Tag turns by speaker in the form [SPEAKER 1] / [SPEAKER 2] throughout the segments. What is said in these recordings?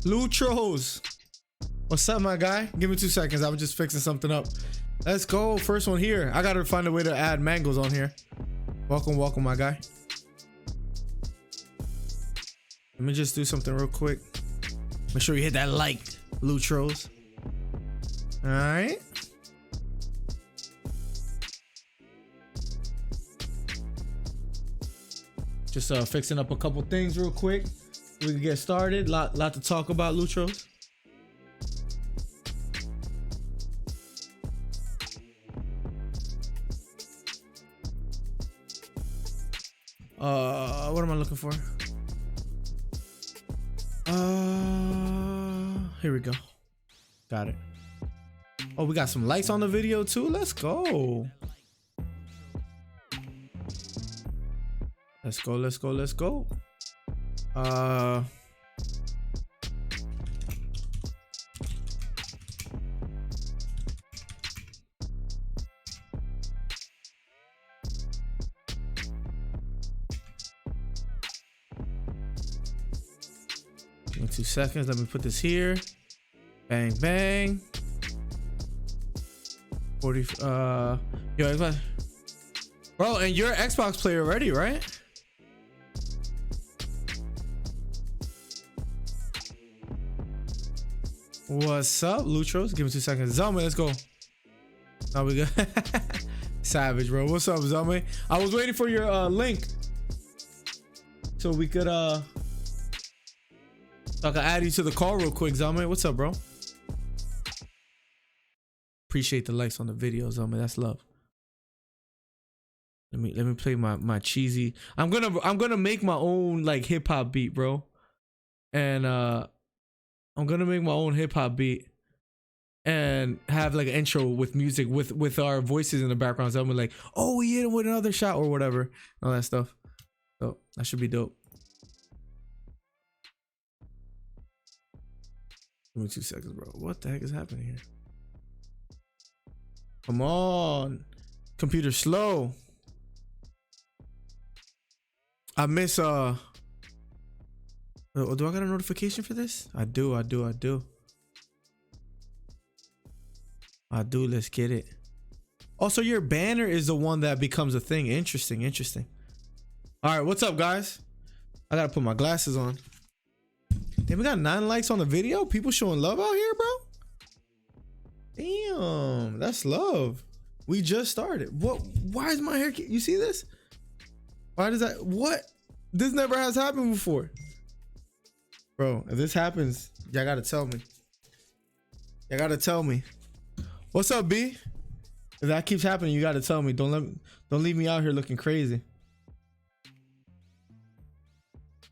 [SPEAKER 1] Lutros. What's up, my guy? Give me 2 seconds. I'm just fixing something up. Let's go. First one here. I gotta find a way to add mangoes on here. Welcome, welcome, my guy. Let me just do something real quick. Make sure you hit that like, Lutros. All right. Just fixing up a couple things real quick. We can get started. Lot to talk about, Lutros. What am I looking for? Here we go. Got it. Oh, we got some lights on the video too. Let's go. Let's go, let's go, let's go. Give me 2 seconds. Let me put this here. Bang, bang. 40. Yo, Xbox. Bro, and you're an Xbox player already, right? What's up, Lutros? Give me 2 seconds. Zelma, let's go. Now we good. Savage, bro. What's up, Zelma? I was waiting for your link so we could so I can add you to the call real quick, Zelma. What's up, bro? Appreciate the likes on the video, Zelma. That's love. Let me play my cheesy. I'm gonna make my own like hip hop beat, bro. And I'm gonna make my own hip hop beat and have like an intro with music with our voices in the background. So I'm like, oh yeah, with another shot or whatever, all that stuff. So that should be dope. Give me 2 seconds, bro. What the heck is happening here? Come on, computer slow. I miss do I got a notification for this? I do. Let's get it. Also, your banner is the one that becomes a thing. Interesting. All right, what's up, guys? I gotta put my glasses on. Damn, we got 9 likes on the video. People showing love out here, bro. Damn, that's love. We just started. What? Why is my hair? You see this? Why does that? What? This never has happened before. Bro, if this happens, y'all gotta tell me. Y'all gotta tell me. What's up, B? If that keeps happening, you gotta tell me. Don't leave me out here looking crazy.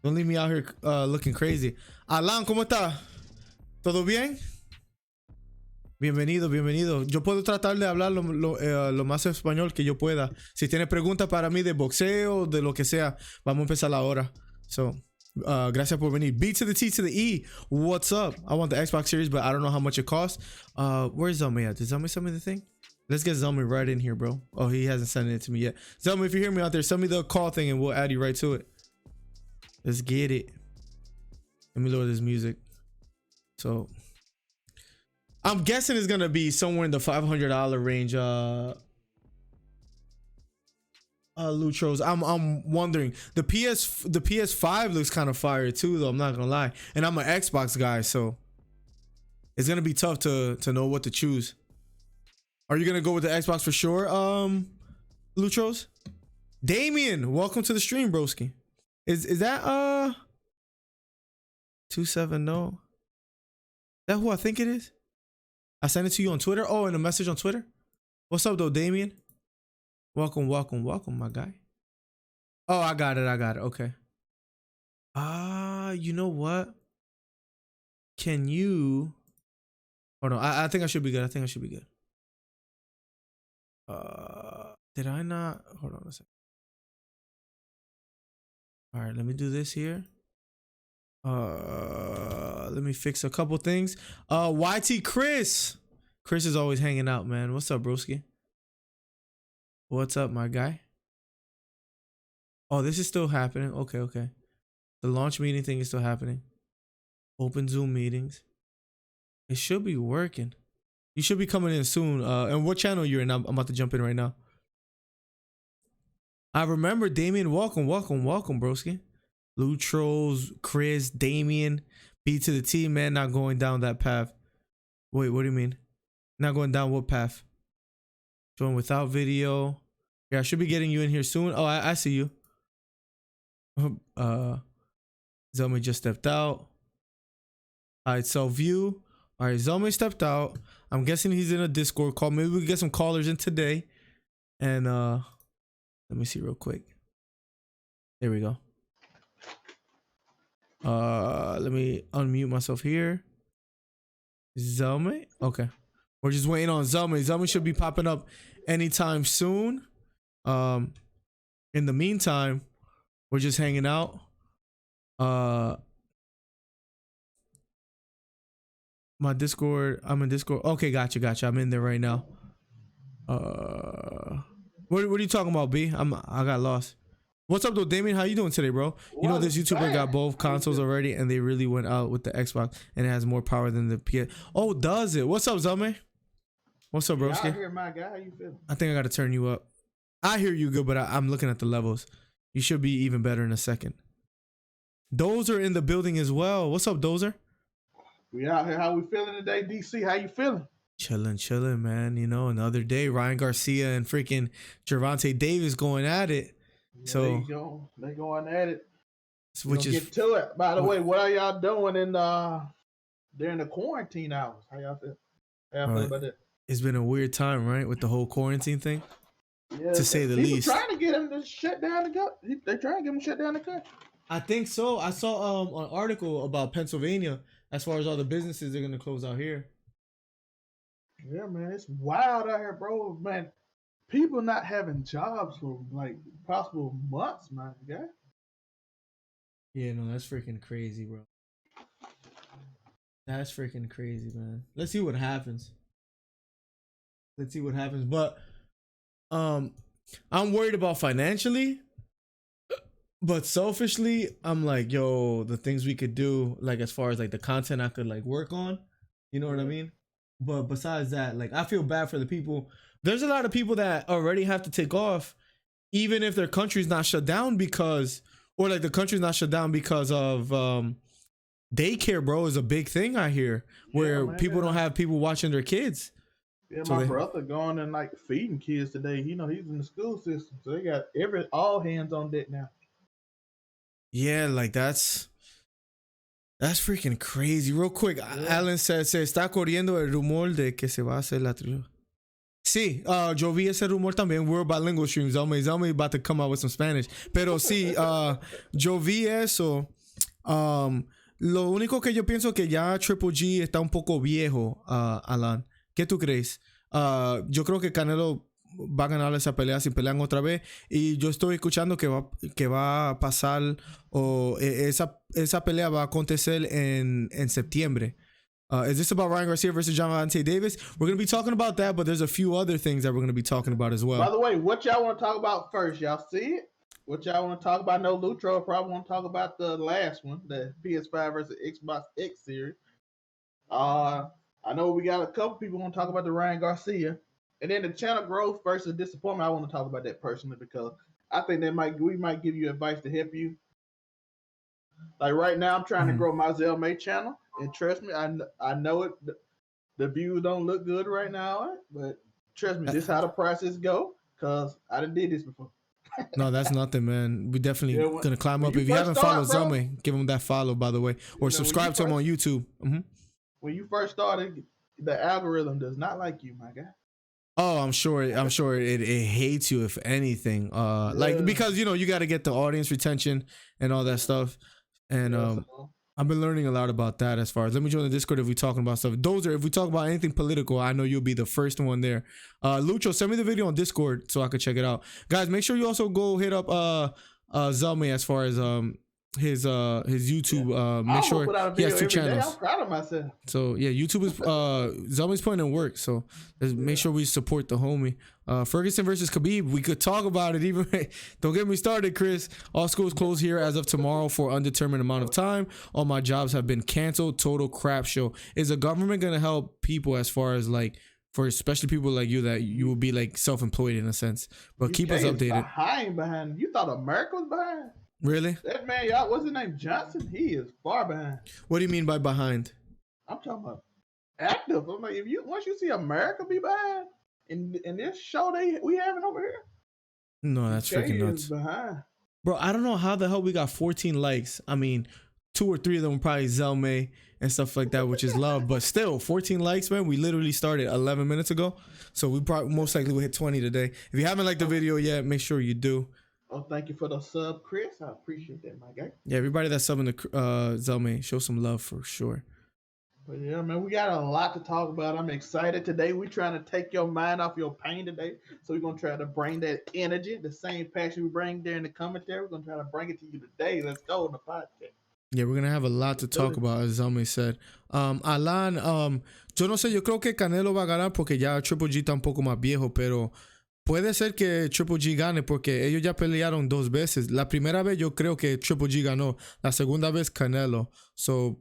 [SPEAKER 1] Don't leave me out here looking crazy. Alan, ¿cómo está? ¿Todo bien? Bienvenido. Yo puedo tratar de hablar lo más español que yo pueda. Si tiene preguntas para mí de boxeo, de lo que sea, vamos a empezar ahora. So, gracias por venir. B to the T to the E. What's up? I want the Xbox Series, but I don't know how much it costs. Where's Zelma at? Did Zelma send me the thing? Let's get Zelma right in here, bro. Oh, he hasn't sent it to me yet. Zelma, if you hear me out there, send me the call thing and we'll add you right to it. Let's get it. Let me lower this music. So I'm guessing it's gonna be somewhere in the $500 range. Lutros. I'm wondering. The PS5 looks kind of fire too, though. I'm not gonna lie. And I'm an Xbox guy, so it's gonna be tough to know what to choose. Are you gonna go with the Xbox for sure, Lutros? Damien, welcome to the stream, broski. Is that 270? Is that who I think it is? I sent it to you on Twitter. Oh, in a message on Twitter. What's up, though, Damien? Welcome, my guy. Oh, I got it. Okay. You know what? Can you? Hold on. I think I should be good. Did I not? Hold on a second. All right, let me do this here. Let me fix a couple things. YT Chris is always hanging out, man. What's up, broski? What's up, my guy? Oh, this is still happening. Okay. The launch meeting thing is still happening. Open Zoom meetings. It should be working. You should be coming in soon. And what channel you're in? I'm about to jump in right now. I remember Damien. Welcome, broski. Lutros, Chris, Damien, B to the T, man. Not going down that path. Wait, what do you mean? Not going down what path? Join without video. Yeah, I should be getting you in here soon. Oh, I see you. Zelme just stepped out. All right, so view. All right, Zelme stepped out. I'm guessing he's in a Discord call. Maybe we can get some callers in today. And let me see real quick. There we go. Let me unmute myself here. Zelme? Okay. We're just waiting on Zelme. Zelme should be popping up anytime soon. In the meantime, we're just hanging out. My Discord, I'm in Discord. Okay, gotcha. I'm in there right now. What are you talking about, B? I got lost. What's up though, Damien? How you doing today, bro? You know this YouTuber got both consoles already, and they really went out with the Xbox, and it has more power than the PS. Oh, does it? What's up, Zelme? What's up, broski?
[SPEAKER 2] I hear my guy. How you feeling?
[SPEAKER 1] I think I got to turn you up. I hear you good, but I'm looking at the levels. You should be even better in a second. Dozer in the building as well. What's up, Dozer?
[SPEAKER 2] We out here. How we feeling today, DC? How you feeling?
[SPEAKER 1] Chilling, man. You know, another day. Ryan Garcia and freaking Gervonta Davis going at it.
[SPEAKER 2] Yeah,
[SPEAKER 1] so
[SPEAKER 2] they going at it.
[SPEAKER 1] Which is
[SPEAKER 2] get to it. By the way, what are y'all doing in during the quarantine hours? How y'all feel? How y'all feel about that?
[SPEAKER 1] It's been a weird time, right, with the whole quarantine thing.
[SPEAKER 2] Yeah,
[SPEAKER 1] to say the least.
[SPEAKER 2] Trying to get him to shut down the country. They trying to get him to shut down the country.
[SPEAKER 1] I think so. I saw an article about Pennsylvania as far as all the businesses they're gonna close out here.
[SPEAKER 2] Yeah, man, it's wild out here, bro. Man, people not having jobs for like possible months, man. Yeah.
[SPEAKER 1] Yeah, no, that's freaking crazy, bro. That's freaking crazy, man. Let's see what happens. But I'm worried about financially, but selfishly, I'm like, yo, the things we could do, like as far as like the content I could like work on, you know what I mean? But besides that, like I feel bad for the people. There's a lot of people that already have to take off, even if their country's not shut down because of daycare, bro, is a big thing I hear where people don't have people watching their kids.
[SPEAKER 2] Yeah, my brother going and like feeding kids today. You know, he's in the school system, so they got all hands on deck now.
[SPEAKER 1] Yeah, like that's freaking crazy. Real quick, Alan says, se está corriendo el rumor de que se va a hacer la trilogía. Sí, yo vi ese rumor también. We're bilingual streams. Zelme about to come out with some Spanish. Pero sí, yo vi eso. Lo único que yo pienso que ya Triple G está un poco viejo, Alan. ¿Qué tú crees? Yo creo que Canelo va a ganar esa pelea si pelean otra vez. Y yo estoy escuchando que va a pasar o esa pelea va a acontecer en septiembre. Is this about Ryan Garcia versus Gervonta Davis? We're going to be talking about that, but there's a few other things that we're going to be talking about as well.
[SPEAKER 2] By the way, what y'all want to talk about first? Y'all see it? What y'all want to talk about? No, Lutro probably want to talk about the last one, the PS5 versus Xbox X series. I know we got a couple people want to talk about the Ryan Garcia, and then the channel growth versus disappointment. I want to talk about that personally because I think we might give you advice to help you. Like right now, I'm trying to grow my Zelme channel, and trust me, I know it. The views don't look good right now, but trust me, this is how the process go. Cause I done did this before.
[SPEAKER 1] No, that's nothing, man. We definitely gonna climb up. If you haven't followed Zelme, give him that follow, by the way, or subscribe to him on YouTube.
[SPEAKER 2] When you first started, the algorithm does not like you, my guy.
[SPEAKER 1] Oh, I'm sure it hates you, if anything. Like because you got to get the audience retention and all that stuff. And I've been learning a lot about that as far as, let me join the Discord if we're talking about stuff. If we talk about anything political, I know you'll be the first one there. Lucho, send me the video on Discord so I could check it out. Guys, make sure you also go hit up Zelme as far as YouTube.
[SPEAKER 2] I
[SPEAKER 1] Make
[SPEAKER 2] almost
[SPEAKER 1] sure
[SPEAKER 2] put out a
[SPEAKER 1] he has
[SPEAKER 2] video
[SPEAKER 1] two
[SPEAKER 2] every day. I'm
[SPEAKER 1] channels.
[SPEAKER 2] proud of myself.
[SPEAKER 1] So yeah, YouTube is Zelma's putting in work. So let's make sure we support the homie. Ferguson versus Khabib. We could talk about it. Even don't get me started, Chris. All schools closed here as of tomorrow for undetermined amount of time. All my jobs have been canceled. Total crap show. Is the government gonna help people as far as like for especially people like you that you will be like self-employed in a sense? But keep us updated.
[SPEAKER 2] Behind. You thought America was behind?
[SPEAKER 1] Really?
[SPEAKER 2] That man, y'all, what's his name? Johnson? He is far behind.
[SPEAKER 1] What do you mean by behind?
[SPEAKER 2] I'm talking about active. I'm like, once you see America be behind in this show we having over here.
[SPEAKER 1] No, that's freaking nuts.
[SPEAKER 2] Behind.
[SPEAKER 1] Bro, I don't know how the hell we got 14 likes. I mean, 2 or 3 of them were probably Zelme and stuff like that, which is love. But still, 14 likes, man. We literally started 11 minutes ago. So we probably most likely will hit 20 today. If you haven't liked the video yet, make sure you do.
[SPEAKER 2] Oh, thank you for the sub, Chris. I appreciate that, my guy.
[SPEAKER 1] Yeah, everybody that's subbing to Zelme, show some love for sure.
[SPEAKER 2] But yeah, man, we got a lot to talk about. I'm excited today. We're trying to take your mind off your pain today. So we're going to try to bring that energy, the same passion we bring there in the commentary. We're going to try to bring it to you today. Let's go in the podcast.
[SPEAKER 1] Yeah, we're going to have a lot to talk about, as Zelme said. Alan, yo no sé, yo creo que Canelo va a ganar porque ya Triple G está un poco más viejo, pero puede ser que Triple G gane porque ellos ya pelearon 2 veces. La primera vez yo creo que Triple G ganó. La segunda vez Canelo. So,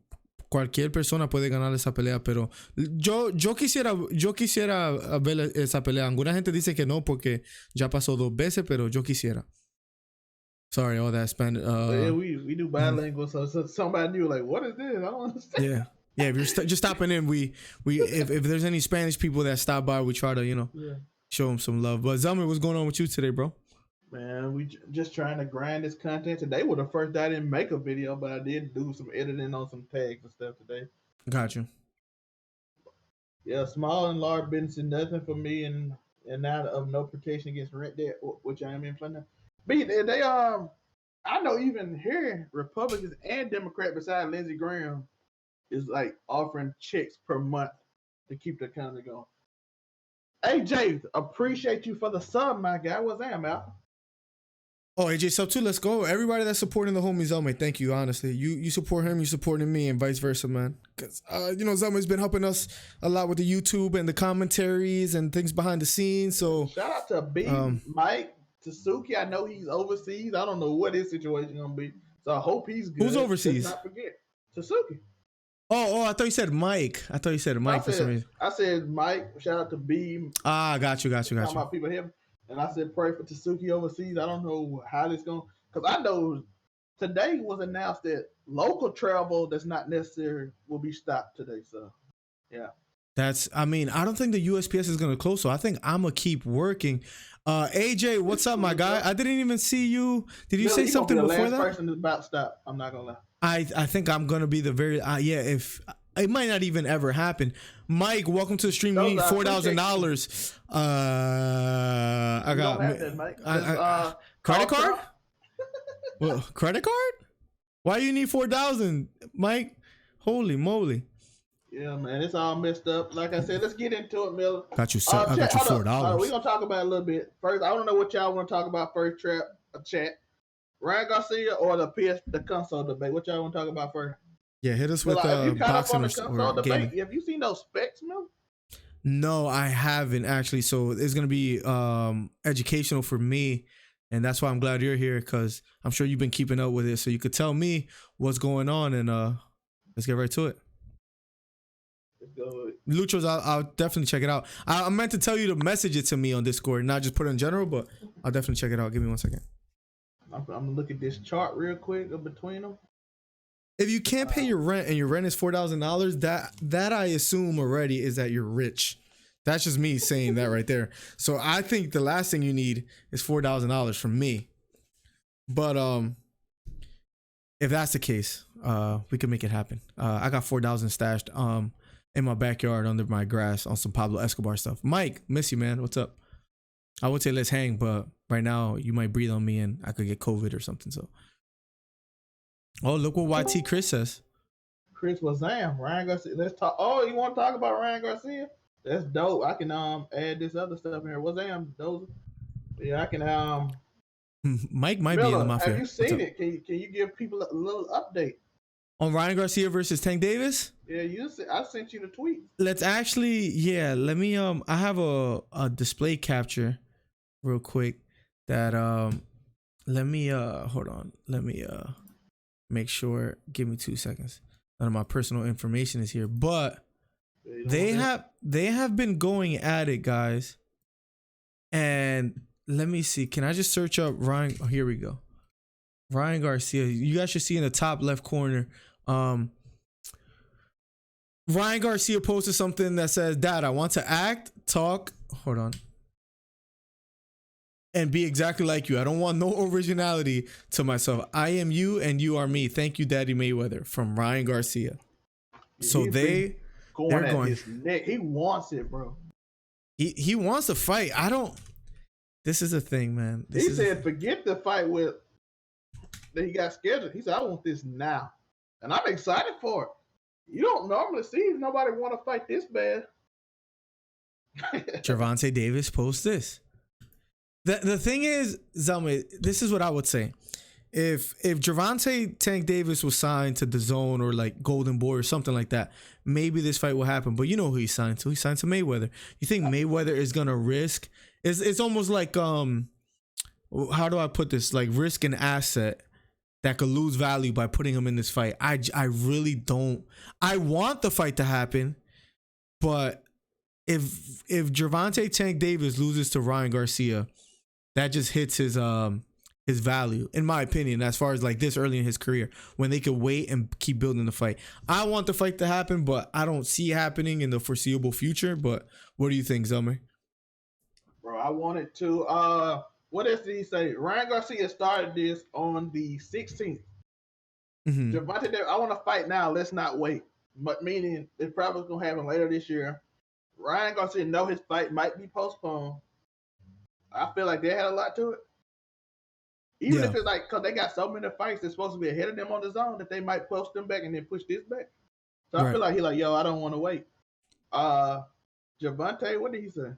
[SPEAKER 1] cualquier persona puede ganar esa pelea, pero yo quisiera ver esa pelea. Alguna gente dice que no porque ya pasó 2 veces, pero yo quisiera. Sorry, all that Spanish.
[SPEAKER 2] Yeah, we do bilingual, so somebody new like, what is this? I don't understand.
[SPEAKER 1] Yeah. If you're just stopping in, we if there's any Spanish people that stop by, we try to show them some love. But Zelme, what's going on with you today, bro?
[SPEAKER 2] Man, we just trying to grind this content. Today was the first day I didn't make a video, but I did do some editing on some tags and stuff today.
[SPEAKER 1] Got you.
[SPEAKER 2] Yeah, small and large business, nothing for me, and out of no protection against rent debt, which I am in plenty. But they I know even here, Republicans and Democrats, besides Lindsey Graham, is like offering checks per month to keep the economy going. Hey Jay, appreciate you for the sub, my guy. What's that, man?
[SPEAKER 1] Oh, AJ sub 2, let's go. Everybody that's supporting the homie Zelme, thank you, honestly. You support him, you supporting me, and vice versa, man. Because, Zelme's been helping us a lot with the YouTube and the commentaries and things behind the scenes. So
[SPEAKER 2] shout out to B, Mike, Tsuki. I know he's overseas. I don't know what his situation going to be. So I hope he's good.
[SPEAKER 1] Who's overseas?
[SPEAKER 2] Let's not forget. Tsuki.
[SPEAKER 1] Oh, I thought you said Mike. I thought you said Mike for some reason.
[SPEAKER 2] I said Mike. Shout out to B.
[SPEAKER 1] Got you.
[SPEAKER 2] Talking about people here. And I said, pray for Tsuki overseas. I don't know how this going. Because I know today was announced that local travel that's not necessary will be stopped today. So, yeah.
[SPEAKER 1] I don't think the USPS is going to close. So I think I'm going to keep working. AJ, what's up, my guy? I didn't even see you. Did you say something before that? The last
[SPEAKER 2] person is about to stop. I'm not going to lie.
[SPEAKER 1] I think I'm going to be the very, if it might not even ever happen. Mike, welcome to the stream. We need $4,000. I got
[SPEAKER 2] that, Mike.
[SPEAKER 1] credit card. Well, credit card? Why you need 4,000, Mike? Holy moly!
[SPEAKER 2] Yeah, man, it's all messed up. Like I said, let's get into it, Miller.
[SPEAKER 1] Got you. I got you $4.
[SPEAKER 2] We're gonna talk about it a little bit first. I don't know what y'all want to talk about first. Chat. Ryan Garcia or the console debate? What y'all want to talk about first?
[SPEAKER 1] Yeah, hit us with boxing or gaming.
[SPEAKER 2] Have you seen those specs, Miller?
[SPEAKER 1] No, I haven't actually. So it's gonna be educational for me, and that's why I'm glad you're here because I'm sure you've been keeping up with it, so you could tell me what's going on, and let's get right to it.
[SPEAKER 2] Let's go.
[SPEAKER 1] Luchos, I'll definitely check it out. I meant to tell you to message it to me on Discord, not just put it in general, but I'll definitely check it out. Give me 1 second.
[SPEAKER 2] I'm gonna look at this chart real quick between them.
[SPEAKER 1] If you can't pay your rent and your rent is $4,000, that I assume already is that you're rich. That's just me saying that right there. So I think the last thing you need is $4,000 from me. But if that's the case, we can make it happen. I got 4,000 stashed in my backyard under my grass on some Pablo Escobar stuff. Mike, miss you, man. What's up? I would say let's hang, but right now you might breathe on me and I could get COVID or something. So. Oh, look what YT Chris says.
[SPEAKER 2] Chris Wazam, Ryan Garcia. Let's talk. Oh, you want to talk about Ryan Garcia? That's dope. I can add this other stuff in here. Wazam, those. Yeah, I can
[SPEAKER 1] Mike might be in the
[SPEAKER 2] Miller,
[SPEAKER 1] mafia.
[SPEAKER 2] have you seen it? Can you give people a little update?
[SPEAKER 1] On Ryan Garcia versus Tank Davis?
[SPEAKER 2] Yeah, I sent you the tweet.
[SPEAKER 1] Let's actually, let me I have a display capture real quick that let me hold on. Let me make sure. Give me 2 seconds. None of my personal information is here, but they have been going at it, guys. And let me see. Can I just search up Ryan? Oh, here we go. Ryan Garcia. You guys should see in the top left corner. Ryan Garcia posted something that says, "Dad, I want to act, talk, hold on, and be exactly like you. I don't want no originality to myself. I am you and you are me. Thank you, Daddy Mayweather." From Ryan Garcia. So they're going
[SPEAKER 2] his neck. He wants it, bro.
[SPEAKER 1] He wants to fight. This is a thing, man.
[SPEAKER 2] He said, forget the fight that he got scheduled. He said, I want this now. And I'm excited for it. You don't normally see nobody want to fight this bad.
[SPEAKER 1] Gervonta Davis posts this. The thing is, Zelma, this is what I would say. If Gervonta Tank Davis was signed to DAZN or like Golden Boy or something like that, maybe this fight will happen. But you know who he signed to? He signed to Mayweather. You think Mayweather is gonna risk? It's almost like how do I put this? Like risk an asset that could lose value by putting him in this fight. I really don't. I want the fight to happen, but if Gervonta Tank Davis loses to Ryan Garcia, that just hits his value, in my opinion, as far as like this early in his career, when they could wait and keep building the fight. I want the fight to happen, but I don't see it happening in the foreseeable future. But what do you think, Zelmer?
[SPEAKER 2] Bro, I wanted to. What else did he say? Ryan Garcia started this on the 16th.
[SPEAKER 1] Mm-hmm.
[SPEAKER 2] Gervonta Davis, I want to fight now. Let's not wait. But meaning it's probably going to happen later this year. Ryan Garcia know his fight might be postponed. I feel like they had a lot to it. Even if it's like, because they got so many fights that's supposed to be ahead of them on DAZN that they might post them back and then push this back. So I feel like he's like, yo, I don't want to wait. Gervonta, what did he say?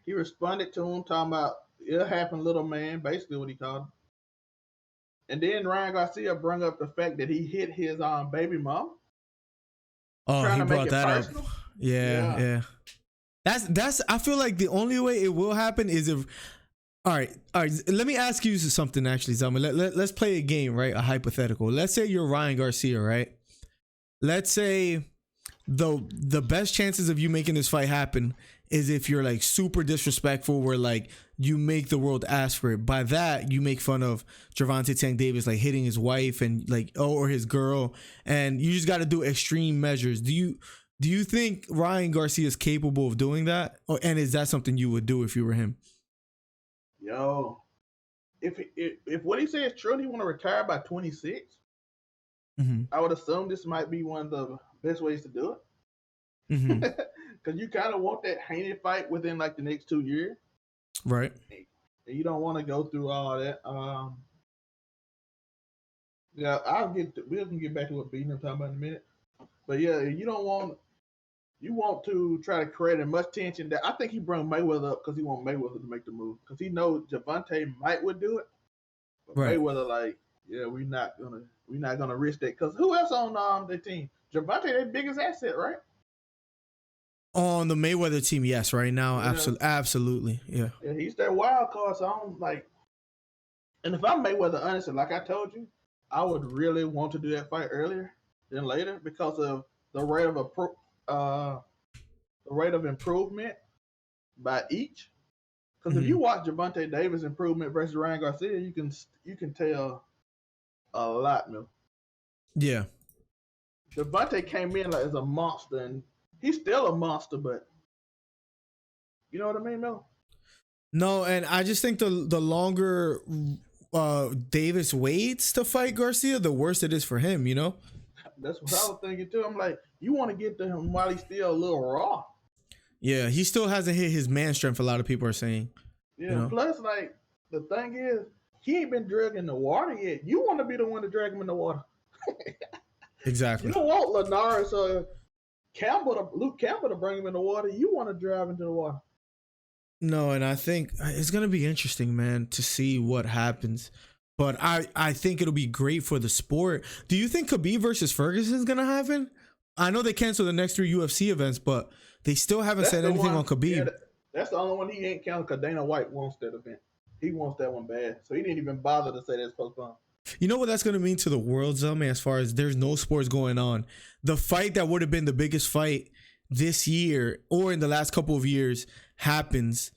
[SPEAKER 2] He responded to him talking about, it'll happen, little man, basically what he called him. And then Ryan Garcia brought up the fact that he hit his baby mom.
[SPEAKER 1] Oh, he brought that personal up. Yeah. That's. I feel like the only way it will happen is if. All right. Let me ask you something. Actually, Zelma. Let's play a game, right? A hypothetical. Let's say you're Ryan Garcia, right? Let's say the best chances of you making this fight happen is if you're like super disrespectful, where like you make the world ask for it. By that, you make fun of Gervonta Tank Davis like hitting his wife and like or his girl, and you just got to do extreme measures. Do you think Ryan Garcia is capable of doing that, and is that something you would do if you were him?
[SPEAKER 2] Yo, if what he says is true, he want to retire by 26.
[SPEAKER 1] Mm-hmm.
[SPEAKER 2] I would assume this might be one of the best ways to do it.
[SPEAKER 1] Mm-hmm.
[SPEAKER 2] Because you kind of want that Haney fight within like the next 2 years,
[SPEAKER 1] right?
[SPEAKER 2] And you don't want to go through all that. Yeah, we can get back to what beating I'm talking about in a minute. But yeah, you want to try to create as much tension that I think he brought Mayweather up because he want Mayweather to make the move because he knows Gervonta would do it. But right. Mayweather like, yeah, we're not gonna risk that because who else on the team? Gervonta, their biggest asset, right?
[SPEAKER 1] On the Mayweather team, yes. Right now, absolutely, yeah.
[SPEAKER 2] Yeah, he's their wild card. So I'm like, and if I'm Mayweather, honestly, like I told you, I would really want to do that fight earlier than later because of the rate of improvement by each. Because if you watch Gervonta Davis improvement versus Ryan Garcia, you can tell a lot, man.
[SPEAKER 1] Yeah.
[SPEAKER 2] Gervonta came in like as a monster, and he's still a monster, but you know what I mean, Mel?
[SPEAKER 1] No, and I just think the longer Davis waits to fight Garcia, the worse it is for him, you know?
[SPEAKER 2] That's what I was thinking too. I'm like, you want to get to him while he's still a little raw.
[SPEAKER 1] Yeah, he still hasn't hit his man strength, a lot of people are saying.
[SPEAKER 2] Yeah,
[SPEAKER 1] you know?
[SPEAKER 2] Plus, like, the thing is, he ain't been dragged in the water yet. You want to be the one to drag him in the water.
[SPEAKER 1] Exactly.
[SPEAKER 2] You don't want Linares or Luke Campbell to bring him in the water. You want to drive into the water.
[SPEAKER 1] No, and I think it's gonna be interesting, man, to see what happens. But I think it'll be great for the sport. Do you think Khabib versus Ferguson is gonna happen? I know they canceled the next 3 UFC events, but they still haven't said anything on Khabib.
[SPEAKER 2] Yeah, that's the only one he ain't counted because Dana White wants that event. He wants that one bad, so he didn't even bother to say that's postponed.
[SPEAKER 1] You know what that's gonna mean to the world, man? As far as there's no sports going on, the fight that would have been the biggest fight this year or in the last couple of years happens.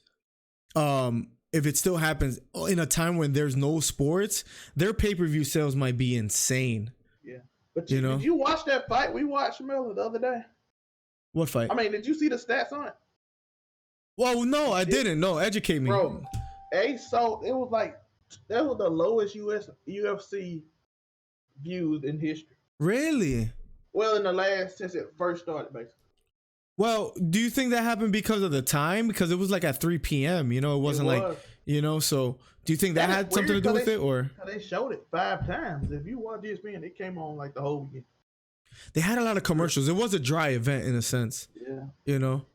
[SPEAKER 1] If it still happens in a time when there's no sports, their pay-per-view sales might be insane.
[SPEAKER 2] Yeah, but you know, did you watch that fight we watched, Miller, the other day?
[SPEAKER 1] What fight?
[SPEAKER 2] I mean, did you see the stats on it?
[SPEAKER 1] Well, no, I didn't. No, educate me,
[SPEAKER 2] bro. So it was like that was the lowest UFC views in history.
[SPEAKER 1] Really?
[SPEAKER 2] Well, in the last since it first started, basically.
[SPEAKER 1] Well, do you think that happened because of the time? Because it was like at 3 p.m. You know, it wasn't like, you know. So, do you think that had something to do with it, or
[SPEAKER 2] they showed it 5 times? If you watch ESPN, it came on like the whole weekend.
[SPEAKER 1] They had a lot of commercials. It was a dry event in a sense.
[SPEAKER 2] Yeah.
[SPEAKER 1] You know,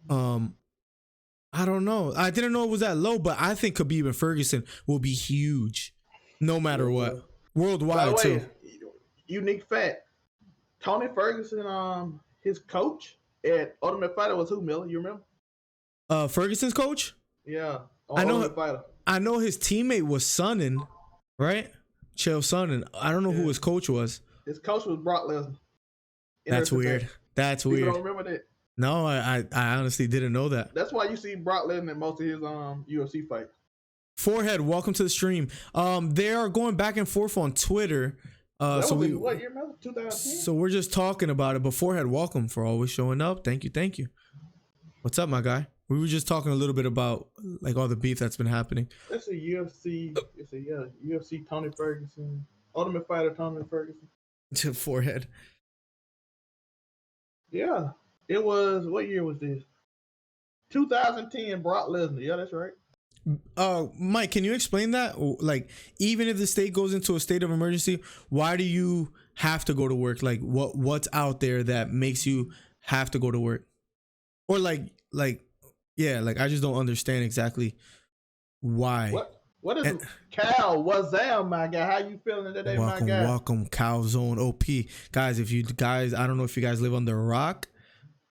[SPEAKER 1] I don't know. I didn't know it was that low, but I think Khabib and Ferguson will be huge, no matter what, worldwide too.
[SPEAKER 2] Unique fact: Tony Ferguson, his coach at Ultimate Fighter was who, Miller? You remember?
[SPEAKER 1] Ferguson's coach?
[SPEAKER 2] Yeah.
[SPEAKER 1] I know his teammate was Sonnen, right? Chael Sonnen. I don't know who his coach was.
[SPEAKER 2] His coach was Brock Lesnar.
[SPEAKER 1] That's weird. That's weird.
[SPEAKER 2] You don't remember that?
[SPEAKER 1] No, I honestly didn't know that.
[SPEAKER 2] That's why you see Brock Lesnar in most of his UFC fights.
[SPEAKER 1] Forehead, welcome to the stream. They are going back and forth on Twitter.
[SPEAKER 2] What year, man? 2010?
[SPEAKER 1] So we're just talking about it. But Forehead, welcome for always showing up. Thank you. What's up, my guy? We were just talking a little bit about like all the beef that's been happening.
[SPEAKER 2] That's a UFC. UFC Tony Ferguson, Ultimate Fighter Tony Ferguson.
[SPEAKER 1] Forehead.
[SPEAKER 2] Yeah, it was. What year was this? 2010. Brock Lesnar. Yeah, that's right.
[SPEAKER 1] Mike, can you explain that? Like, even if the state goes into a state of emergency, why do you have to go to work? Like, what's out there that makes you have to go to work? Or like I just don't understand exactly why.
[SPEAKER 2] What is Cal? What's that, my guy? How you feeling today, my guy?
[SPEAKER 1] Welcome, Cal Zone OP. Guys, I don't know if you guys live under a rock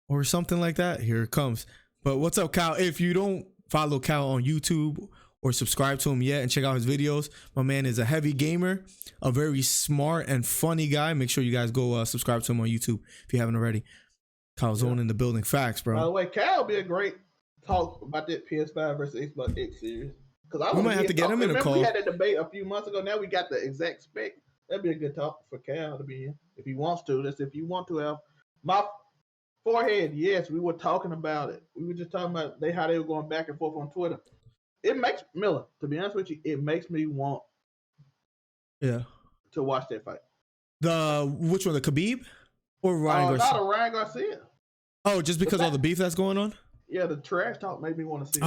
[SPEAKER 1] or something like that. Here it comes. But what's up, Cal? If you don't follow Cal on YouTube or subscribe to him yet and check out his videos, my man is a heavy gamer, a very smart and funny guy. Make sure you guys go subscribe to him on YouTube if you haven't already. Cal Zone in the building. Facts, bro.
[SPEAKER 2] By the way, Cal would be a great talk about that PS5 versus Xbox X series.
[SPEAKER 1] We might have to get him in a call.
[SPEAKER 2] We had a debate a few months ago. Now we got the exact spec. That'd be a good talk for Cal to be in if he wants to. That's if you want to have my Forehead. Yes, we were talking about it. We were just talking about how they were going back and forth on Twitter. It makes Miller, to be honest with you, it makes me want to watch that fight.
[SPEAKER 1] Which one, the Khabib or Ryan Garcia?
[SPEAKER 2] Not Ryan Garcia.
[SPEAKER 1] Oh, just because all the beef that's going on?
[SPEAKER 2] Yeah, the trash talk made me want to see.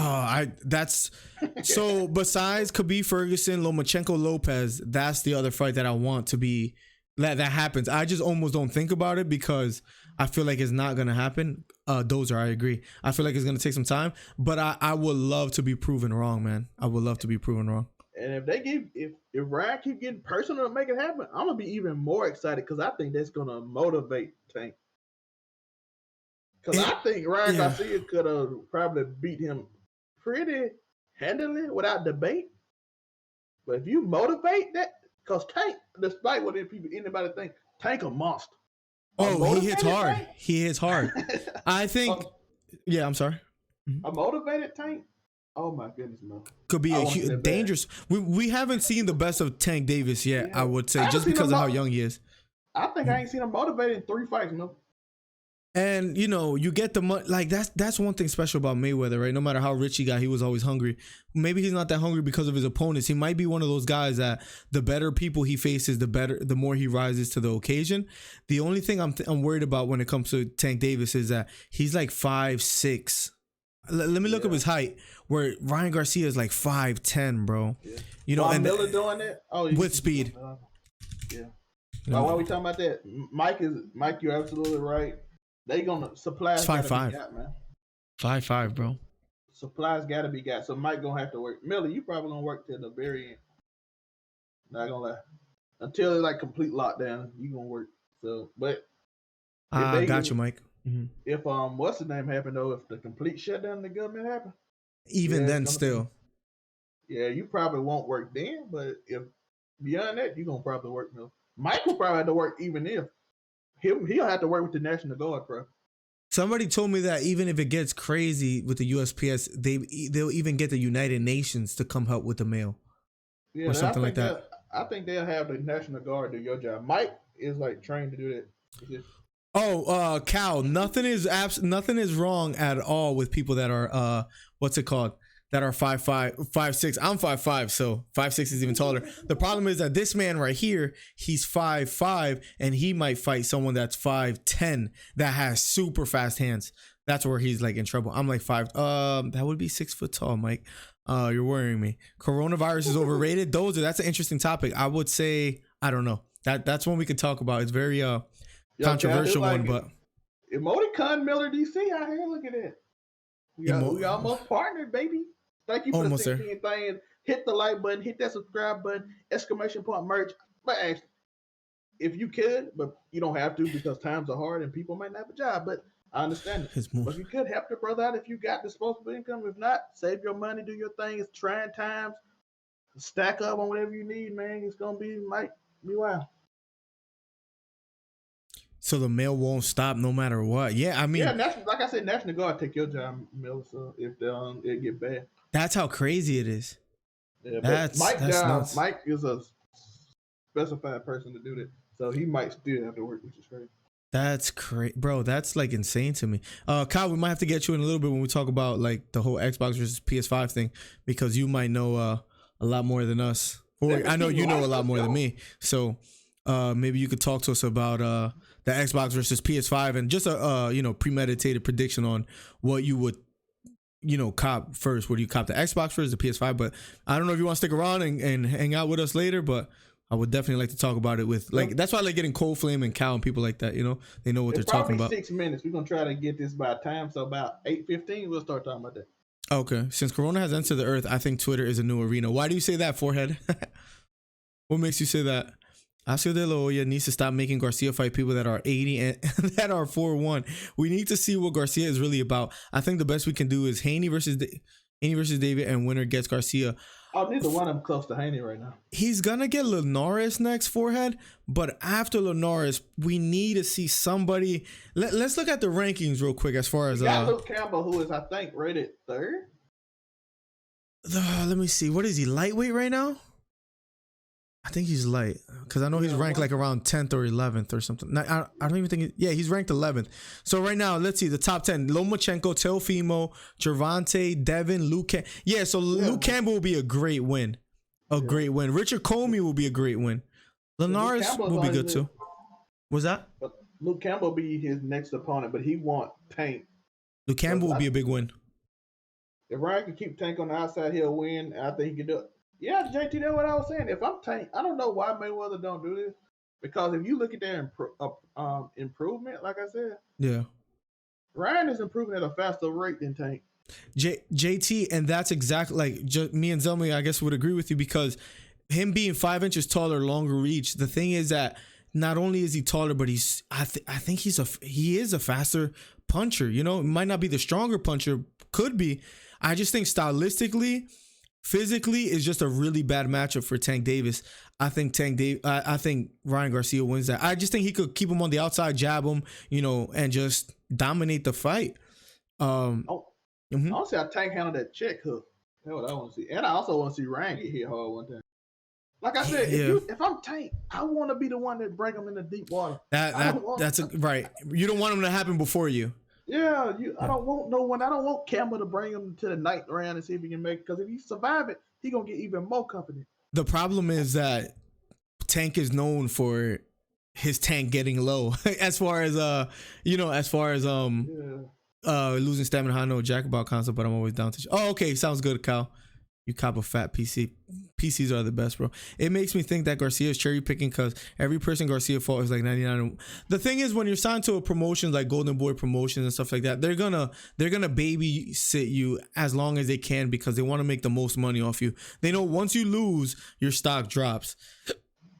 [SPEAKER 1] So besides Khabib Ferguson, Lomachenko Lopez, that's the other fight that I want to be that happens. I just almost don't think about it because I feel like it's not gonna happen. Dozer, I agree. I feel like it's gonna take some time, but I would love to be proven wrong, man. I would love to be proven wrong.
[SPEAKER 2] And if Ryan keep getting personal to make it happen, I'm gonna be even more excited because I think that's gonna motivate Tank. Because I think Ryan Garcia could have probably beat him pretty handily without debate. But if you motivate that, because Tank, despite what anybody think, Tank a monster.
[SPEAKER 1] Oh, he hits hard. Tank? He hits hard. I think. Yeah, I'm sorry.
[SPEAKER 2] A motivated Tank. Oh my goodness, man.
[SPEAKER 1] Could be a dangerous. We haven't seen the best of Tank Davis yet. Yeah. I would say just because of how young he is.
[SPEAKER 2] I think I ain't seen him motivated in 3 fights, no.
[SPEAKER 1] And you know, you get the money. Like that's one thing special about Mayweather, right? No matter how rich he got, he was always hungry. Maybe he's not that hungry because of his opponents. He might be one of those guys that the better people he faces, the more he rises to the occasion. The only thing I'm worried about when it comes to Tank Davis is that he's like 5'6". Let me look up his height. Where Ryan Garcia is like 5'10", bro. Yeah. You know, and
[SPEAKER 2] Miller doing it
[SPEAKER 1] with speed.
[SPEAKER 2] Yeah. Why are we talking about that? Mike, you're absolutely right. They gonna supply.
[SPEAKER 1] It's 5'5", man. 5'5", bro.
[SPEAKER 2] supplies gotta be got. So Mike gonna have to work. Millie, you probably gonna work till the very end. Not gonna lie. Until it's like complete lockdown, you gonna work. So, but if they
[SPEAKER 1] Got you, Mike. Mm-hmm.
[SPEAKER 2] if what's the name happened though, if the complete shutdown of the government happened,
[SPEAKER 1] Even then, still.
[SPEAKER 2] Yeah, you probably won't work then, but if beyond that, you're gonna probably work. No, Mike will probably have to work even if he'll have to work with the National Guard, bro.
[SPEAKER 1] Somebody told me that even if it gets crazy with the USPS, they'll even get the United Nations to come help with the mail, or something like that.
[SPEAKER 2] I think they'll have the National Guard do your job. Mike is like trained to do that.
[SPEAKER 1] Oh, Cal, nothing is wrong at all with people that are what's it called? That are 5'5", 5'6". I'm 5'5", so 5'6" is even taller. The problem is that this man right here, he's 5'5", and he might fight someone that's 5'10" that has super fast hands. That's where he's like in trouble. I'm like 5. That would be 6 foot tall, Mike. You're worrying me. Coronavirus is overrated. That's an interesting topic. I would say, I don't know. That's one we could talk about. It's very controversial one, but
[SPEAKER 2] emoticon Miller DC out here. Look at it. We almost partnered, baby. Thank you for the 16 thing. Hit the like button, hit that subscribe button, exclamation point merch. But actually, if you could, but you don't have to because times are hard and people might not have a job. But I understand it. But you could help the brother out if you got disposable income. If not, save your money, do your thing. It's trying times. Stack up on whatever you need, man. It's gonna be wild.
[SPEAKER 1] So the mail won't stop no matter what. Yeah, I mean,
[SPEAKER 2] like I said, National Guard take your job, Miller. So if it get bad,
[SPEAKER 1] that's how crazy it is.
[SPEAKER 2] Yeah, that's nuts. Mike is a specified person to do that, so he might still have to work, which is crazy.
[SPEAKER 1] That's crazy, bro. That's like insane to me. Kyle, we might have to get you in a little bit when we talk about like the whole Xbox versus PS5 thing, because you might know a lot more than us. Or I know you know a lot more than me. So maybe you could talk to us about the Xbox versus PS5 and just a premeditated prediction on what you would cop first. Would you cop the Xbox versus the PS5? But I don't know if you want to stick around and hang out with us later, but I would definitely like to talk about it with that's why I like getting Cold Flame and Cal and people like that. They know what they're talking about.
[SPEAKER 2] 6 minutes. We're gonna try to get this by time, so about 8:15 we'll start talking about that.
[SPEAKER 1] Okay. Since Corona has entered the earth, I think Twitter is a new arena. Why do you say that, Forehead? What makes you say that? Oscar De La Hoya needs to stop making Garcia fight people that are 80 and that are 4-1. We need to see what Garcia is really about. I think the best we can do is Haney versus David, and winner gets Garcia.
[SPEAKER 2] Neither one of them close to Haney right now.
[SPEAKER 1] He's gonna get Linares next, Forehead, but after Linares, we need to see somebody. Let's look at the rankings real quick as far as
[SPEAKER 2] Luke Campbell, who is I think rated 3rd.
[SPEAKER 1] Let me see. What is he, lightweight right now? I think he's light because I know he's ranked like around 10th or 11th or something. I don't even think. He's ranked 11th. So right now, let's see the top 10: Lomachenko, Teofimo, Gervonta, Devin, Luke. Luke Campbell will be a great win. Great win. Richard Comey will be a great win. Linares will be good too. What's that?
[SPEAKER 2] But Luke Campbell will be his next opponent, but he want Tank.
[SPEAKER 1] Luke Campbell will be a big win.
[SPEAKER 2] If Ryan can keep Tank on the outside, he'll win. I think he can do it. Yeah, JT, that's what I was saying. If I'm Tank, I don't know why Mayweather don't do this. Because if you look at their improvement, like I said, Ryan is improving at a faster rate than Tank.
[SPEAKER 1] JT, and that's exactly like me and Zelmi, I guess, would agree with you, because him being 5 inches taller, longer reach. The thing is that not only is he taller, but I think he is a faster puncher. It might not be the stronger puncher, could be. I just think stylistically, physically, is just a really bad matchup for Tank Davis. I think I think Ryan Garcia wins that. I just think he could keep him on the outside, jab him, and just dominate the fight.
[SPEAKER 2] I want to see how Tank handle that check hook. That's what I want to see. And I also want to see Ryan get hit hard one time. Like I said, if I'm Tank, I want to be the one that bring him in the deep water.
[SPEAKER 1] Right. You don't want him to happen before you.
[SPEAKER 2] Yeah, I don't want no one. I don't want Campbell to bring him to the 9th round and see if he can make it. Because if he survive it, he gonna get even more company.
[SPEAKER 1] The problem is that Tank is known for his tank getting low. as far as losing stamina. I know Jack about concept, but I'm always down to. Oh, okay, sounds good, Kyle. you cop a fat PC. PCs are the best, bro. It makes me think that Garcia is cherry picking because every person Garcia fought is like 99. The thing is, when you're signed to a promotion like Golden Boy Promotions and stuff like that, they're gonna babysit you as long as they can because they want to make the most money off you. They know once you lose, your stock drops.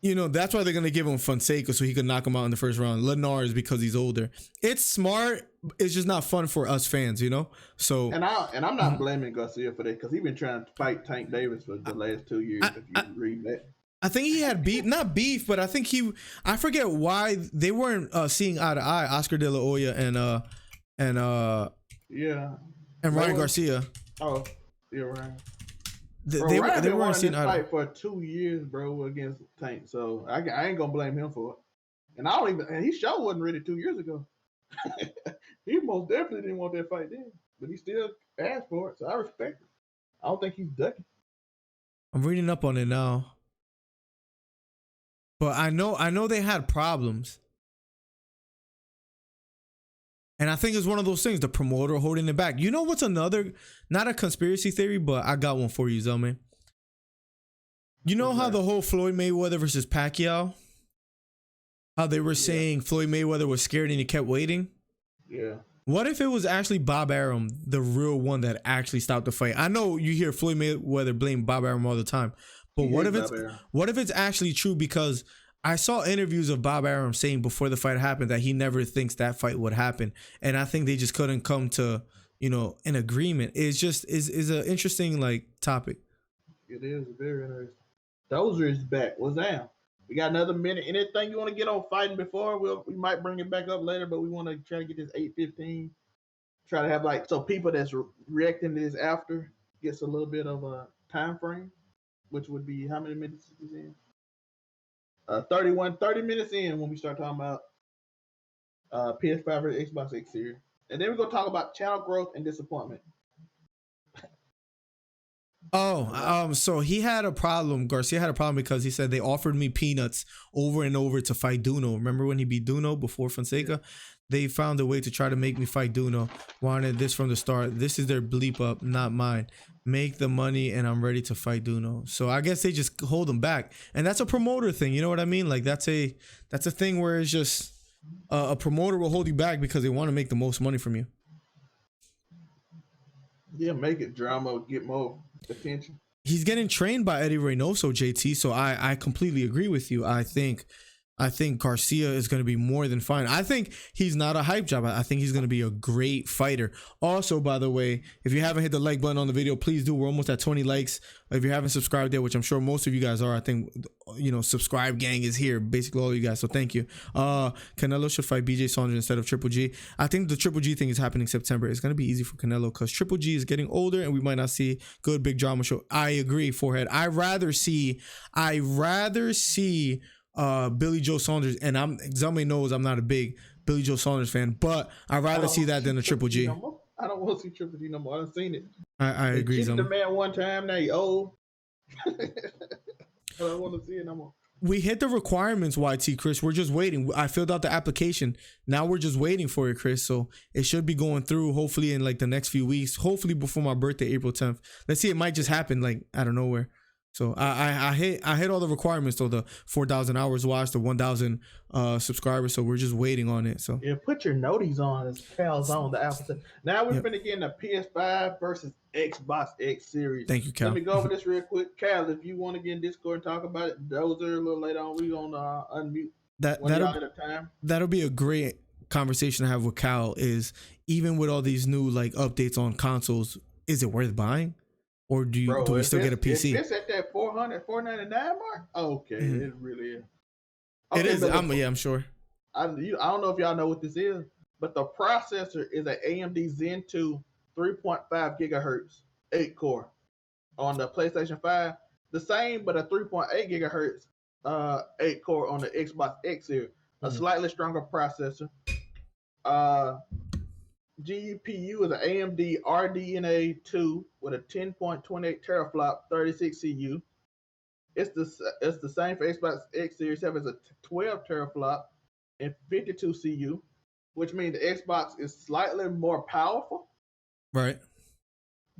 [SPEAKER 1] You know, that's why they're going to give him Fonseca so he could knock him out in the first round. Linares because he's older. It's smart. It's just not fun for us fans, you know? So
[SPEAKER 2] And I'm not blaming Garcia for that because he's been trying to fight Tank Davis for the last 2 years, if you read that.
[SPEAKER 1] I think he had beef, not beef, but I think I forget why they weren't seeing eye to eye, Oscar De La Hoya and Ryan Garcia.
[SPEAKER 2] Oh, you're right.
[SPEAKER 1] They weren't seeing eye to eye
[SPEAKER 2] for 2 years, bro, against Tank. So I ain't gonna blame him for it. And he sure wasn't ready 2 years ago. He most definitely didn't want that fight then, but he still asked for it. So I respect it. I don't think he's ducking.
[SPEAKER 1] I'm reading up on it now, but I know they had problems. And I think it's one of those things, the promoter holding it back. You know what's another, not a conspiracy theory, but I got one for you, Zelman. You know how the whole Floyd Mayweather versus Pacquiao, how they were saying Floyd Mayweather was scared and he kept waiting?
[SPEAKER 2] Yeah.
[SPEAKER 1] What if it was actually Bob Arum, the real one that actually stopped the fight? I know you hear Floyd Mayweather blame Bob Arum all the time, but what if it's actually true? Because I saw interviews of Bob Arum saying before the fight happened that he never thinks that fight would happen. And I think they just couldn't come to, an agreement. It's just is an interesting topic.
[SPEAKER 2] It is very interesting. Dozer is back. What's that? We got another minute. Anything you want to get on fighting before? We might bring it back up later, but we want to try to get this 8:15. Try to have so people that's reacting to this after gets a little bit of a time frame, which would be how many minutes is in? 30 minutes in when we start talking about PS5 or Xbox X series. And then we're going to talk about channel growth and disappointment.
[SPEAKER 1] So he had a problem. Garcia had a problem because he said they offered me peanuts over and over to fight Duno. Remember when he beat Duno before Fonseca? Yeah. They found a way to try to make me fight Duno. Wanted this from the start. This is their bleep up, not mine. Make the money and I'm ready to fight Duno. So I guess they just hold him back. And that's a promoter thing. You know what I mean? That's a thing where it's just a promoter will hold you back because they want to make the most money from you.
[SPEAKER 2] Yeah, make it drama, get more attention.
[SPEAKER 1] He's getting trained by Eddie Reynoso, JT. So I completely agree with you. I think Garcia is going to be more than fine. I think he's not a hype job. I think he's going to be a great fighter. Also, by the way, if you haven't hit the like button on the video, please do. We're almost at 20 likes. If you haven't subscribed yet, which I'm sure most of you guys are, I think, subscribe gang is here. Basically all of you guys. So thank you. Canelo should fight BJ Saunders instead of Triple G. I think the Triple G thing is happening September. It's going to be easy for Canelo because Triple G is getting older and we might not see good big drama show. I agree, Forehead. I rather see Billy Joe Saunders, and Zelme knows I'm not a big Billy Joe Saunders fan, but I'd rather see that than a Triple G.
[SPEAKER 2] I don't want to see Triple G no more. I've seen it.
[SPEAKER 1] I agree.
[SPEAKER 2] The man one time, now he old. I don't want to see it no more.
[SPEAKER 1] We hit the requirements, YT, Chris. We're just waiting. I filled out the application. Now we're just waiting for it, Chris. So it should be going through hopefully in the next few weeks. Hopefully before my birthday, April 10th. Let's see. It might just happen out of nowhere. So I hit all the requirements though, the 4,000 hours watched, the 1,000 subscribers. So we're just waiting on it. So
[SPEAKER 2] yeah, put your noties on as Cal's on the Apple. Now we're finna get in the PS5 versus Xbox X series.
[SPEAKER 1] Thank you, Cal.
[SPEAKER 2] Let me go over this real quick. Cal, if you want to get in Discord and talk about it, those are a little later on. We gonna unmute
[SPEAKER 1] that'll be a great conversation to have with Cal. Is even with all these new updates on consoles, is it worth buying? Or do we still get a PC?
[SPEAKER 2] If it's at that $499 mark, okay, it really is.
[SPEAKER 1] Okay, it is. I'm sure.
[SPEAKER 2] I don't know if y'all know what this is, but the processor is an AMD Zen 2 3.5 gigahertz 8 core on the PlayStation 5. The same, but a 3.8 gigahertz 8 core on the Xbox X series. A slightly stronger processor. GPU is an AMD RDNA 2 with a 10.28 teraflop 36 CU. It's the same for Xbox X Series 7 as a 12 teraflop and 52 CU, which means the Xbox is slightly more powerful.
[SPEAKER 1] Right.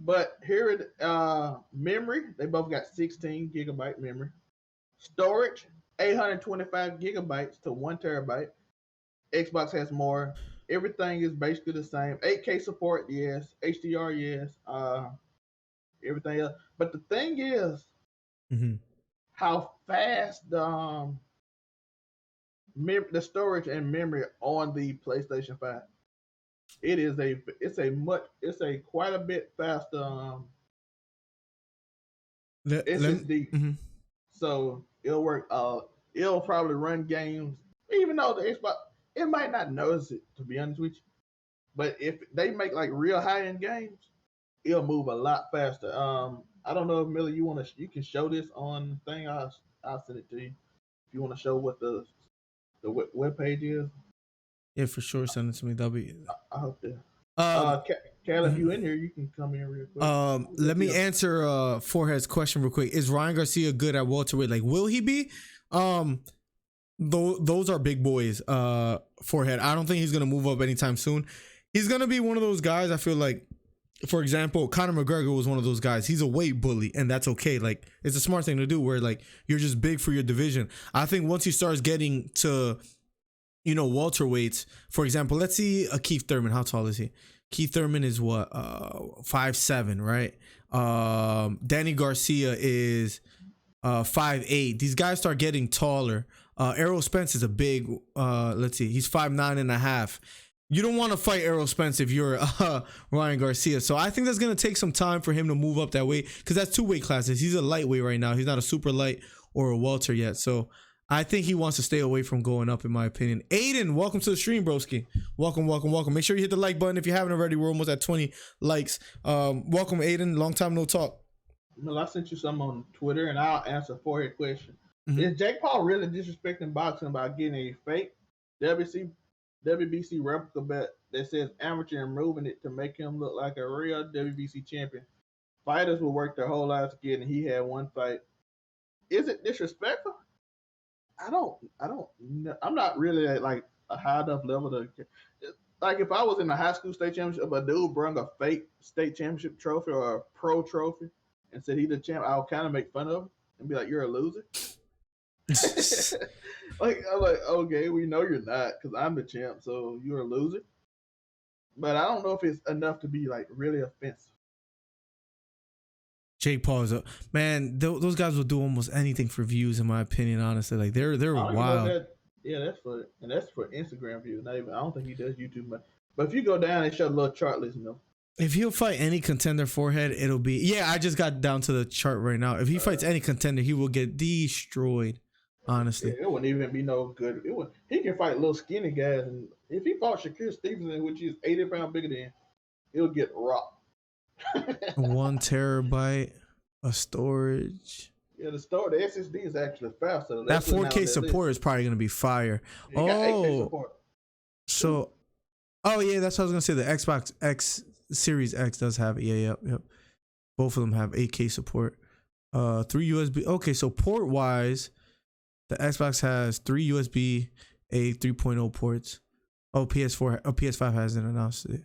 [SPEAKER 2] But here at memory, they both got 16 gigabyte memory. Storage, 825 gigabytes to 1 terabyte. Xbox has more. Everything is basically the same. 8K support, yes. HDR, yes. Everything else. But the thing is,
[SPEAKER 1] Mm-hmm.
[SPEAKER 2] how fast the storage and memory on the PlayStation 5. It's a quite a bit faster SSD.
[SPEAKER 1] Mm-hmm.
[SPEAKER 2] So it'll work. It'll probably run games, even though the Xbox it might not notice it, to be honest with you. But if they make like real high end games, it'll move a lot faster. I don't know if Millie, you can show this on the thing. I'll send it to you if you want to show what the web page is.
[SPEAKER 1] Yeah, for sure. Send it to me. That'll be.
[SPEAKER 2] I hope that.
[SPEAKER 1] Um,
[SPEAKER 2] Cal, if you in here, you can come in real quick.
[SPEAKER 1] let me answer Forehead's question real quick. Is Ryan Garcia good at welterweight? Like, will he be? Those are big boys. Forehead. I don't think he's gonna move up anytime soon. He's gonna be one of those guys. I feel like, for example, Conor McGregor was one of those guys. He's a weight bully, and that's okay. Like, it's a smart thing to do. Where like you're just big for your division. I think once he starts getting to, welterweights, for example, let's see a Keith Thurman. How tall is he? Keith Thurman is what, 5'7", right? Danny Garcia is 5'8". These guys start getting taller. Errol Spence is a big, let's see, he's 5'9.5". You don't want to fight Errol Spence if you're Ryan Garcia. So I think that's going to take some time for him to move up that weight, because that's 2 weight classes. He's a lightweight right now. He's not a super light or a welter yet. So I think he wants to stay away from going up, in my opinion. Aiden, welcome to the stream, broski. Welcome. Make sure you hit the like button if you haven't already. We're almost at 20 likes. Welcome, Aiden. Long time no talk.
[SPEAKER 2] Well, I sent you some on Twitter, and I'll answer for your question.
[SPEAKER 1] Mm-hmm.
[SPEAKER 2] Is Jake Paul really disrespecting boxing by getting a fake WBC replica bet that says amateur and moving it to make him look like a real WBC champion? Fighters will work their whole lives to get, and he had one fight. Is it disrespectful? I don't know. I'm not really at like a high enough level to, like, if I was in a high school state championship, a dude brought a fake state championship trophy or a pro trophy and said he the champ, I would kind of make fun of him and be like, "You're a loser." Like, I'm like, okay, we know you're not, because I'm the champ, so you're a loser. But I don't know if it's enough to be like really offensive.
[SPEAKER 1] Jake Paul is those guys will do almost anything for views, in my opinion. Honestly, like they're wild.
[SPEAKER 2] That's for Instagram views. Not even. I don't think he does YouTube much. But if you go down and show the little chart list,
[SPEAKER 1] if he'll fight any contender, Forehead, it'll be. Yeah, I just got down to the chart right now. If he fights any contender, he will get destroyed. Honestly,
[SPEAKER 2] it wouldn't even be no good. He can fight little skinny guys, and if he fought Shakur Stevenson, which is 80 pounds bigger than him, he'll get rocked.
[SPEAKER 1] 1 terabyte of storage.
[SPEAKER 2] Yeah, the SSD is actually faster.
[SPEAKER 1] That 4K support is probably gonna be fire.
[SPEAKER 2] Yeah, got 8K support.
[SPEAKER 1] So, yeah, that's what I was gonna say. The Xbox X Series X does have it. Yeah, yep. Both of them have 8K support. 3 USB. Okay, so port wise, the Xbox has 3 USB A 3.0 ports. PS5 hasn't announced it.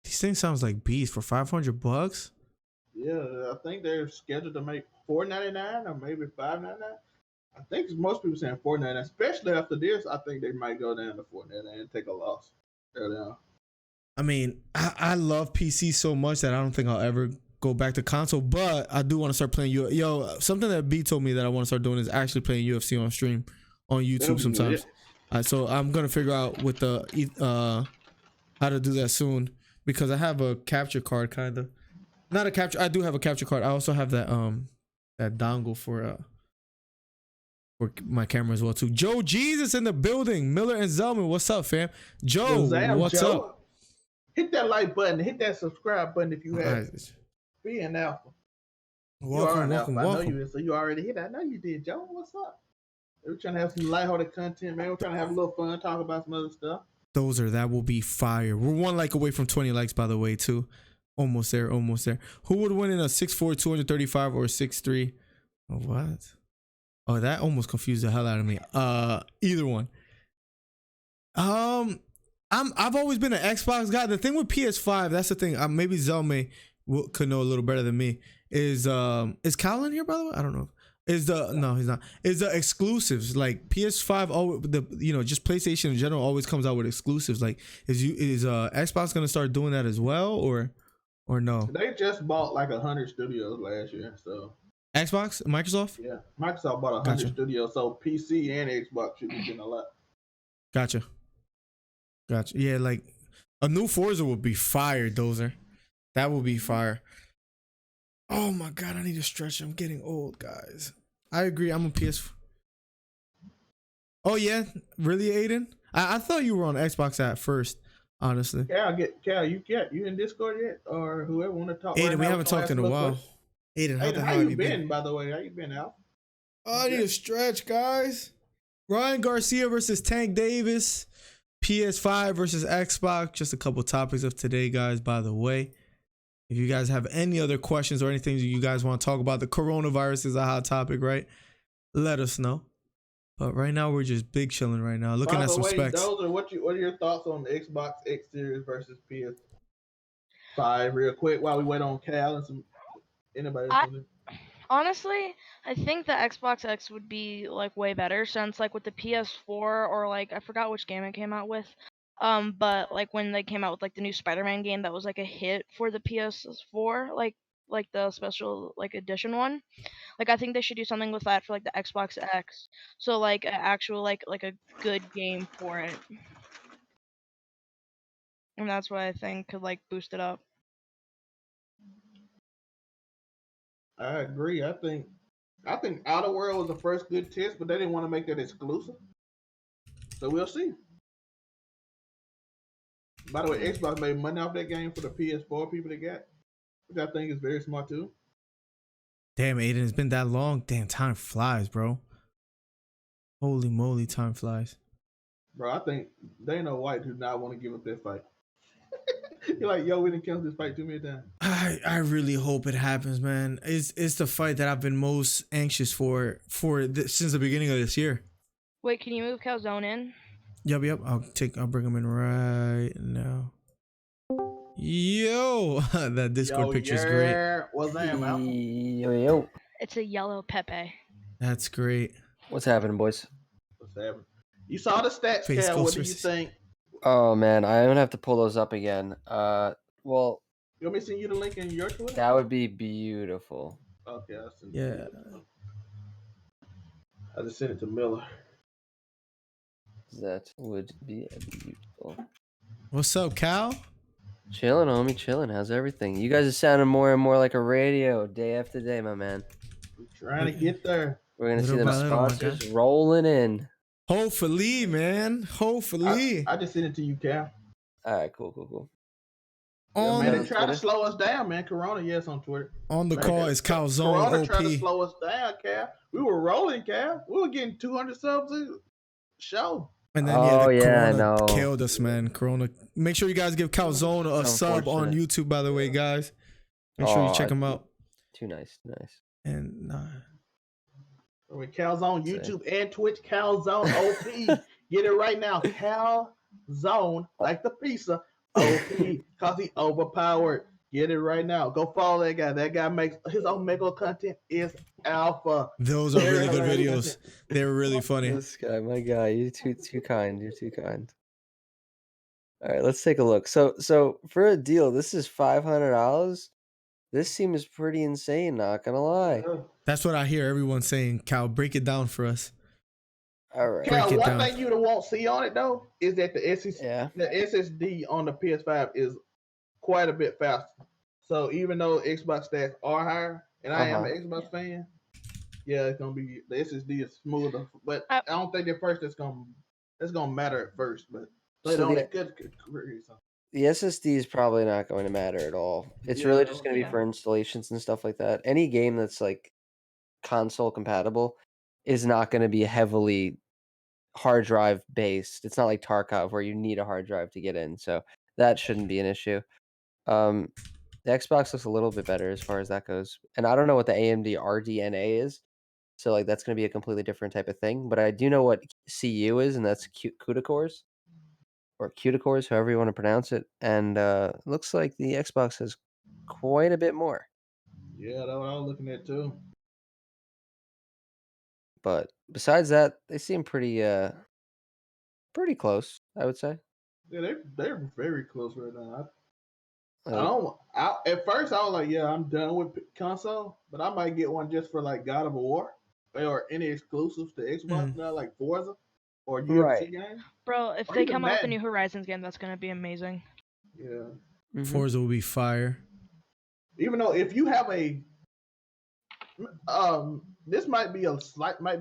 [SPEAKER 1] These things sounds like beast for $500.
[SPEAKER 2] Yeah, I think they're scheduled to make $499 or maybe $599. I think most people saying $499, especially after this. I think they might go down to $499 and take a loss early on.
[SPEAKER 1] I mean, I love PC so much that I don't think I'll ever go back to console, but I do want to start playing something that B told me that I want to start doing is actually playing UFC on stream on YouTube sometimes. So I'm gonna figure out with the how to do that soon, because I have a capture card, kind of. Not a capture. I do have a capture card. I also have that dongle for my camera as well too. Joe Jesus in the building. Miller and Zelman, what's up, fam? Joe, what's up?
[SPEAKER 2] Hit that like button. Hit that subscribe button if you have. Be an alpha.
[SPEAKER 1] Welcome.
[SPEAKER 2] I know you, so you already hit that. I know you did, Joe. What's up? We're trying to have some lighthearted content, man. We're trying to have a little fun, talk about some other stuff.
[SPEAKER 1] That will be fire. We're 1 like away from 20 likes, by the way, too. Almost there. Who would win in a 6'4", 235 or a 6'3"? Oh, what? Oh, that almost confused the hell out of me. Either one. I've always been an Xbox guy. The thing with PS5, that's the thing. Maybe Zell could know a little better than me. Is Cal in here, by the way? I don't know. No, he's not. Is the exclusives like PS5? Just PlayStation in general always comes out with exclusives. Like, is Xbox gonna start doing that as well, or no?
[SPEAKER 2] They just bought like 100 studios last year, so
[SPEAKER 1] Xbox, Microsoft.
[SPEAKER 2] yeah, Microsoft bought 100
[SPEAKER 1] Gotcha.
[SPEAKER 2] studios, so PC and Xbox should be getting a lot.
[SPEAKER 1] Gotcha. Yeah, like a new Forza would be fire, Dozer. That would be fire. Oh my god, I need to stretch. I'm getting old, guys. I agree. I'm a PS. Oh yeah, really, Aiden? I thought you were on Xbox at first, honestly.
[SPEAKER 2] Cal, you in Discord yet, or whoever want to talk?
[SPEAKER 1] Aiden,
[SPEAKER 2] right
[SPEAKER 1] we
[SPEAKER 2] now,
[SPEAKER 1] haven't talked in a while.
[SPEAKER 2] question.
[SPEAKER 1] Aiden, how the
[SPEAKER 2] How
[SPEAKER 1] hell have
[SPEAKER 2] you
[SPEAKER 1] you
[SPEAKER 2] been? By the way, how you been, Al?
[SPEAKER 1] Oh, I need to stretch, guys. Ryan Garcia versus Tank Davis. PS5 versus Xbox. Just a couple topics of today, guys, by the way. If you guys have any other questions or anything you guys want to talk about, the coronavirus is a hot topic, right? Let us know. But right now, we're just big chilling right now, looking at some specs.
[SPEAKER 2] What are your thoughts on the Xbox X Series versus PS5? Real quick, while we wait on Cal and anybody.
[SPEAKER 3] Honestly, I think the Xbox X would be like way better since like with the PS4 or like I forgot which game it came out with. But like when they came out with like the new Spider-Man game that was like a hit for the PS4, like the special like edition one. Like I think they should do something with that for like the Xbox X. So like an actual like a good game for it. And that's what I think could like boost it up.
[SPEAKER 2] I agree. I think Outer World was the first good test, but they didn't want to make that exclusive. So we'll see. By the way, Xbox made money off that game for the PS4 people that got, which I think is very smart too.
[SPEAKER 1] Damn, Aiden, it's been that long. Damn, time flies, bro. Holy moly, time flies.
[SPEAKER 2] Bro, I think Dana White do not want to give up that fight. You're like, yo, we didn't cancel this fight too many times.
[SPEAKER 1] I really hope it happens, man. It's the fight that I've been most anxious for since the beginning of this year.
[SPEAKER 3] Wait, can you move Calzone in?
[SPEAKER 1] Yep. I'll bring him in right now. Yo, that Discord picture is great.
[SPEAKER 2] What's that, man?
[SPEAKER 4] Yo.
[SPEAKER 3] It's a yellow Pepe.
[SPEAKER 1] That's great.
[SPEAKER 4] What's happening, boys?
[SPEAKER 2] What's happening? You saw the stats, Cal. What do you think?
[SPEAKER 4] Oh man, I'm gonna have to pull those up again. Well,
[SPEAKER 2] you want me to send you the link in your Twitter?
[SPEAKER 4] That would be beautiful.
[SPEAKER 2] Okay, I'll send
[SPEAKER 1] it.
[SPEAKER 2] Yeah. I just sent it to Miller.
[SPEAKER 4] That would be beautiful.
[SPEAKER 1] What's up, Cal?
[SPEAKER 4] Chilling, homie, chilling. How's everything? You guys are sounding more and more like a radio day after day, my man.
[SPEAKER 2] I'm trying to get there.
[SPEAKER 4] We're gonna see them sponsors rolling in.
[SPEAKER 1] Hopefully, man. Hopefully.
[SPEAKER 2] I just sent it to you, Cal.
[SPEAKER 4] All right, cool.
[SPEAKER 2] Yeah, man, they try to slow us down, man. Corona, yes, on Twitter.
[SPEAKER 1] On the call is Calzone
[SPEAKER 2] Corona
[SPEAKER 1] OP.
[SPEAKER 2] tried to slow us down, Cal. We were rolling, Cal. We were getting 200 subs a show.
[SPEAKER 1] And then Corona killed us, man. Corona. Make sure you guys give Calzone a sub on YouTube, by the way, guys. Make sure you check him out.
[SPEAKER 4] Too nice.
[SPEAKER 1] And
[SPEAKER 2] with Calzone YouTube and Twitch, Calzone OP. Get it right now. Calzone, like the pizza, OP, because he overpowered. Get it right now. Go follow that guy. That guy makes his Omega content is alpha.
[SPEAKER 1] Those are really good videos. They're really funny.
[SPEAKER 4] This guy, my guy, you're too kind. You're too kind. All right, let's take a look. So for a deal, this is $500. This seems pretty insane, not gonna lie.
[SPEAKER 1] That's what I hear everyone saying. Cal, break it down for us.
[SPEAKER 4] All right.
[SPEAKER 2] Cal, one thing you won't see on it though is that the SSD on the PS5 is quite a bit faster. So even though Xbox stats are higher, and I am an Xbox fan, yeah, it's gonna be the SSD is smoother. But I don't think at first that's gonna matter at first. But later on, it could career.
[SPEAKER 4] The SSD is probably not going to matter at all. It's really just going to be for installations and stuff like that. Any game that's like console compatible is not going to be heavily hard drive based. It's not like Tarkov where you need a hard drive to get in. So that shouldn't be an issue. The Xbox looks a little bit better as far as that goes. And I don't know what the AMD RDNA is. So like that's going to be a completely different type of thing. But I do know what CU is, and that's CUDA cores. or cuticores, however you want to pronounce it. And looks like the Xbox has quite a bit more.
[SPEAKER 2] Yeah, that's what I was looking at too.
[SPEAKER 4] But besides that, they seem pretty close, I would say.
[SPEAKER 2] Yeah, they're very close right now. I
[SPEAKER 4] Like,
[SPEAKER 2] don't. At first, I was like, yeah, I'm done with console, but I might get one just for like God of War or any exclusives to Xbox now, like Forza or UFC
[SPEAKER 4] right.
[SPEAKER 2] games,
[SPEAKER 3] Bro, if
[SPEAKER 2] or
[SPEAKER 3] they
[SPEAKER 2] even
[SPEAKER 3] come out with a
[SPEAKER 2] Madden.
[SPEAKER 3] new Horizons game, that's gonna be amazing.
[SPEAKER 2] Yeah.
[SPEAKER 4] Mhm.
[SPEAKER 1] Forza will be fire.
[SPEAKER 2] Even though if you have this might be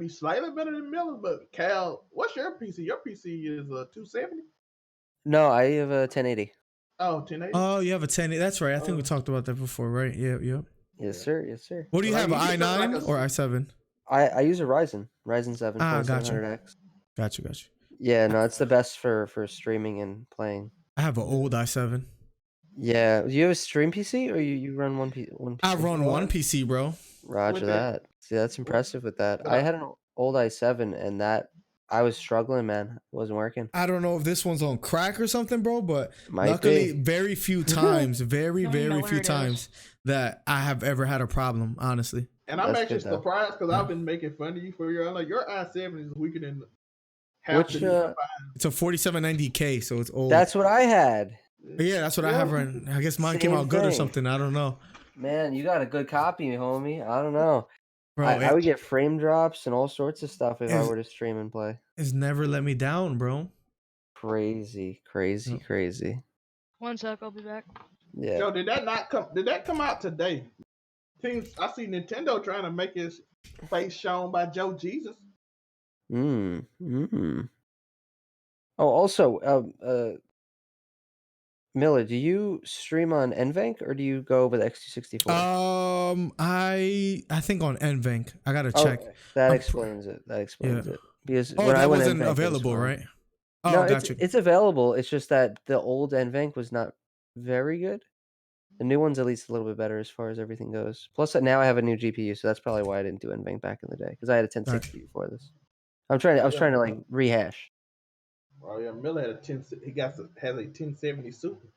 [SPEAKER 2] slightly better than Miller's, but Cal, what's your PC? Your PC is a 270.
[SPEAKER 4] No, I have a 1080.
[SPEAKER 2] Oh, 1080.
[SPEAKER 1] Oh, you have a 10. That's right. I think we
[SPEAKER 2] Oh.
[SPEAKER 1] talked about that before, right? Yeah, yeah.
[SPEAKER 4] Yes, sir. Yes, sir.
[SPEAKER 1] What do you
[SPEAKER 2] Like,
[SPEAKER 1] have?
[SPEAKER 2] you
[SPEAKER 1] An
[SPEAKER 2] get something
[SPEAKER 1] i9
[SPEAKER 2] like
[SPEAKER 1] or i7?
[SPEAKER 4] I use a Ryzen 7
[SPEAKER 1] Gotcha.
[SPEAKER 4] 2700X.
[SPEAKER 1] Gotcha.
[SPEAKER 4] Yeah, no, it's the best for streaming and playing.
[SPEAKER 1] I have an old i7.
[SPEAKER 4] Yeah, do you have a stream PC or you run one PC?
[SPEAKER 1] I run
[SPEAKER 2] Well,
[SPEAKER 1] one PC, bro.
[SPEAKER 4] Roger
[SPEAKER 2] with that.
[SPEAKER 4] that. See, that's impressive with that.
[SPEAKER 2] But
[SPEAKER 4] I had an old i7 and that I was struggling, man. It wasn't working.
[SPEAKER 1] I don't know if this one's on crack or something, bro, but
[SPEAKER 4] Might
[SPEAKER 1] luckily,
[SPEAKER 4] be.
[SPEAKER 1] very few times, very
[SPEAKER 3] Don't know
[SPEAKER 1] few
[SPEAKER 3] where it is.
[SPEAKER 1] times that I have ever had a problem, honestly.
[SPEAKER 2] And I'm
[SPEAKER 4] That's
[SPEAKER 2] actually
[SPEAKER 4] good, though.
[SPEAKER 2] surprised because
[SPEAKER 1] Yeah.
[SPEAKER 2] I've been making fun of you for your like your i7 is weaker than half
[SPEAKER 4] Which
[SPEAKER 2] the new i5.
[SPEAKER 1] It's a 4790K, so it's old.
[SPEAKER 4] That's what I had.
[SPEAKER 1] But yeah, that's what I have run. I guess mine came
[SPEAKER 4] Same
[SPEAKER 1] out good or
[SPEAKER 4] thing.
[SPEAKER 1] something. I don't know.
[SPEAKER 4] Man, you got a good copy, homie. I don't know.
[SPEAKER 1] Bro,
[SPEAKER 4] I would get frame drops and all sorts of stuff if I
[SPEAKER 1] Is-
[SPEAKER 4] were to stream and play.
[SPEAKER 1] it's never let me down, bro.
[SPEAKER 4] Crazy.
[SPEAKER 3] One sec, I'll be back.
[SPEAKER 4] Yeah.
[SPEAKER 2] Joe, did that come out today? I see Nintendo trying to make his face shown by Joe Jesus.
[SPEAKER 4] Oh, also, Miller, do you stream on NVENC or do you go with X264?
[SPEAKER 1] I think on NVENC. I gotta check.
[SPEAKER 4] Okay. That
[SPEAKER 1] I'm
[SPEAKER 4] explains it. That explains
[SPEAKER 1] Yeah.
[SPEAKER 4] it. Because
[SPEAKER 1] Oh,
[SPEAKER 4] when I
[SPEAKER 1] that
[SPEAKER 4] went
[SPEAKER 1] wasn't
[SPEAKER 4] NVENC, it was
[SPEAKER 1] available,
[SPEAKER 4] fine.
[SPEAKER 1] right? Oh,
[SPEAKER 4] No,
[SPEAKER 1] gotcha.
[SPEAKER 4] it's available. It's just that the old NVENC was not very good. The new one's at least a little bit better as far as everything goes. Plus, now I have a new GPU, so that's probably why I didn't do NVENC back in the day because I had a 1060 before this. I was trying to like rehash.
[SPEAKER 2] Oh yeah, Miller had has a 1070 Super.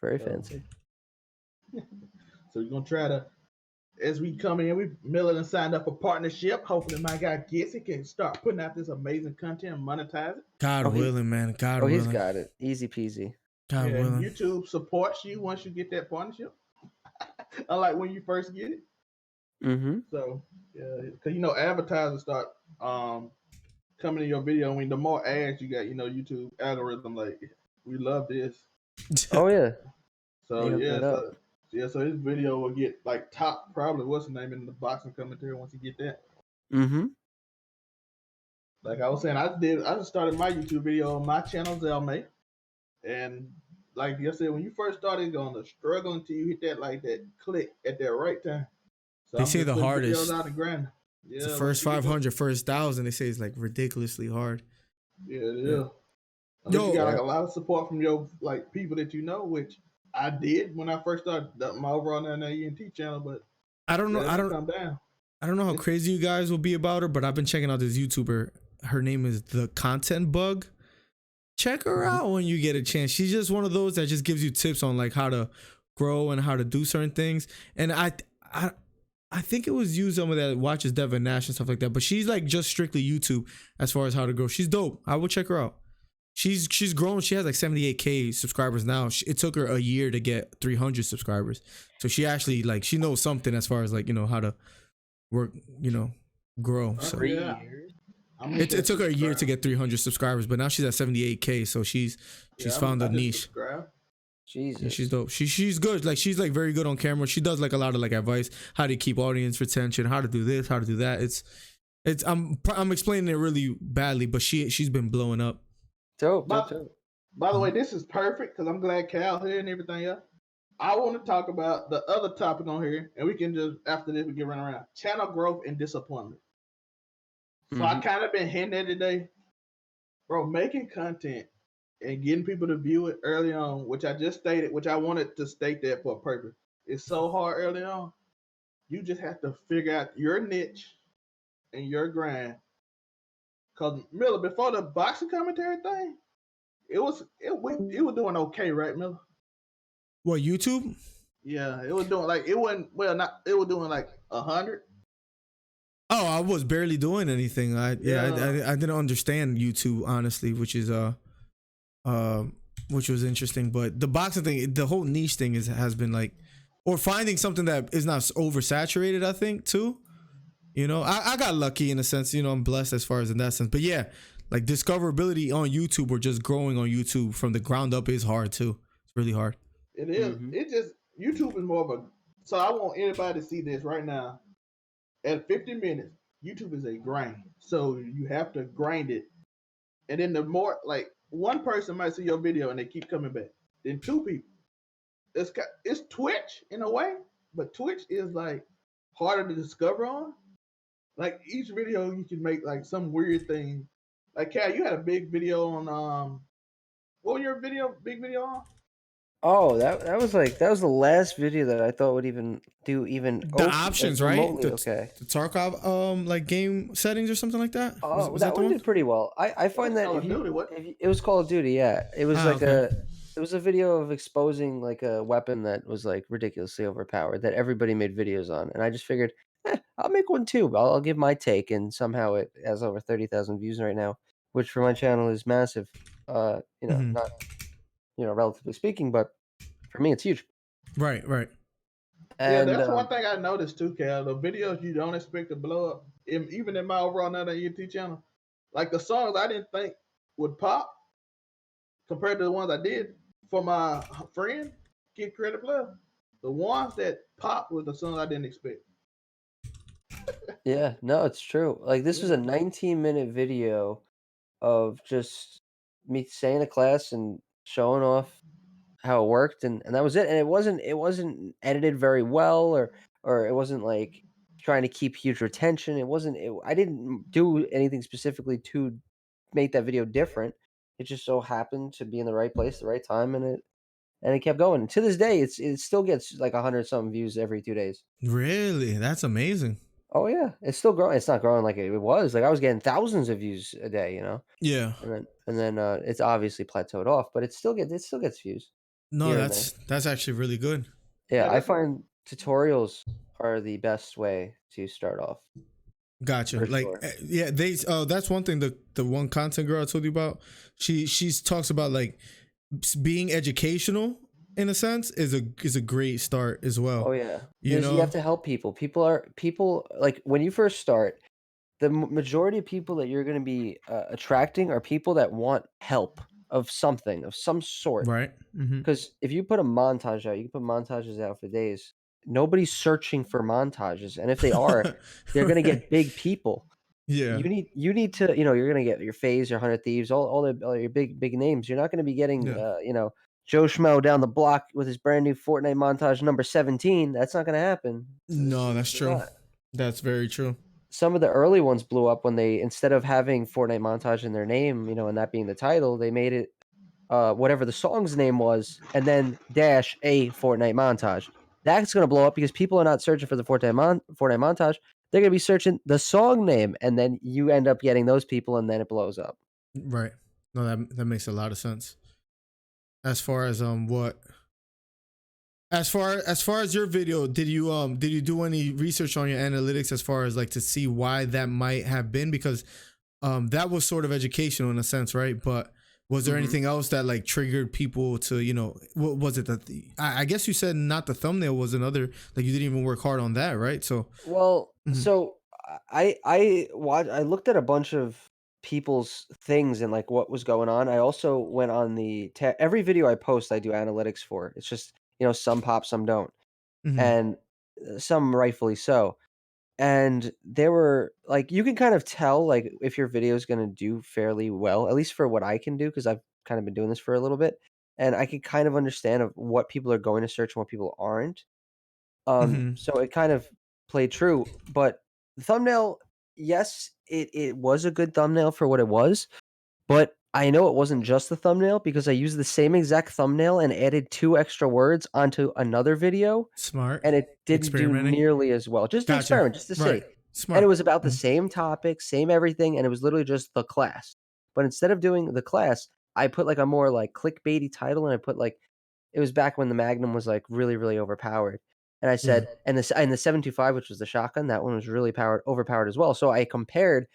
[SPEAKER 4] Very
[SPEAKER 2] So-
[SPEAKER 4] fancy.
[SPEAKER 2] So we're gonna try to, as we come in, Miller done signed up a partnership. Hopefully, my guy gets it, can start putting out this amazing content and monetize it.
[SPEAKER 1] God
[SPEAKER 4] Oh,
[SPEAKER 1] willing, man. God
[SPEAKER 4] Oh,
[SPEAKER 1] willing.
[SPEAKER 4] he's got it. Easy peasy.
[SPEAKER 1] God
[SPEAKER 2] Yeah,
[SPEAKER 1] willing.
[SPEAKER 2] YouTube supports you once you get that partnership. Unlike when you first get it.
[SPEAKER 4] Mm-hmm.
[SPEAKER 2] So yeah, because advertisers start coming in your video. When the more ads you got, YouTube algorithm like we love this.
[SPEAKER 4] Oh yeah.
[SPEAKER 2] So
[SPEAKER 4] They hook that up.
[SPEAKER 2] so his video will get like top probably what's the name in the boxing commentary once you get that.
[SPEAKER 4] Mm-hmm.
[SPEAKER 2] Like I was saying, I just started my YouTube video on my channel, Zelmay. And like I said, when you first started, you're gonna struggle until you hit that click at that right time. So
[SPEAKER 1] They
[SPEAKER 2] I'm
[SPEAKER 1] say
[SPEAKER 2] just
[SPEAKER 1] the
[SPEAKER 2] putting
[SPEAKER 1] hardest.
[SPEAKER 2] videos out and grinding. Yeah,
[SPEAKER 1] It's the first 500, first 1,000. They say it's like ridiculously hard.
[SPEAKER 2] Yeah, it is.
[SPEAKER 1] Yeah.
[SPEAKER 2] Unless you got
[SPEAKER 4] Yeah.
[SPEAKER 2] like a lot of support from your like people that you know, which I did when I first started my overall ENT channel, but
[SPEAKER 1] I don't know.
[SPEAKER 2] yeah,
[SPEAKER 1] I don't.
[SPEAKER 2] come down.
[SPEAKER 1] I don't know how crazy you guys will be about her, but I've been checking out this YouTuber. Her name is The Content Bug. Check her out when you get a chance. She's just one of those that just gives you tips on like how to grow and how to do certain things. And I think it was you, someone that watches Devin Nash and stuff like that. But she's like just strictly YouTube as far as how to grow. She's dope. I will check her out. She's grown. She has like 78K subscribers now. It took her a year to get 300 subscribers. So she actually like she knows something as far as like how to work, grow. So
[SPEAKER 4] 3
[SPEAKER 2] Yeah.
[SPEAKER 4] years.
[SPEAKER 1] it took her a year to get 300 subscribers, but now she's at 78K. So she's found a niche.
[SPEAKER 4] Jesus.
[SPEAKER 1] Yeah, she's dope. She's good. Like she's like very good on camera. She does like a lot of like advice, how to keep audience retention, how to do this, how to do that. It's I'm explaining it really badly, but she's been blowing up.
[SPEAKER 4] Dope.
[SPEAKER 2] By the way, this is perfect because I'm glad Cal here and everything else. I want to talk about the other topic on here, and we can just after this we can run around channel growth and disappointment. So I kind of been hinting at it today, bro. Making content and getting people to view it early on, which I just stated, which I wanted to state that for a purpose. It's so hard early on. You just have to figure out your niche and your grind. Cause Miller, before the boxing commentary thing, it was doing okay, right, Miller?
[SPEAKER 1] What, YouTube?
[SPEAKER 2] Yeah, it was doing like it wasn't well not it was doing like 100.
[SPEAKER 1] Oh, I was barely doing anything. I didn't understand YouTube honestly, uh which was interesting. But the boxing thing, the whole niche thing has been like, or finding something that is not oversaturated. I think too. You know, I got lucky in a sense. You know, I'm blessed as far as in that sense. But yeah, like discoverability on YouTube or just growing on YouTube from the ground up is hard too. It's really hard.
[SPEAKER 2] It is. It just YouTube is more of a. So I want anybody to see this right now. At 50 minutes, YouTube is a grind. So you have to grind it, and then the more like one person might see your video and they keep coming back. Then two people. It's Twitch in a way, but Twitch is like harder to discover on. Like each video you can make like some weird thing. Like Kat, you had a big video on what was your big video on?
[SPEAKER 4] Oh, that was the last video that I thought would even do
[SPEAKER 1] The options, right?
[SPEAKER 4] remotely okay.
[SPEAKER 1] The Tarkov like game settings or something like that.
[SPEAKER 4] Oh,
[SPEAKER 1] Was
[SPEAKER 4] that
[SPEAKER 1] the
[SPEAKER 4] one did pretty well. I find that
[SPEAKER 2] Call of Duty, what?
[SPEAKER 4] it was Call of Duty, yeah. It was like
[SPEAKER 1] okay.
[SPEAKER 4] it was a video of exposing like a weapon that was like ridiculously overpowered that everybody made videos on, and I just figured, I'll make one too. I'll give my take, and somehow it has over 30,000 views right now, which for my channel is massive.
[SPEAKER 1] Mhm.
[SPEAKER 4] Not relatively speaking, but for me it's huge.
[SPEAKER 1] Right.
[SPEAKER 2] Yeah,
[SPEAKER 4] And
[SPEAKER 2] that's one thing I noticed too, Cal. The videos you don't expect to blow up, even in my overall Another ET channel, like the songs I didn't think would pop compared to the ones I did for my friend, Kid Credit Plus. The ones that popped was the songs I didn't expect.
[SPEAKER 4] yeah, no, it's true. Like this was a 19-minute video of just me saying to class and showing off how it worked, and that was it. And it wasn't edited very well, or it wasn't like trying to keep huge retention. I didn't do anything specifically to make that video different. It just so happened to be in the right place at the right time, and it kept going. To this day, it still gets like 100 something views every 2 days.
[SPEAKER 1] Really, that's amazing.
[SPEAKER 4] Oh yeah, it's still growing. It's not growing like it was. Like I was getting thousands of views a day,
[SPEAKER 1] Yeah.
[SPEAKER 4] and then it's obviously plateaued off, but it still gets views
[SPEAKER 1] No,
[SPEAKER 4] here and there.
[SPEAKER 1] that's actually really good.
[SPEAKER 4] Yeah,
[SPEAKER 2] Yeah,
[SPEAKER 4] I
[SPEAKER 2] that's
[SPEAKER 4] find tutorials are the best way to start off.
[SPEAKER 1] Gotcha.
[SPEAKER 4] For
[SPEAKER 1] Like,
[SPEAKER 4] sure.
[SPEAKER 1] yeah, that's one thing. The one content girl I told you about, she's talks about like being educational in a sense is a great start as well.
[SPEAKER 4] Oh yeah,
[SPEAKER 1] You
[SPEAKER 4] you
[SPEAKER 1] know.
[SPEAKER 4] have to help people. People like when you first start, the majority of people that you're going to be attracting are people that want help of something of some sort.
[SPEAKER 1] Right. Mm-hmm.
[SPEAKER 4] Because if you put a montage out, you can put montages out for days. Nobody's searching for montages, and if they are, they're going to get big people.
[SPEAKER 1] Yeah.
[SPEAKER 4] You need to you're going to get your FaZe, your 100 Thieves, all your big names. You're not going to be getting
[SPEAKER 1] Yeah.
[SPEAKER 4] Joe Schmo down the block with his brand new Fortnite montage number 17. That's not going to happen.
[SPEAKER 1] No, that's
[SPEAKER 4] It's
[SPEAKER 1] true.
[SPEAKER 4] not.
[SPEAKER 1] That's very true.
[SPEAKER 4] Some of the early ones blew up when they, instead of having Fortnite montage in their name, and that being the title, they made it whatever the song's name was, and then dash a Fortnite montage. That's going to blow up because people are not searching for the Fortnite montage. They're going to be searching the song name, and then you end up getting those people, and then it blows up.
[SPEAKER 1] Right. No, that makes a lot of sense. As far as as far as your video, did you do any research on your analytics as far as like to see why that might have been? Because that was sort of educational in a sense, right? But was there anything else that like triggered people to, what was it that I guess you said not the thumbnail was another, like you didn't even work hard on that, right? So
[SPEAKER 4] So I looked at a bunch of people's things and like what was going on. I also went on every video I post, I do analytics for. It's just some pop, some don't, and some rightfully so. And there were like, you can kind of tell like if your video is going to do fairly well, at least for what I can do, because I've kind of been doing this for a little bit, and I can kind of understand of what people are going to search and what people aren't. So it kind of played true. But the thumbnail, yes, it was a good thumbnail for what it was, but I know it wasn't just the thumbnail because I used the same exact thumbnail and added 2 extra words onto another video,
[SPEAKER 1] smart.
[SPEAKER 4] and it didn't do
[SPEAKER 1] Experimenting.
[SPEAKER 4] nearly as well. Just to
[SPEAKER 1] Gotcha.
[SPEAKER 4] experiment, just to see.
[SPEAKER 1] Right. Smart.
[SPEAKER 4] And it was about the same topic, same everything, and it was literally just the class. But instead of doing the class, I put like a more like clickbaity title, and I put like it was back when the Magnum was like really, really overpowered. And I
[SPEAKER 1] Yeah.
[SPEAKER 4] said, and the 725, which was the shotgun, that one was really overpowered as well. So I compared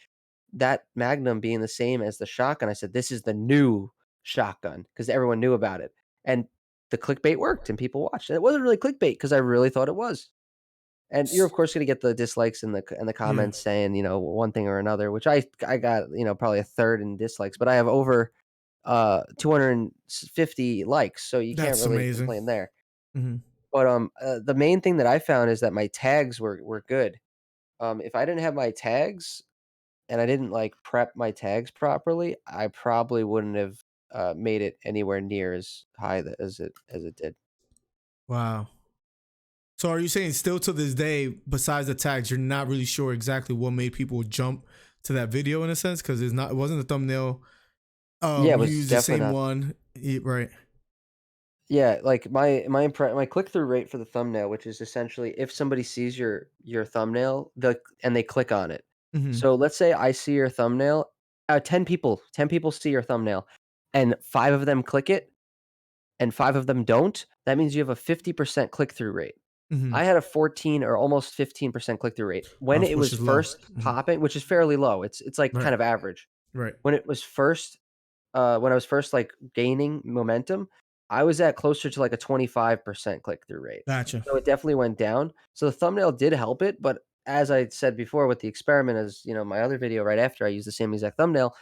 [SPEAKER 4] that Magnum being the same as the shotgun. I said, this is the new shotgun because everyone knew about it. And the clickbait worked and people watched. And it wasn't really clickbait because I really thought it was. And you're of course going to get the dislikes in the
[SPEAKER 1] Yeah.
[SPEAKER 4] comments saying, one thing or another, which I got, probably a third in dislikes, but I have over 250 likes, so you can't
[SPEAKER 1] That's
[SPEAKER 4] really
[SPEAKER 1] amazing.
[SPEAKER 4] complain there.
[SPEAKER 1] Hmm.
[SPEAKER 4] But the main thing that I found is that my tags were good. If I didn't have my tags and I didn't like prep my tags properly, I probably wouldn't have made it anywhere near as high as it did.
[SPEAKER 1] Wow. So are you saying still to this day, besides the tags, you're not really sure exactly what made people jump to that video in a sense? Because it wasn't the thumbnail.
[SPEAKER 4] Yeah, it
[SPEAKER 1] You
[SPEAKER 4] was
[SPEAKER 1] used the
[SPEAKER 4] definitely
[SPEAKER 1] same
[SPEAKER 4] not.
[SPEAKER 1] one. Right.
[SPEAKER 4] Yeah, like my click-through rate for the thumbnail, which is essentially if somebody sees your thumbnail, and they click on it.
[SPEAKER 1] Hmm.
[SPEAKER 4] So let's say I see your thumbnail, 10 people see your thumbnail, and 5 of them click it, and 5 of them don't. That means you have a 50% click-through rate.
[SPEAKER 1] Hmm.
[SPEAKER 4] I had a 14 or almost 15% click-through rate when it
[SPEAKER 1] Which
[SPEAKER 4] was
[SPEAKER 1] is low.
[SPEAKER 4] first
[SPEAKER 1] Mhm.
[SPEAKER 4] popping, which is fairly low. It's like
[SPEAKER 1] Right.
[SPEAKER 4] kind of average.
[SPEAKER 1] Right.
[SPEAKER 4] When it was first when I was first, like, gaining momentum, I was at closer to, like, a 25% click-through rate.
[SPEAKER 1] Gotcha.
[SPEAKER 4] So it definitely went down. So the thumbnail did help it, but as I said before with the experiment as, my other video right after I used the same exact thumbnail,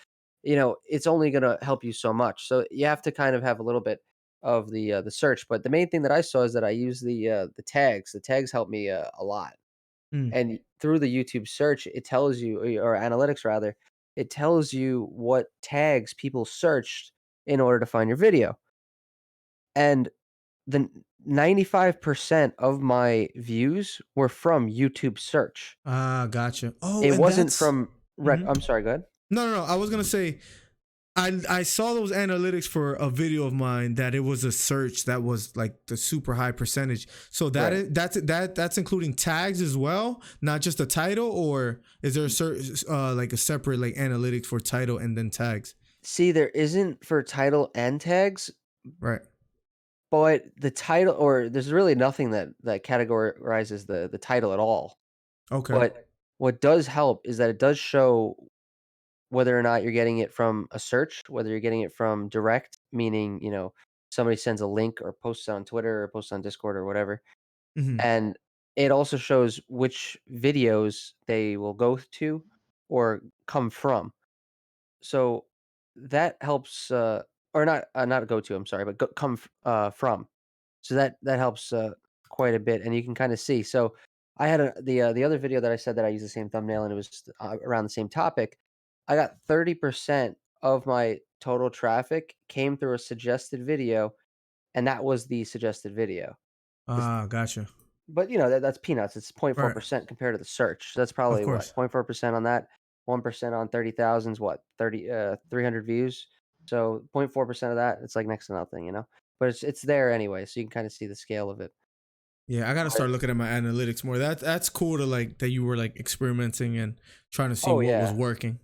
[SPEAKER 4] it's only gonna help you so much. So you have to kind of have a little bit of the search, but the main thing that I saw is that I use the tags. The tags help me, a lot.
[SPEAKER 1] Mm.
[SPEAKER 4] And through the YouTube search, it tells you or analytics rather, it tells you what tags people searched in order to find your video. And the 95% of my views were from YouTube search.
[SPEAKER 1] Ah, gotcha. Oh,
[SPEAKER 4] It
[SPEAKER 1] and
[SPEAKER 4] wasn't
[SPEAKER 1] that's.
[SPEAKER 4] from
[SPEAKER 1] Mhm.
[SPEAKER 4] I'm sorry, go ahead.
[SPEAKER 1] No. I was gonna say I saw those analytics for a video of mine that it was a search that was like the super high percentage. So
[SPEAKER 4] Right.
[SPEAKER 1] that's including tags as well, not just the title, or is there like a separate like analytics for title and then tags?
[SPEAKER 4] See, there isn't for title and tags,
[SPEAKER 1] Right.
[SPEAKER 4] but the title or there's really nothing that categorizes the title at all.
[SPEAKER 1] Okay.
[SPEAKER 4] But what does help is that it does show whether or not you're getting it from a search, whether you're getting it from direct, meaning, somebody sends a link or posts on Twitter or posts on Discord or whatever.
[SPEAKER 1] Hmm.
[SPEAKER 4] And it also shows which videos they will go to or come from. So that helps, or not go to, I'm sorry, but from. So that helps quite a bit, and you can kind of see. So I had the other video that I said that I use the same thumbnail, and it was around the same topic. I got 30% of my total traffic came through a suggested video, and that was the suggested video. Is
[SPEAKER 1] Ah, gotcha.
[SPEAKER 4] but that's peanuts. It's
[SPEAKER 1] Right.
[SPEAKER 4] 0.4% compared to the search. So that's
[SPEAKER 1] Of
[SPEAKER 4] probably what
[SPEAKER 1] course.
[SPEAKER 4] 0.4% on that. 1% on 30,000 is what 300 views. So 0.4% of that, it's like next to nothing. But it's there anyway, so you can kind of see the scale of it.
[SPEAKER 1] Yeah, I gotta
[SPEAKER 4] But
[SPEAKER 1] start looking at my analytics more. That's cool to like that you were like experimenting and trying to see
[SPEAKER 4] oh
[SPEAKER 1] what was
[SPEAKER 4] yeah,
[SPEAKER 1] working.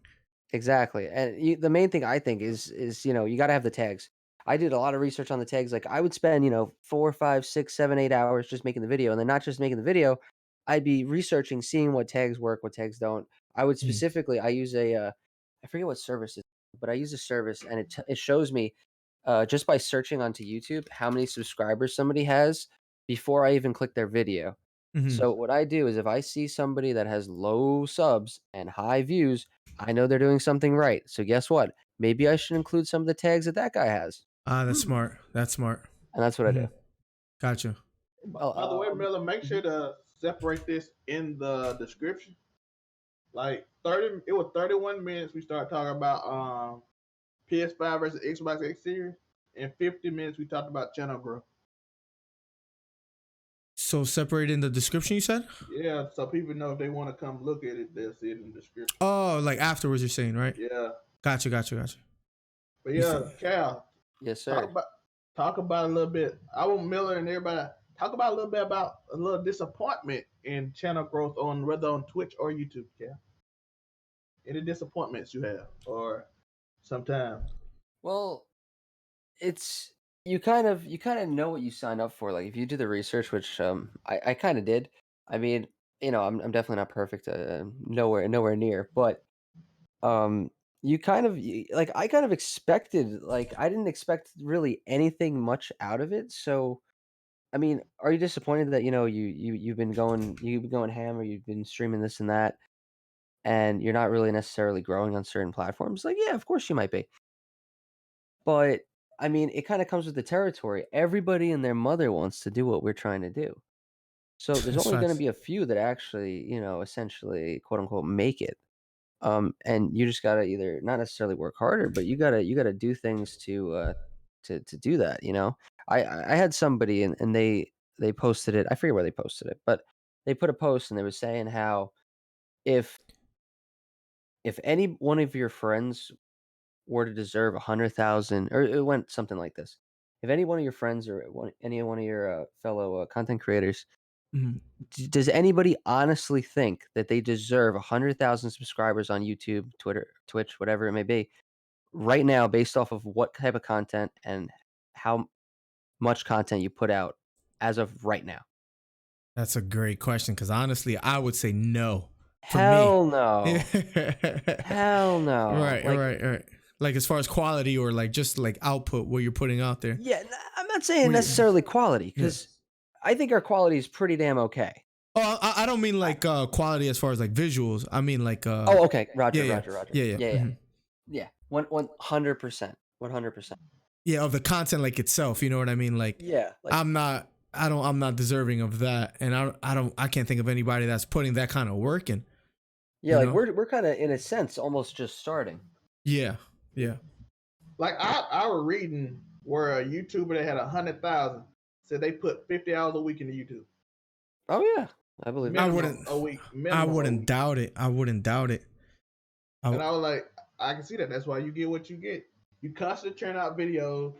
[SPEAKER 4] exactly. And the main thing I think is you got to have the tags. I did a lot of research on the tags. Like I would spend 4, 5, 6, 7, 8 hours just making the video, and then not just making the video, I'd be researching, seeing what tags work, what tags don't. I would
[SPEAKER 1] Mm.
[SPEAKER 4] specifically I use I forget what service it is, but I use a service and it shows me just by searching onto YouTube how many subscribers somebody has before I even click their video.
[SPEAKER 1] Hmm.
[SPEAKER 4] So what I do is if I see somebody that has low subs and high views, I know they're doing something right. So guess what? Maybe I should include some of the tags that guy has,
[SPEAKER 1] Ah, that's smart. That's smart.
[SPEAKER 4] and that's what I
[SPEAKER 1] Hmm.
[SPEAKER 4] do.
[SPEAKER 1] Gotcha.
[SPEAKER 2] By the way, Miller, make
[SPEAKER 4] Mhm.
[SPEAKER 2] sure to separate this in the description. Like 30, it was 31 minutes. We started talking about PS5 versus Xbox X Series. In 50 minutes, we talked about channel growth.
[SPEAKER 1] So separate in the description, you said?
[SPEAKER 2] Yeah, so people know if they want to come look at it, they'll see it in the description.
[SPEAKER 1] Oh, like afterwards, you're saying, right?
[SPEAKER 2] Yeah,
[SPEAKER 1] Gotcha.
[SPEAKER 2] but
[SPEAKER 1] You
[SPEAKER 2] yeah,
[SPEAKER 1] said,
[SPEAKER 2] Cal,
[SPEAKER 4] Yes,
[SPEAKER 2] talk
[SPEAKER 4] sir.
[SPEAKER 2] about talk about it a little bit. I want Miller and everybody talk about a little bit about a little disappointment in channel growth on whether on Twitch or YouTube, Cal. Any disappointments you have, or sometimes?
[SPEAKER 4] Well, it's you kind of know what you sign up for. Like if you do the research, which I kind of did. I mean, I'm definitely not perfect, nowhere near, but you kind of like I kind of expected, like I didn't expect really anything much out of it. So I mean, are you disappointed that you've been going ham, or you've been streaming this and that, and you're not really necessarily growing on certain platforms? Like, yeah, of course you might be. But I mean, it kind of comes with the territory. Everybody and their mother wants to do what we're trying to do. So there's
[SPEAKER 1] That's
[SPEAKER 4] only going to
[SPEAKER 1] facts.
[SPEAKER 4] be a few that actually, essentially, quote unquote, make it. And you just gotta either not necessarily work harder, but you gotta do things to do that. I had somebody, and they posted it. I forget where they posted it, but they put a post and they were saying how if any one of your friends were to deserve 100,000, or it went something like this. If any one of your friends or any one of your fellow content creators,
[SPEAKER 1] Mhm.
[SPEAKER 4] does anybody honestly think that they deserve 100,000 subscribers on YouTube, Twitter, Twitch, whatever it may be, right now, based off of what type of content and how much content you put out as of right now?
[SPEAKER 1] That's a great question, because honestly, I would say no for me.
[SPEAKER 4] Hell
[SPEAKER 1] Yeah.
[SPEAKER 4] no. Hell no.
[SPEAKER 1] Right,
[SPEAKER 4] Like,
[SPEAKER 1] right, right. Like as far as quality or like just like output, what you're putting out there.
[SPEAKER 4] yeah, I'm not saying
[SPEAKER 1] We,
[SPEAKER 4] necessarily quality,
[SPEAKER 1] yeah.
[SPEAKER 4] because I think our quality is pretty damn okay.
[SPEAKER 1] Oh, I don't mean like quality as far as like visuals. I mean like
[SPEAKER 4] Oh, okay.
[SPEAKER 1] yeah,
[SPEAKER 4] Roger,
[SPEAKER 1] yeah,
[SPEAKER 4] Roger, Roger.
[SPEAKER 1] yeah, yeah.
[SPEAKER 4] Yeah, yeah.
[SPEAKER 1] Mhm.
[SPEAKER 4] Yeah. 100%. 100%.
[SPEAKER 1] Yeah, of the content like itself. You know what I mean? Like
[SPEAKER 4] Yeah. Like,
[SPEAKER 1] I'm not deserving of that, and I can't think of anybody that's putting that kind of work in.
[SPEAKER 4] yeah,
[SPEAKER 1] You
[SPEAKER 4] like
[SPEAKER 1] know?
[SPEAKER 4] we're kind of, in a sense, almost just starting.
[SPEAKER 1] Yeah, yeah.
[SPEAKER 2] Like I was reading where a YouTuber that had 100,000 said they put 50 hours a week into YouTube.
[SPEAKER 4] Oh yeah, I believe that.
[SPEAKER 1] I
[SPEAKER 2] Minimum
[SPEAKER 1] wouldn't.
[SPEAKER 2] a week.
[SPEAKER 1] I
[SPEAKER 2] Minimum a
[SPEAKER 1] wouldn't
[SPEAKER 2] week.
[SPEAKER 1] doubt it. I wouldn't doubt it.
[SPEAKER 2] And I was like, I can see that. That's why you get what you get. You constantly churn out videos.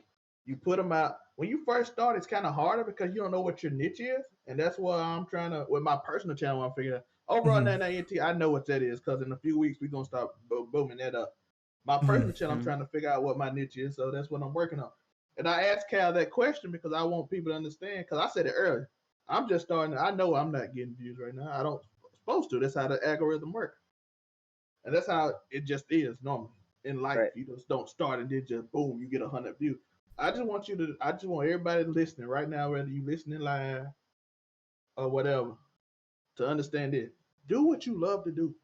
[SPEAKER 2] You put them out. When you first start, it's kind of harder because you don't know what your niche is. And that's why I'm trying to, with my personal channel, I'm figuring out. Overall,
[SPEAKER 1] Mhm.
[SPEAKER 2] I know what that is because in a few weeks, we're going to start booming that up. My personal channel, I'm trying to figure out what my niche is. So that's what I'm working on. And I asked Cal that question because I want people to understand. Because I said it earlier. I'm just starting. I know I'm not getting views right now. I don't supposed to. That's how the algorithm works. And that's how it just is normally in life.
[SPEAKER 4] Right.
[SPEAKER 2] You just don't start and then just boom, you get 100 views. I just want everybody listening right now, whether you listening live or whatever, to understand it. Do what you love to do.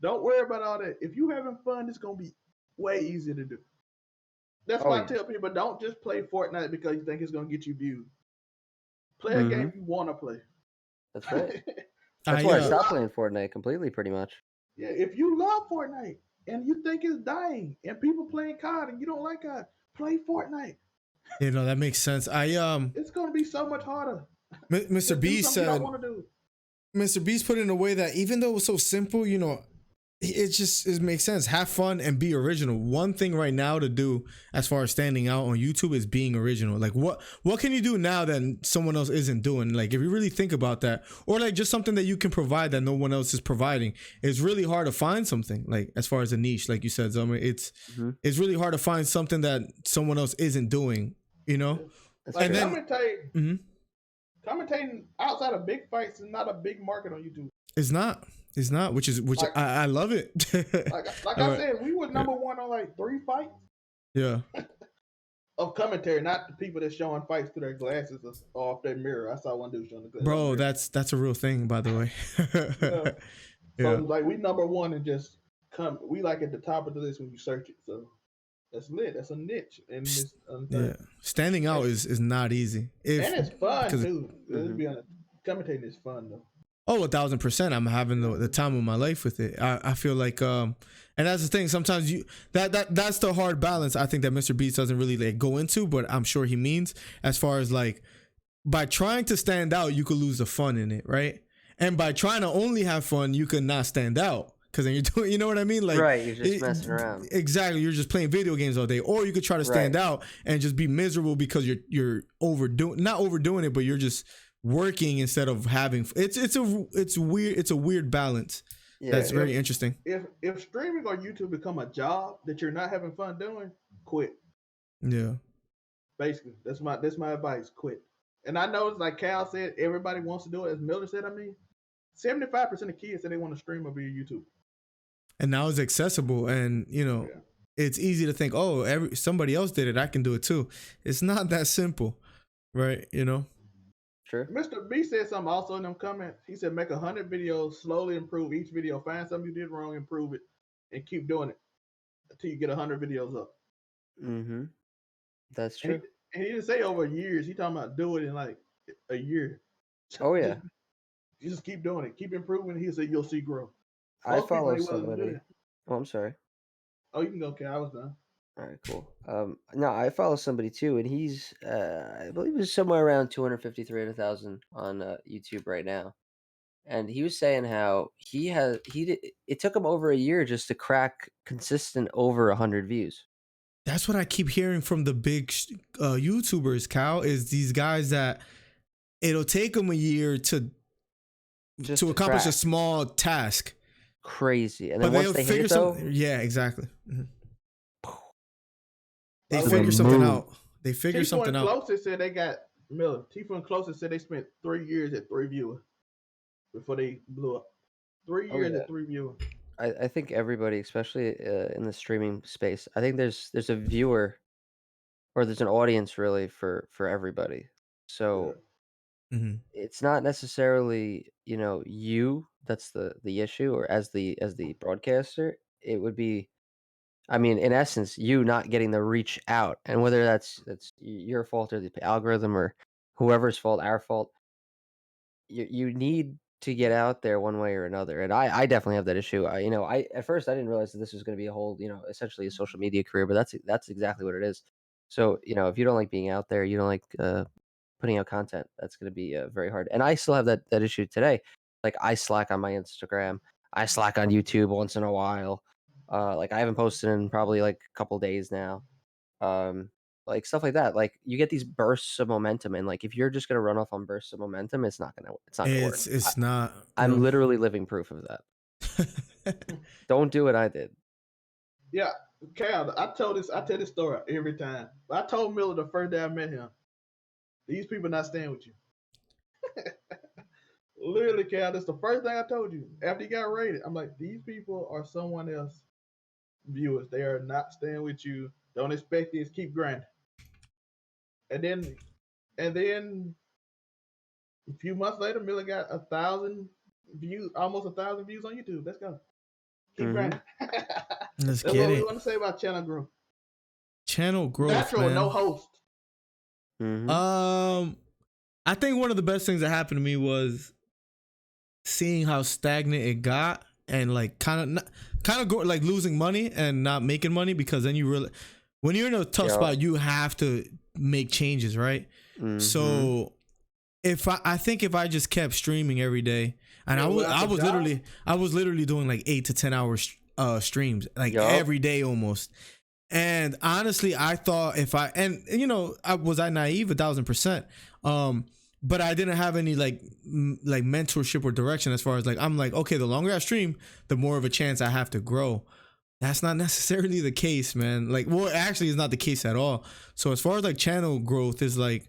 [SPEAKER 2] Don't worry about all that. If you having fun, it's gonna be way easier to do. That's why I tell people, don't just play Fortnite because you think it's gonna get you views. Play a game you want to play.
[SPEAKER 4] That's right. That's why I stopped playing Fortnite completely, pretty much.
[SPEAKER 2] Yeah, if you love Fortnite and you think it's dying and people playing COD and you don't like COD, play Fortnite.
[SPEAKER 1] You know, that makes sense.
[SPEAKER 2] It's gonna be so much harder.
[SPEAKER 1] Mr. B said, Mr. Beast put it in a way that even though it was so simple, you know, it makes sense. Have fun and be original. One thing right now to do as far as standing out on YouTube is being original. Like what can you do now that someone else isn't doing? Like if you really think about that, or like just something that you can provide that no one else is providing, it's really hard to find something. Like as far as a niche, like you said, Zomer, it's really hard to find something that someone else isn't doing, you know?
[SPEAKER 2] Like and then commentating outside of big fights is not a big market on YouTube.
[SPEAKER 1] It's not, which like, I love it.
[SPEAKER 2] like I said, we were number one on like 3 fights.
[SPEAKER 1] Yeah.
[SPEAKER 2] Of commentary, not the people that's showing fights through their glasses or off their mirror. I saw one dude showing the glasses.
[SPEAKER 1] Bro, that's a real thing, by the way.
[SPEAKER 2] So like we number one and just we like at the top of the list when you search it. So that's lit. That's a niche. And
[SPEAKER 1] standing out is not easy.
[SPEAKER 2] And it's fun too. Let's be honest. Commentating is fun though.
[SPEAKER 1] Oh, 1,000%. I'm having the time of my life with it. I feel like and that's the thing. Sometimes that's the hard balance I think that Mr. Beast doesn't really like go into, but I'm sure he means as far as like by trying to stand out, you could lose the fun in it, right? And by trying to only have fun, you could not stand out. because then you're doing, you know what I mean? Like,
[SPEAKER 4] right, you're just messing around.
[SPEAKER 1] Exactly, you're just playing video games all day, or you could try to stand out and just be miserable because you're not overdoing it, but you're just working instead of having. It's a weird balance. Yeah, that's very interesting.
[SPEAKER 2] If streaming on YouTube become a job that you're not having fun doing, quit.
[SPEAKER 1] Yeah.
[SPEAKER 2] Basically, that's my advice. Quit. And I know it's like Cal said, everybody wants to do it. As Miller said, 75% of kids say they want to stream or be a YouTuber.
[SPEAKER 1] And now it's accessible, and it's easy to think, oh, somebody else did it, I can do it too. It's not that simple, right?
[SPEAKER 4] Sure.
[SPEAKER 2] Mr. B said something also in them comments. He said, make 100 videos, slowly improve each video. Find something you did wrong, improve it, and keep doing it until you get 100 videos up.
[SPEAKER 4] Mm-hmm. That's true.
[SPEAKER 2] And he didn't say over years. He talking about do it in like a year.
[SPEAKER 4] Oh, yeah.
[SPEAKER 2] You just keep doing it. Keep improving. He said, you'll see growth.
[SPEAKER 4] I follow somebody. Oh, I'm sorry.
[SPEAKER 2] Oh, you can go, okay. I was done.
[SPEAKER 4] All right, cool. No, I follow somebody too, and he's, I believe he's somewhere around 250, 300,000 on YouTube right now. And he was saying how it took him over a year just to crack consistent over 100 views.
[SPEAKER 1] That's what I keep hearing from the big YouTubers, Cal, is these guys that it'll take them a year to accomplish a small task.
[SPEAKER 4] Crazy. And then once they hit it, though,
[SPEAKER 1] yeah, exactly. Mm-hmm. They figure something out. They figure something out.
[SPEAKER 2] Closest said they got Miller. Tifa and Closest said they spent 3 years at 3 viewers before they blew up. 3 years at 3 viewers.
[SPEAKER 4] I think everybody, especially in the streaming space, I think there's a viewer, or there's an audience really for everybody. So it's not necessarily you that's the issue, or as the broadcaster, it would be. I mean, in essence, you not getting the reach out, and whether that's your fault or the algorithm or whoever's fault, our fault, you need to get out there one way or another. And I definitely have that issue. I at first I didn't realize that this was going to be a whole, essentially a social media career, but that's exactly what it is. So, if you don't like being out there, you don't like putting out content, that's going to be very hard. And I still have that issue today. Like, I slack on my Instagram, I slack on YouTube once in a while. Like, I haven't posted in probably like a couple days now. Like stuff like that. Like, you get these bursts of momentum, and like if you're just gonna run off on bursts of momentum, it's not gonna work.
[SPEAKER 1] It's not.
[SPEAKER 4] I'm literally living proof of that. Don't do what I did.
[SPEAKER 2] Yeah, Cal, I tell this story every time. I told Miller the first day I met him, these people not staying with you. Literally, Cal, that's the first thing I told you. After you got rated, I'm like, these people are someone else viewers. They are not staying with you. Don't expect this. Keep grinding. And then a few months later, Miller got 1,000 views, almost 1,000 views on YouTube. Let's go. Keep grinding.
[SPEAKER 1] Let's
[SPEAKER 2] That's
[SPEAKER 1] get
[SPEAKER 2] what
[SPEAKER 1] it.
[SPEAKER 2] we want to say about channel growth.
[SPEAKER 1] Channel growth,
[SPEAKER 2] Natural,
[SPEAKER 1] man.
[SPEAKER 2] no host.
[SPEAKER 1] I think one of the best things that happened to me was seeing how stagnant it got, and like kind of go like losing money and not making money, because then you really, when you're in a tough spot, you have to make changes, right? So I think if I just kept streaming every day, and I was literally doing like 8 to 10 hours streams like every day almost. And honestly, I thought was I naive 1,000%. But I didn't have any like mentorship or direction, as far as like, I'm like, okay, the longer I stream, the more of a chance I have to grow. That's not necessarily the case, man. Like, well, actually it's not the case at all. So as far as like channel growth is like,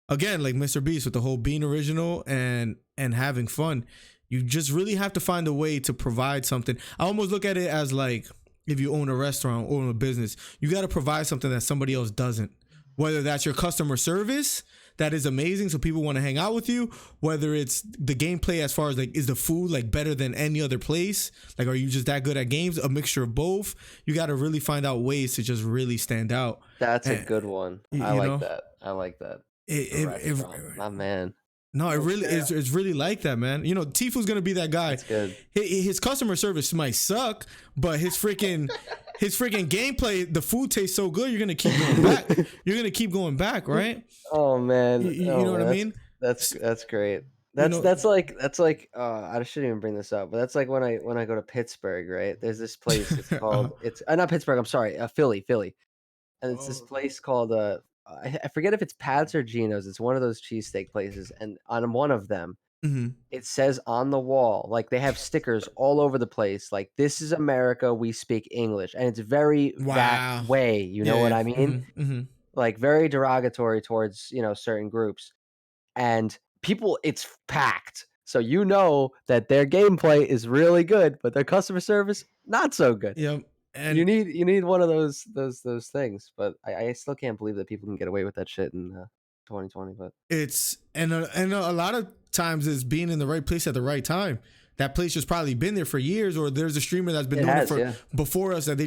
[SPEAKER 1] again, like Mr. Beast with the whole being original and having fun, you just really have to find a way to provide something. I almost look at it as like, if you own a restaurant or own a business, you got to provide something that somebody else doesn't. Whether that's your customer service that is amazing, so people want to hang out with you, whether it's the gameplay, as far as like, is the food like better than any other place? Like, are you just that good at games? A mixture of both. You got to really find out ways to just really stand out.
[SPEAKER 4] That's a good one. I like that. My man.
[SPEAKER 1] No, it really is. It's really like that, man. Tifu's gonna be that guy.
[SPEAKER 4] That's good.
[SPEAKER 1] His customer service might suck, but his freaking gameplay, the food tastes so good, you're gonna keep going back. You're gonna keep going back, right?
[SPEAKER 4] Oh man,
[SPEAKER 1] you know what I mean?
[SPEAKER 4] That's great. That's like I shouldn't even bring this up, but that's like when I go to Pittsburgh, right? There's this place. It's called it's not Pittsburgh. I'm sorry, Philly, and it's this place called I forget if it's Pat's or Geno's. It's one of those cheesesteak places, and on one of them,
[SPEAKER 1] Mhm.
[SPEAKER 4] it says on the wall, like they have stickers all over the place, like "This is America, we speak English," and it's very that
[SPEAKER 1] Wow.
[SPEAKER 4] way. You know what I mean?
[SPEAKER 1] Mhm.
[SPEAKER 4] Like very derogatory towards certain groups, and people, it's packed. So you know that their gameplay is really good, but their customer service not so good.
[SPEAKER 1] Yep.
[SPEAKER 4] You
[SPEAKER 1] And
[SPEAKER 4] need one of those things, but I still can't believe that people can get away with that shit in 2020. But
[SPEAKER 1] it's and a lot of times it's being in the right place at the right time. That place has probably been there for years, or there's a streamer that's been doing it for before us that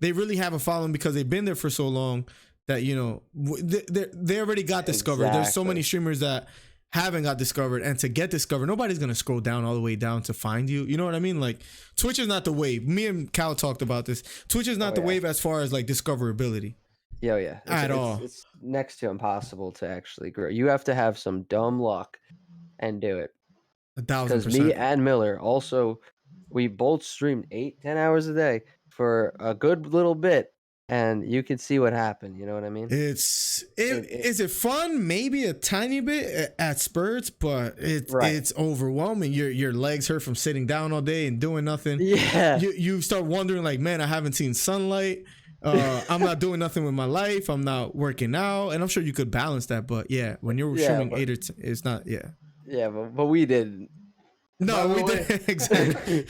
[SPEAKER 1] they really have a following because they've been there for so long that they already got discovered.
[SPEAKER 4] Exactly.
[SPEAKER 1] There's so many streamers that haven't got discovered, and to get discovered, nobody's gonna scroll down all the way down to find you. You know what I mean? Like Twitch is not the wave. Me and Cal talked about this. Twitch is not the wave as far as like discoverability.
[SPEAKER 4] Yeah. It's next to impossible to actually grow. You have to have some dumb luck and do it.
[SPEAKER 1] 1,000%.
[SPEAKER 4] Because me and Miller also, we both streamed 8-10 hours a day for a good little bit, and you can see what happened. You know what I mean?
[SPEAKER 1] Is it fun? Maybe a tiny bit at spurts, but it's overwhelming. Your legs hurt from sitting down all day and doing nothing.
[SPEAKER 4] Yeah.
[SPEAKER 1] You start wondering like, man, I haven't seen sunlight. I'm not doing nothing with my life. I'm not working out, and I'm sure you could balance that. But yeah, when you're streaming 8 or 10, it's not. Yeah.
[SPEAKER 4] Yeah, but we didn't.
[SPEAKER 1] No, we didn't. Exactly.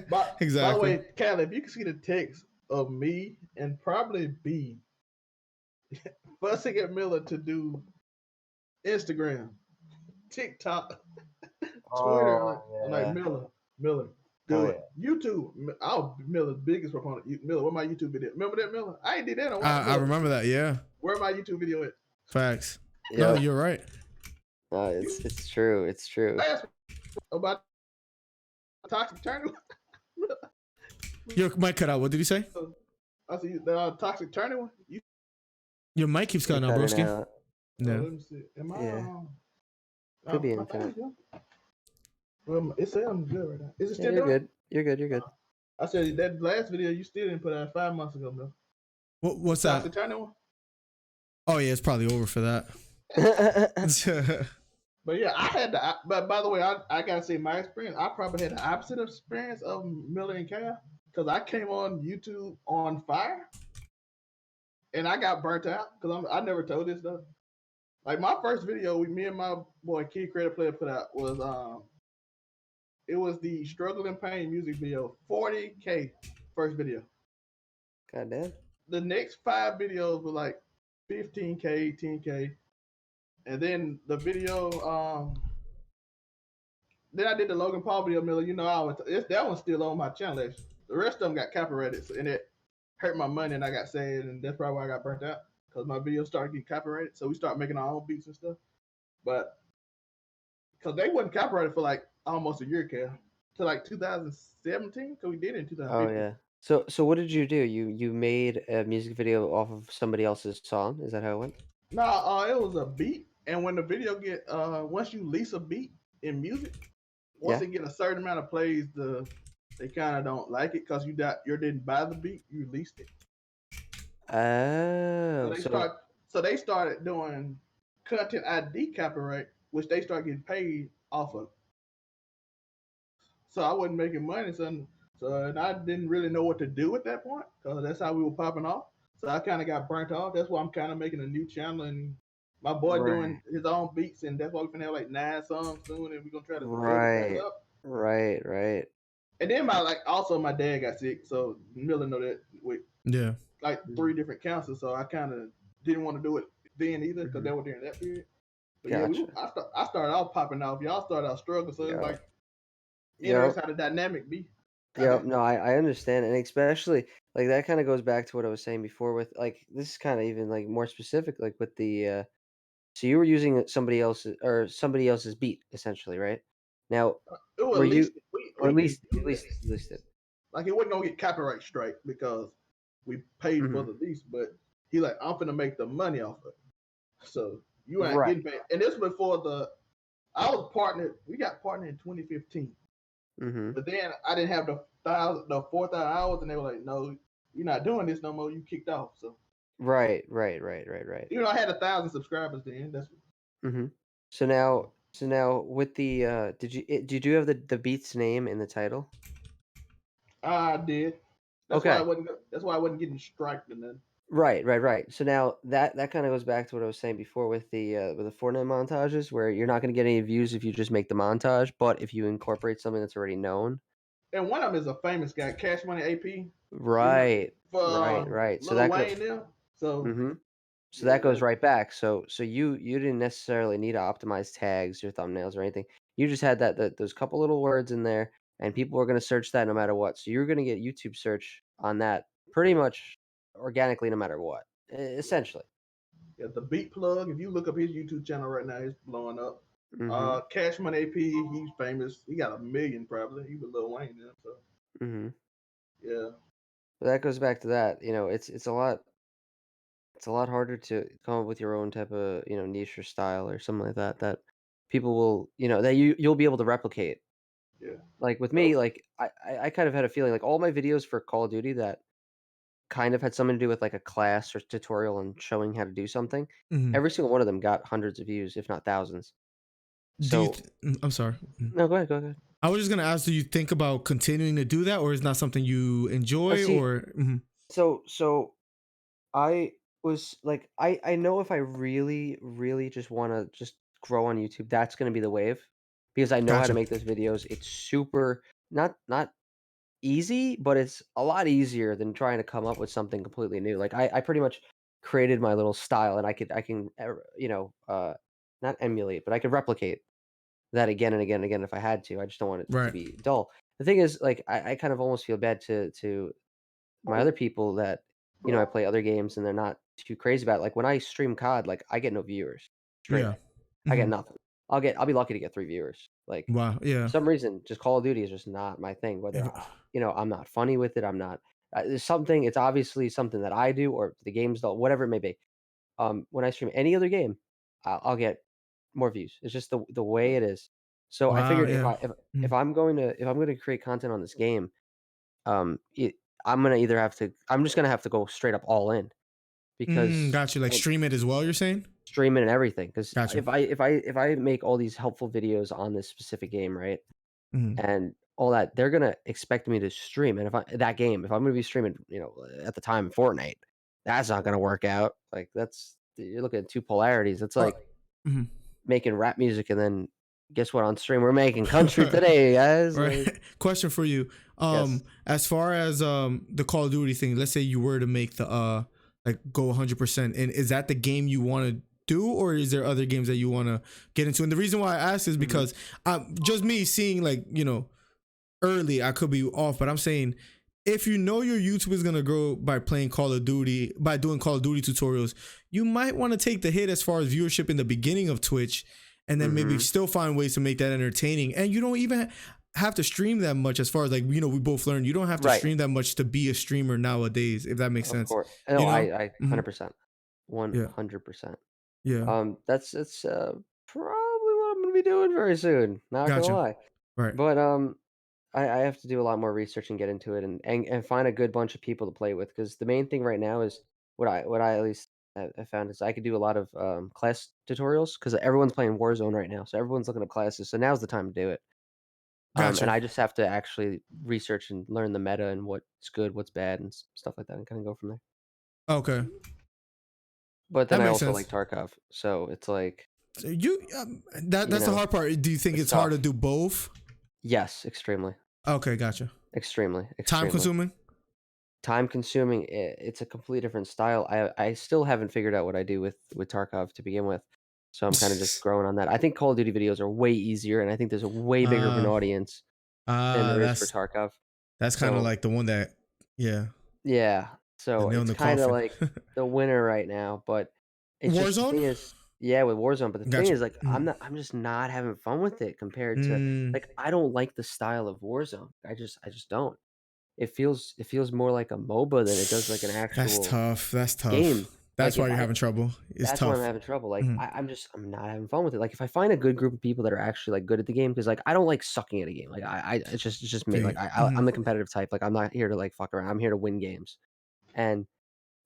[SPEAKER 2] By the way, Cal, if you can see the text of me and probably B fussing at Miller to do Instagram, TikTok, Twitter, like Miller, do it. YouTube, I'll be Miller's biggest proponent. Miller, where my YouTube video? Remember that, Miller? I ain't did that in a while.
[SPEAKER 1] I remember that. Yeah.
[SPEAKER 2] Where my YouTube video at?
[SPEAKER 1] Facts.
[SPEAKER 4] Yep.
[SPEAKER 1] No, you're right.
[SPEAKER 4] No, it's true. It's true.
[SPEAKER 2] About toxic turning.
[SPEAKER 1] Your mic cut out. What did you say?
[SPEAKER 2] I see the toxic turning one.
[SPEAKER 1] Your mic keeps cutting out, broski.
[SPEAKER 2] Yeah. Let me see. Am I?
[SPEAKER 4] Could be internet.
[SPEAKER 2] Well, it sounds good right now. Is it still
[SPEAKER 4] you're
[SPEAKER 2] doing?
[SPEAKER 4] good. You're good. You're good.
[SPEAKER 2] I said that last video you still didn't put out 5 months ago, bro.
[SPEAKER 1] What's that?
[SPEAKER 2] Toxic turning one.
[SPEAKER 1] Oh yeah, it's probably over for that.
[SPEAKER 2] But yeah, I had the. But by the way, I gotta say my experience. I probably had the opposite experience of Miller and Cal because I came on YouTube on fire, and I got burnt out because I never told this though. Like my first video, me and my boy Kid Creator Player put out was it was the Struggle and Pain music video, 40K first video.
[SPEAKER 4] God damn.
[SPEAKER 2] The next 5 videos were like 15K, 10K. And then the video, then I did the Logan Paul video, Miller. You know, that one's still on my channel. Actually. The rest of them got copyrighted, and it hurt my money, and I got saved, and that's probably why I got burnt out because my videos started getting copyrighted. So we started making our own beats and stuff. But because they wasn't copyrighted for like almost a year, Cal, to like 2017, because we did it in 2015.
[SPEAKER 4] Oh yeah. So what did you do? You made a music video off of somebody else's song? Is that how it went?
[SPEAKER 2] No, it was a beat. And when the video get once you lease a beat in music, once it get a certain amount of plays, they kind of don't like it because you didn't buy the beat, you leased it.
[SPEAKER 4] Oh.
[SPEAKER 2] So they started doing content ID copyright, which they started getting paid off of. So I wasn't making money, and I didn't really know what to do at that point because that's how we were popping off. So I kind of got burnt off. That's why I'm kind of making a new channel and my boy doing his own beats, and that's why we're gonna have like 9 songs soon, and we're gonna try to build it up.
[SPEAKER 4] Right.
[SPEAKER 2] And then my dad got sick, so Miller know that with like 3 different cancers, so I kind of didn't want to do it then either because they were during that period. But I started out popping off. Y'all started out struggling, so it's like that's how the dynamic be.
[SPEAKER 4] Yeah, no, I understand, and especially like that kind of goes back to what I was saying before with like this is kind of even like more specific, like with the so you were using somebody else's beat essentially, right? Now, were you at least it?
[SPEAKER 2] Like it wasn't gonna get copyright strike because we paid for the lease, but he like I'm finna make the money off of it. So you ain't getting paid, and this was before I was partnered. We got partnered in 2015,
[SPEAKER 4] Mm-hmm.
[SPEAKER 2] but then I didn't have the 4,000 hours, and they were like, "No, you're not doing this no more. You kicked off." So
[SPEAKER 4] Right.
[SPEAKER 2] you know, I had 1,000 subscribers then. That's
[SPEAKER 4] Mm-hmm. So now with the did you have the Beats name in the title?
[SPEAKER 2] I did. That's why I
[SPEAKER 4] Okay.
[SPEAKER 2] wasn't. That's why I wasn't getting striked and then.
[SPEAKER 4] Right. So now that kind of goes back to what I was saying before with the Fortnite montages, where you're not going to get any views if you just make the montage, but if you incorporate something that's already known.
[SPEAKER 2] And one of them is a famous guy, Cash Money AP. You know,
[SPEAKER 4] Right.
[SPEAKER 2] for
[SPEAKER 4] Right. So
[SPEAKER 2] Lil
[SPEAKER 4] that
[SPEAKER 2] Wayne now. So
[SPEAKER 4] mm-hmm. So
[SPEAKER 2] yeah,
[SPEAKER 4] that goes right back. So you didn't necessarily need to optimize tags or thumbnails or anything. You just had that those couple little words in there, and people were going to search that no matter what. So you're going to get YouTube search on that pretty much organically no matter what, essentially.
[SPEAKER 2] yeah, the Beat Plug. If you look up his YouTube channel right now, he's blowing up.
[SPEAKER 4] Mm-hmm.
[SPEAKER 2] Cash Money AP, he's famous. He got 1 million probably. He was Lil Wayne now. So
[SPEAKER 4] Mm-hmm.
[SPEAKER 2] yeah,
[SPEAKER 4] But that goes back to that. It's a lot harder to come up with your own type of niche or style or something like that that people will that you'll be able to replicate.
[SPEAKER 2] yeah.
[SPEAKER 4] Like with me,
[SPEAKER 2] So
[SPEAKER 4] like I kind of had a feeling like all my videos for Call of Duty that kind of had something to do with like a class or tutorial and showing how to do something.
[SPEAKER 1] Mhm.
[SPEAKER 4] Every single one of them got hundreds of views, if not thousands.
[SPEAKER 1] Do you?
[SPEAKER 4] So
[SPEAKER 1] I'm sorry.
[SPEAKER 4] no, go ahead, go ahead.
[SPEAKER 1] I was just gonna ask, do you think about continuing to do that, or is not something you enjoy,
[SPEAKER 4] See,
[SPEAKER 1] or
[SPEAKER 4] so I was like, I know if I really, really just want to just grow on YouTube, that's gonna be the wave because I know how to
[SPEAKER 1] gotcha.
[SPEAKER 4] make those videos. It's super not easy, but it's a lot easier than trying to come up with something completely new. Like I pretty much created my little style, and not emulate, but I could replicate that again and again and again if I had to. I just don't want it to
[SPEAKER 1] Right.
[SPEAKER 4] be dull. The thing is, like, I kind of almost feel bad to my other people that, I play other games and they're not too crazy about it. Like when I stream COD, like I get no viewers. Straight
[SPEAKER 1] Yeah.
[SPEAKER 4] up. I get
[SPEAKER 1] hmm
[SPEAKER 4] nothing. I'll be lucky to get 3 viewers. Like
[SPEAKER 1] Wow.
[SPEAKER 4] for
[SPEAKER 1] Yeah.
[SPEAKER 4] some reason, just Call of Duty is just not my thing. Whether
[SPEAKER 1] If-
[SPEAKER 4] I'm not funny with it, I'm not there's something it's obviously something that I do or the games don't whatever it may be. When I stream any other game, I'll get more views. It's just the way it is. So I
[SPEAKER 1] Wow.
[SPEAKER 4] figured
[SPEAKER 1] Yeah.
[SPEAKER 4] if I'm going to create content on this game, it I'm just gonna have to go straight up all in because
[SPEAKER 1] Got you. Like
[SPEAKER 4] and
[SPEAKER 1] stream it as well. You're saying?
[SPEAKER 4] stream it and everything. Because
[SPEAKER 1] Gotcha.
[SPEAKER 4] if I make all these helpful videos on this specific game, right,
[SPEAKER 1] Mhm.
[SPEAKER 4] and all that, they're gonna expect me to stream. And if I'm gonna be streaming, at the time Fortnite, that's not gonna work out. Like you're looking at two polarities. It's like
[SPEAKER 1] Mhm.
[SPEAKER 4] making rap music and then guess what? On stream, we're making country today, guys.
[SPEAKER 1] Right.
[SPEAKER 4] Like,
[SPEAKER 1] Question for you.
[SPEAKER 4] yes.
[SPEAKER 1] As far as the Call of Duty thing, let's say you were to make the like go 100%, and is that the game you want to do, or is there other games that you want to get into? And the reason why I ask is
[SPEAKER 4] Mhm.
[SPEAKER 1] because just me seeing, like, early, I could be off, but I'm saying if you know your YouTube is gonna grow by playing Call of Duty, by doing Call of Duty tutorials, you might want to take the hit as far as viewership in the beginning of Twitch, and then maybe
[SPEAKER 4] Mhm.
[SPEAKER 1] still find ways to make that entertaining. And you don't even have to stream that much, as far as, like, we both learned you don't have to
[SPEAKER 4] Right.
[SPEAKER 1] stream that much to be a streamer nowadays, if that makes
[SPEAKER 4] Of
[SPEAKER 1] sense.
[SPEAKER 4] course. No,
[SPEAKER 1] You know?
[SPEAKER 4] I
[SPEAKER 1] Mhm.
[SPEAKER 4] 100%.
[SPEAKER 1] Yeah.
[SPEAKER 4] 100%.
[SPEAKER 1] Yeah.
[SPEAKER 4] That's probably what I'm gonna be doing very soon. Not gonna
[SPEAKER 1] Gotcha.
[SPEAKER 4] lie.
[SPEAKER 1] Right.
[SPEAKER 4] But I have to do a lot more research and get into it and find a good bunch of people to play with because the main thing right now is what I at least I found is I could do a lot of class tutorials because everyone's playing Warzone right now, so everyone's looking up classes. So now's the time to do it. And
[SPEAKER 1] Gotcha.
[SPEAKER 4] I just have to actually research and learn the meta and what's good, what's bad, and stuff like that, and kind of go from there.
[SPEAKER 1] Okay.
[SPEAKER 4] But then
[SPEAKER 1] That
[SPEAKER 4] I
[SPEAKER 1] makes
[SPEAKER 4] also like
[SPEAKER 1] sense.
[SPEAKER 4] Tarkov, so it's like,
[SPEAKER 1] So that's the
[SPEAKER 4] know,
[SPEAKER 1] hard part. Do you think
[SPEAKER 4] it's
[SPEAKER 1] it's hard to
[SPEAKER 4] tough.
[SPEAKER 1] do both?
[SPEAKER 4] Yes, extremely,
[SPEAKER 1] Okay, gotcha.
[SPEAKER 4] extremely,
[SPEAKER 1] Time
[SPEAKER 4] extremely.
[SPEAKER 1] consuming?
[SPEAKER 4] Time consuming. It's a completely different style. I still haven't figured out what I do with Tarkov to begin with, so I'm kind of just growing on that. I think Call of Duty videos are way easier, and I think there's a way bigger of an
[SPEAKER 1] Uh
[SPEAKER 4] audience than there is for
[SPEAKER 1] that's
[SPEAKER 4] Tarkov.
[SPEAKER 1] kind of
[SPEAKER 4] So
[SPEAKER 1] like the one that, yeah,
[SPEAKER 4] yeah,
[SPEAKER 1] the
[SPEAKER 4] so
[SPEAKER 1] nail in
[SPEAKER 4] it's
[SPEAKER 1] the
[SPEAKER 4] kind of
[SPEAKER 1] coffin.
[SPEAKER 4] like the winner right now, but it's just the
[SPEAKER 1] Warzone?
[SPEAKER 4] thing is, yeah, with Warzone. But the thing
[SPEAKER 1] Gotcha.
[SPEAKER 4] is, like, I'm just not having fun with it compared to
[SPEAKER 1] Mm,
[SPEAKER 4] like I don't like the style of Warzone. I just don't. It feels more like a MOBA than it does like an
[SPEAKER 1] that's
[SPEAKER 4] actual
[SPEAKER 1] tough. That's tough.
[SPEAKER 4] game.
[SPEAKER 1] That's
[SPEAKER 4] Like
[SPEAKER 1] why
[SPEAKER 4] if
[SPEAKER 1] you're
[SPEAKER 4] I
[SPEAKER 1] having trouble. It's
[SPEAKER 4] that's why I'm
[SPEAKER 1] tough.
[SPEAKER 4] having trouble. Like
[SPEAKER 1] Mhm.
[SPEAKER 4] I'm not having fun with it. Like if I find a good group of people that are actually like good at the game, because like I don't like sucking at a game. Like it's just me.
[SPEAKER 1] Feel
[SPEAKER 4] Like
[SPEAKER 1] you. Mhm.
[SPEAKER 4] I'm the competitive type. Like I'm not here to like fuck around. I'm here to win games. And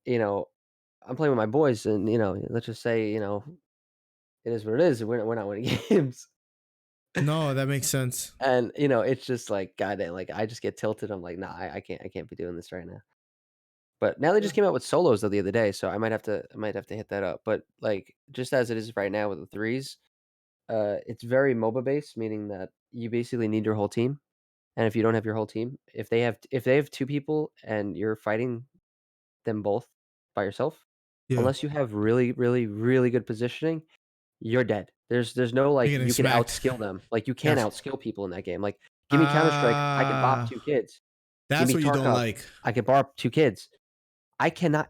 [SPEAKER 4] you know, I'm playing with my boys, and let's just say it is what it is. We're not winning games.
[SPEAKER 1] No, that makes sense.
[SPEAKER 4] And it's just like goddamn. Like I just get tilted. I'm like, nah, I can't be doing this right now. But now they
[SPEAKER 2] Yeah.
[SPEAKER 4] just came out with solos the other day, so I might have to hit that up. But like just as it is right now with the threes, it's very MOBA based, meaning that you basically need your whole team. And if you don't have your whole team, if they have two people and you're fighting them both by yourself,
[SPEAKER 1] Yeah.
[SPEAKER 4] unless you have really, really, really good positioning, you're dead. There's no
[SPEAKER 1] You're
[SPEAKER 4] like
[SPEAKER 1] getting
[SPEAKER 4] you can
[SPEAKER 1] smacked.
[SPEAKER 4] outskill them. Like you can't
[SPEAKER 1] Gotcha.
[SPEAKER 4] outskill people in that game. Like give me Counter Strike, I can bop two kids. Give
[SPEAKER 1] That's
[SPEAKER 4] me
[SPEAKER 1] what you don't
[SPEAKER 4] Tarkov,
[SPEAKER 1] like.
[SPEAKER 4] I can bop two kids.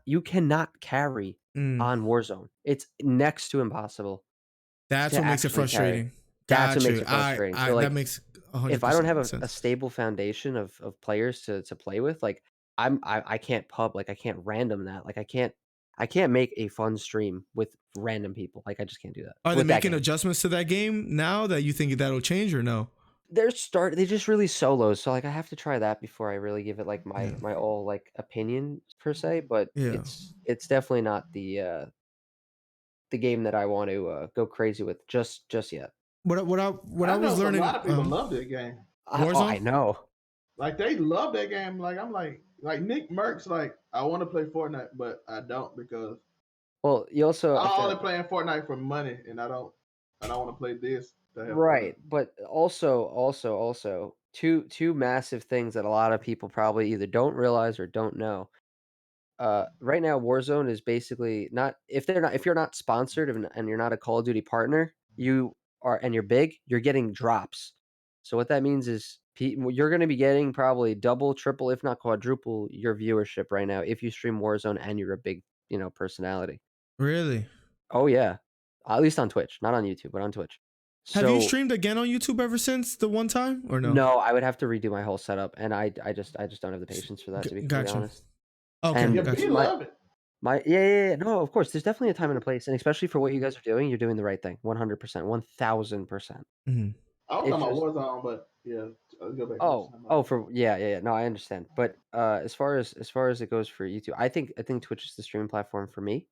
[SPEAKER 4] You cannot carry
[SPEAKER 1] Mm.
[SPEAKER 4] on Warzone. It's next to impossible
[SPEAKER 1] That's
[SPEAKER 4] to
[SPEAKER 1] what makes it
[SPEAKER 4] actually carry.
[SPEAKER 1] frustrating.
[SPEAKER 4] That's what makes
[SPEAKER 1] Gotcha.
[SPEAKER 4] it frustrating. So
[SPEAKER 1] That
[SPEAKER 4] like
[SPEAKER 1] makes
[SPEAKER 4] if I don't
[SPEAKER 1] 100%
[SPEAKER 4] have a
[SPEAKER 1] sense.
[SPEAKER 4] stable foundation of players to play with, like I can't pub, like I can't random that. Like I can't make a fun stream with random people. Like I just can't do that
[SPEAKER 1] Are they
[SPEAKER 4] with that
[SPEAKER 1] making
[SPEAKER 4] game.
[SPEAKER 1] adjustments to that game now that you think that'll change or no?
[SPEAKER 4] They just released solos, so like I have to try that before I really give it like
[SPEAKER 1] Yeah.
[SPEAKER 4] my all like opinion per se, but
[SPEAKER 1] Yeah.
[SPEAKER 4] it's definitely not the game that I want to go crazy with just yet.
[SPEAKER 1] What I
[SPEAKER 2] I
[SPEAKER 1] was
[SPEAKER 2] know some a
[SPEAKER 1] learning
[SPEAKER 2] lot of people love that game.
[SPEAKER 1] Warzone?
[SPEAKER 4] I know.
[SPEAKER 2] Like they love that game. Like I'm like Nick Merckx. Like I want to play Fortnite, but I don't because
[SPEAKER 4] Well, you also have
[SPEAKER 2] I only
[SPEAKER 4] to
[SPEAKER 2] playing Fortnite for money, and I don't want to play this to have fun.
[SPEAKER 4] right, but also two massive things that a lot of people probably either don't realize or don't know. Right now, Warzone is basically not if you're not sponsored and you're not a Call of Duty partner, and you're big, you're getting drops. So what that means is you're going to be getting probably double, triple, if not quadruple your viewership right now if you stream Warzone and you're a big personality.
[SPEAKER 1] Really?
[SPEAKER 4] Oh yeah, at least on Twitch, not on YouTube, but on Twitch.
[SPEAKER 1] Have you
[SPEAKER 4] So
[SPEAKER 1] streamed again on YouTube ever since the one time or no?
[SPEAKER 4] no, I would have to redo my whole setup, and I just don't have the patience for that, to be completely
[SPEAKER 1] Gotcha.
[SPEAKER 4] honest.
[SPEAKER 1] Okay,
[SPEAKER 2] Yeah,
[SPEAKER 4] And
[SPEAKER 2] B
[SPEAKER 1] gotcha.
[SPEAKER 2] love it.
[SPEAKER 4] yeah, no, of course, there's definitely a time and a place, and especially for what you guys are doing, you're doing the right thing, 100%, 1000%.
[SPEAKER 1] Mhm.
[SPEAKER 2] I was
[SPEAKER 4] It's
[SPEAKER 2] talking about
[SPEAKER 4] just
[SPEAKER 2] Warzone, but yeah, I'll go back to what you're talking about.
[SPEAKER 4] for yeah, no, I understand. But as far as it goes for YouTube, I think Twitch is the streaming platform for me.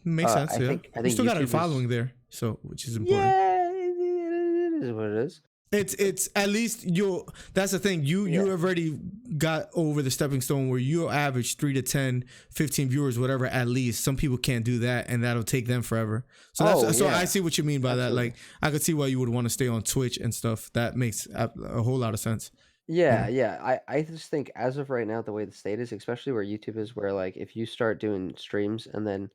[SPEAKER 1] Makes sense,
[SPEAKER 4] I
[SPEAKER 1] yeah.
[SPEAKER 4] think I
[SPEAKER 1] You
[SPEAKER 4] think
[SPEAKER 1] still got a
[SPEAKER 4] YouTube is
[SPEAKER 1] following there, so which is important.
[SPEAKER 4] yeah, it is what it is.
[SPEAKER 1] It's at least you. That's the thing. You
[SPEAKER 4] Yeah.
[SPEAKER 1] already got over the stepping stone where you average 3 to 10, 15 viewers, whatever. At least some people can't do that, and that'll take them forever. So that's
[SPEAKER 4] Oh
[SPEAKER 1] I
[SPEAKER 4] yeah,
[SPEAKER 1] see what you mean by that.
[SPEAKER 4] absolutely.
[SPEAKER 1] Like I could see why you would want to stay on Twitch and stuff. That makes a whole lot of sense. You
[SPEAKER 4] Yeah,
[SPEAKER 1] know.
[SPEAKER 4] yeah. I just think as of right now, the way the state is, especially where YouTube is, where like if you start doing streams and then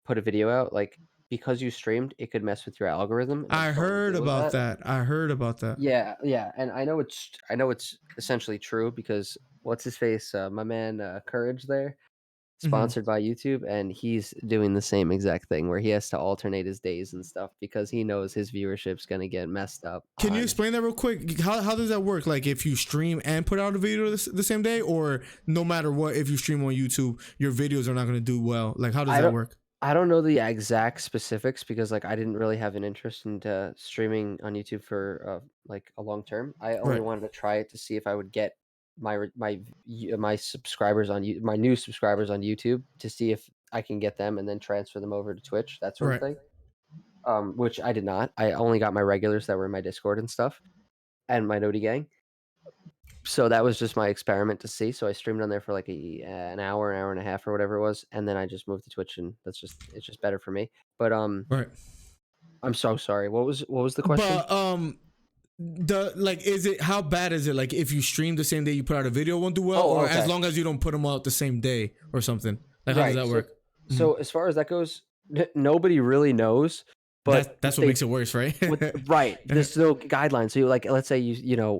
[SPEAKER 4] put a video out, like because you streamed, it could mess with your algorithm, and I
[SPEAKER 1] I
[SPEAKER 4] just don't want to
[SPEAKER 1] heard
[SPEAKER 4] deal with
[SPEAKER 1] about
[SPEAKER 4] that.
[SPEAKER 1] that. I heard about that.
[SPEAKER 4] Yeah, yeah, and I know it's essentially true because what's his face, my man, Courage there,
[SPEAKER 1] Hmm.
[SPEAKER 4] sponsored by YouTube, and he's doing the same exact thing where he has to alternate his days and stuff because he knows his viewership's gonna get messed up
[SPEAKER 1] Can you
[SPEAKER 4] on.
[SPEAKER 1] explain that real quick? How does that work? Like if you stream and put out a video the same day, or no matter what, if you stream on YouTube, your videos are not going to do well. Like how does
[SPEAKER 4] I
[SPEAKER 1] that
[SPEAKER 4] don't
[SPEAKER 1] work?
[SPEAKER 4] I don't know the exact specifics because like I didn't really have an interest into streaming on YouTube for like a long term. I only
[SPEAKER 1] Right.
[SPEAKER 4] wanted to try it to see if I would get my subscribers on my new subscribers on YouTube to see if I can get them and then transfer them over to Twitch, that sort of
[SPEAKER 1] Right.
[SPEAKER 4] thing. Which I did not. I only got my regulars that were in my Discord and stuff and my Noti gang. So that was just my experiment to see. So I streamed on there for like an hour and a half or whatever it was, and then I just moved to Twitch, and it's just better for me. But
[SPEAKER 1] Right.
[SPEAKER 4] I'm so sorry. What was the question?
[SPEAKER 1] But the like, is it how bad is it? Like if you stream the same day you put out a video, it won't do well,
[SPEAKER 4] Oh,
[SPEAKER 1] or as
[SPEAKER 4] okay,
[SPEAKER 1] long as you don't put them out the same day or something. Like how does
[SPEAKER 4] right.
[SPEAKER 1] that
[SPEAKER 4] So
[SPEAKER 1] work? Mhm.
[SPEAKER 4] so as far as that goes, nobody really knows. But
[SPEAKER 1] That's what makes it worse, right?
[SPEAKER 4] right, there's no guidelines. So you like, let's say